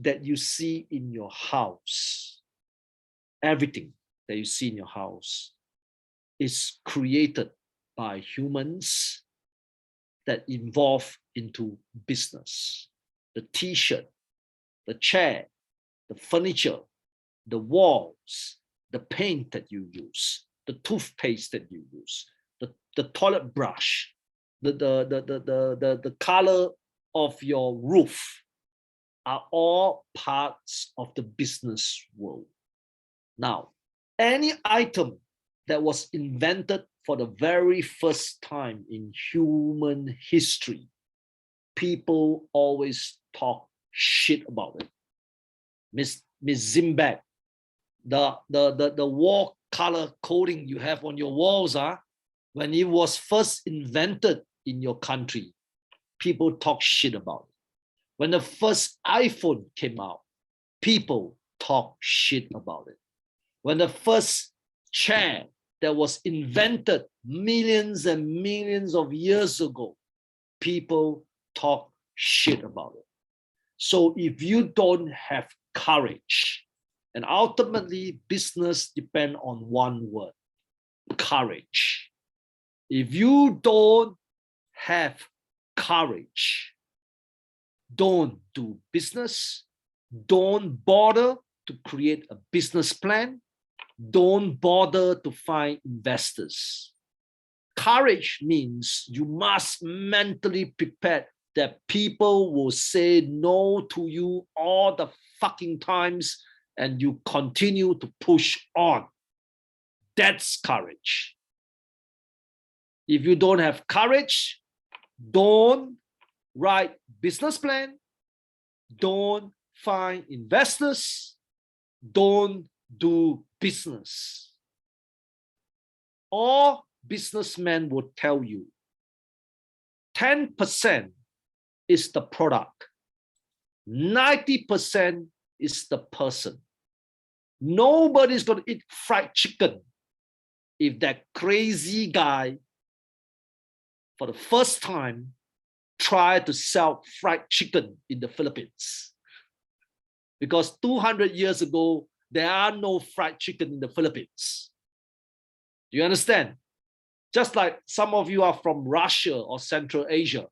that you see in your house, everything that you see in your house is created by humans that involve into business. The t-shirt, the chair, the furniture, the walls, the paint that you use, the toothpaste that you use, the toilet brush, the color of your roof are all parts of the business world. Now, any item that was invented for the very first time in human history, people always talk shit about it. Miss Zimbabwe, the wall color coding you have on your walls, when it was first invented in your country, people talk shit about it. When the first iPhone came out, people talk shit about it. When the first chair that was invented millions and millions of years ago, people talk shit about it. So if you don't have courage, and ultimately business depends on one word, courage. If you don't have courage, don't do business, don't bother to create a business plan, don't bother to find investors. Courage means you must mentally prepare that people will say no to you all the fucking times and you continue to push on. That's courage. If you don't have courage, don't write business plan, don't find investors, don't do business. All businessmen will tell you 10% is the product, 90% is the person. Nobody's going to eat fried chicken if that crazy guy for the first time tried to sell fried chicken in the Philippines. Because 200 years ago, there are no fried chicken in the Philippines. Do you understand? Just like some of you are from Russia or Central Asia,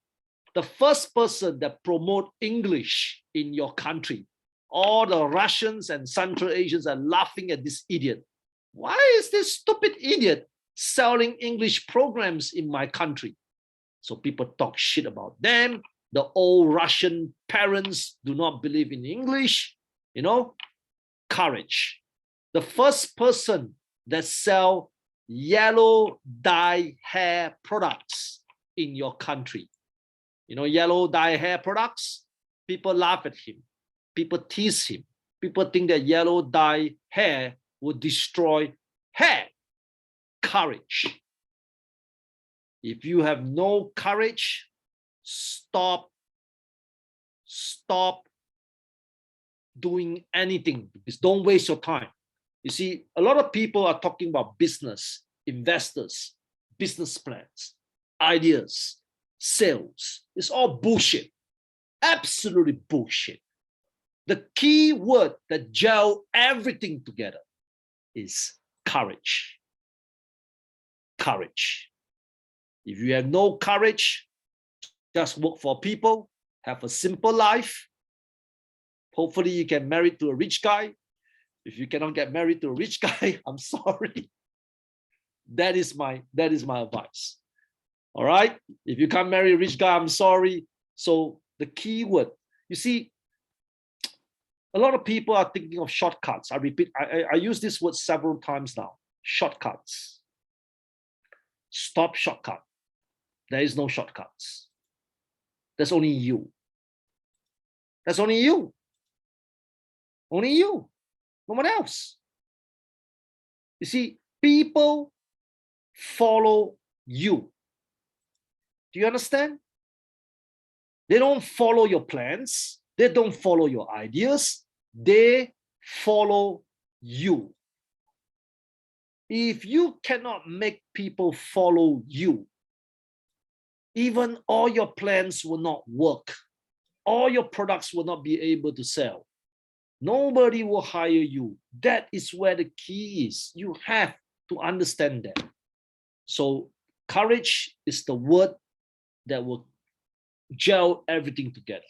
the first person that promote English in your country, all the Russians and Central Asians are laughing at this idiot. Why is this stupid idiot selling English programs in my country? So people talk shit about them. The old Russian parents do not believe in English. You know, courage. The first person that sell yellow dye hair products in your country. You know, yellow dye hair products, people laugh at him. People tease him. People think that yellow dye hair will destroy hair. Courage. If you have no courage, stop doing anything. Because don't waste your time. You see, a lot of people are talking about business, investors, business plans, ideas, sales. It's all bullshit. Absolutely bullshit. The key word that gel everything together is courage. Courage. If you have no courage, just work for people, have a simple life. Hopefully you can marry to a rich guy. If you cannot get married to a rich guy, I'm sorry. That is my advice. All right. If you can't marry a rich guy, I'm sorry. So the key word, you see, a lot of people are thinking of shortcuts. I repeat, I use this word several times now. Shortcuts. Stop shortcut. There is no shortcuts. There's only you. That's only you. Only you. No one else. You see, people follow you. Do you understand? They don't follow your plans. They don't follow your ideas. They follow you. If you cannot make people follow you, even all your plans will not work. All your products will not be able to sell. Nobody will hire you. That is where the key is. You have to understand that. So courage is the word that will gel everything together.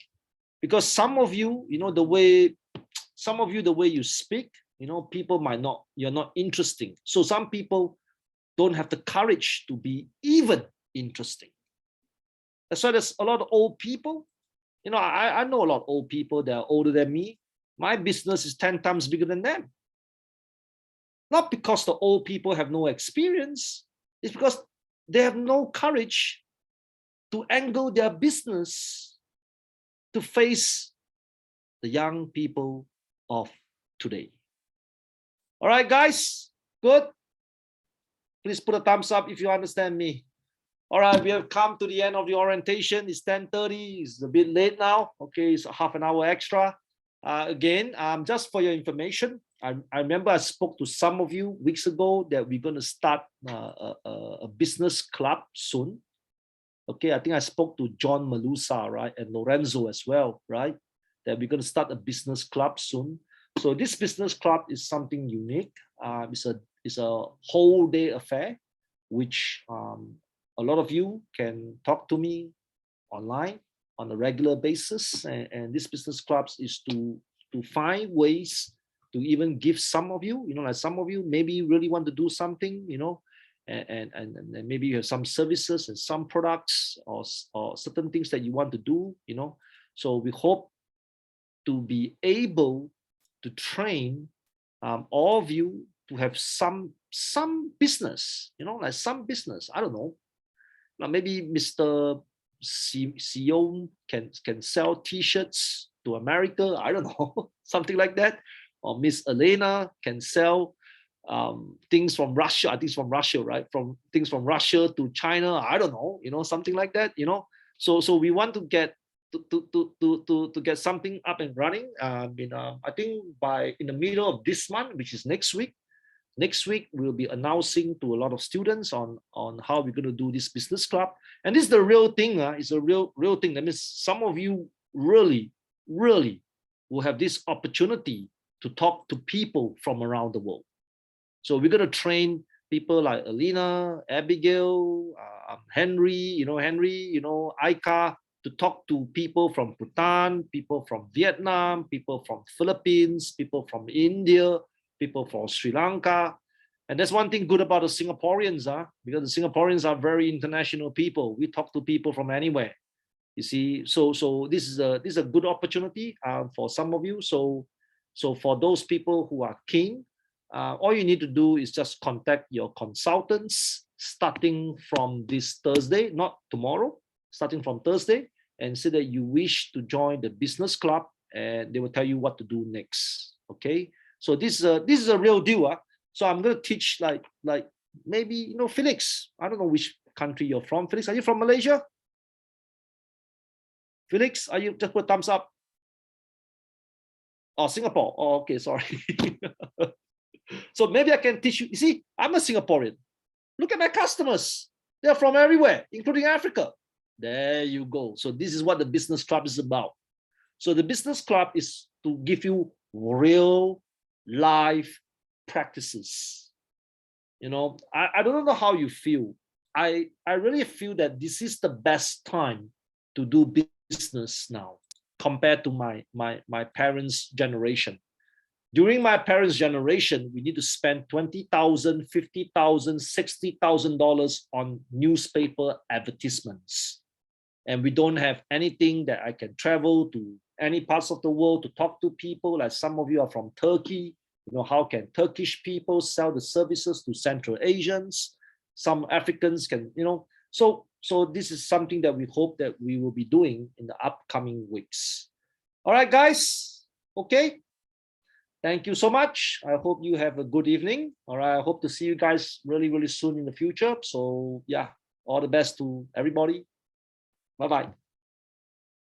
Because some of you, the way you speak, people might not, you're not interesting. So some people don't have the courage to be even interesting. That's why there's a lot of old people. I know a lot of old people that are older than me. My business is 10 times bigger than them. Not because the old people have no experience. It's because they have no courage to angle their business to face the young people of today. All right, guys, good. Please put a thumbs up if you understand me. All right, we have come to the end of the orientation. It's 10:30. It's a bit late now. Okay, it's half an hour extra. Again, just for your information, I remember I spoke to some of you weeks ago that we're going to start a business club soon. Okay, I think I spoke to John Malusa, right, and Lorenzo as well, right, that we're going to start a business club soon. So this business club is something unique. It's a whole day affair, which a lot of you can talk to me online on a regular basis. And this business clubs is to find ways to even give some of you, like some of you maybe really want to do something, and maybe you have some services and some products or certain things that you want to do, So we hope to be able to train all of you to have some business, like some business. I don't know. Now maybe Mr. CEO can sell T-shirts to America. I don't know, something like that. Or Miss Elena can sell things from Russia. I think it's from Russia, right? From things from Russia to China. I don't know, something like that. So we want to get to get something up and running. I think in the middle of this month, which is next week. Next week, we'll be announcing to a lot of students on how we're going to do this business club. And this is the real thing. It's a real thing. That means some of you really will have this opportunity to talk to people from around the world. So we're going to train people like Alina, Abigail, Henry, Aika, to talk to people from Bhutan, people from Vietnam, people from Philippines, people from India, people from Sri Lanka. And that's one thing good about the Singaporeans, because the Singaporeans are very international people. We talk to people from anywhere. You see, so this is a good opportunity for some of you. So for those people who are keen, all you need to do is just contact your consultants starting from this Thursday, not tomorrow, starting from Thursday, and say that you wish to join the business club, and they will tell you what to do next. Okay. So this is a real deal. So I'm going to teach like maybe, Felix, I don't know which country you're from. Felix, are you from Malaysia? Felix, are you, just put a thumbs up? Oh, Singapore. Oh, okay, sorry. So maybe I can teach you. You see, I'm a Singaporean. Look at my customers. They're from everywhere, including Africa. There you go. So this is what the business club is about. So the business club is to give you real life practices. You know, I don't know how you feel. I really feel that this is the best time to do business now compared to my parents' generation. During my parents' generation, we need to spend $20,000, $50,000, $60,000 on newspaper advertisements. And we don't have anything that I can travel to any parts of the world to talk to people. Like some of you are from Turkey. You know, how can Turkish people sell the services to Central Asians? Some Africans can, you know. So this is something that we hope that we will be doing in the upcoming weeks. All right, guys. Okay. Thank you so much. I hope you have a good evening. All right. I hope to see you guys really, really soon in the future. So yeah, all the best to everybody. Bye-bye.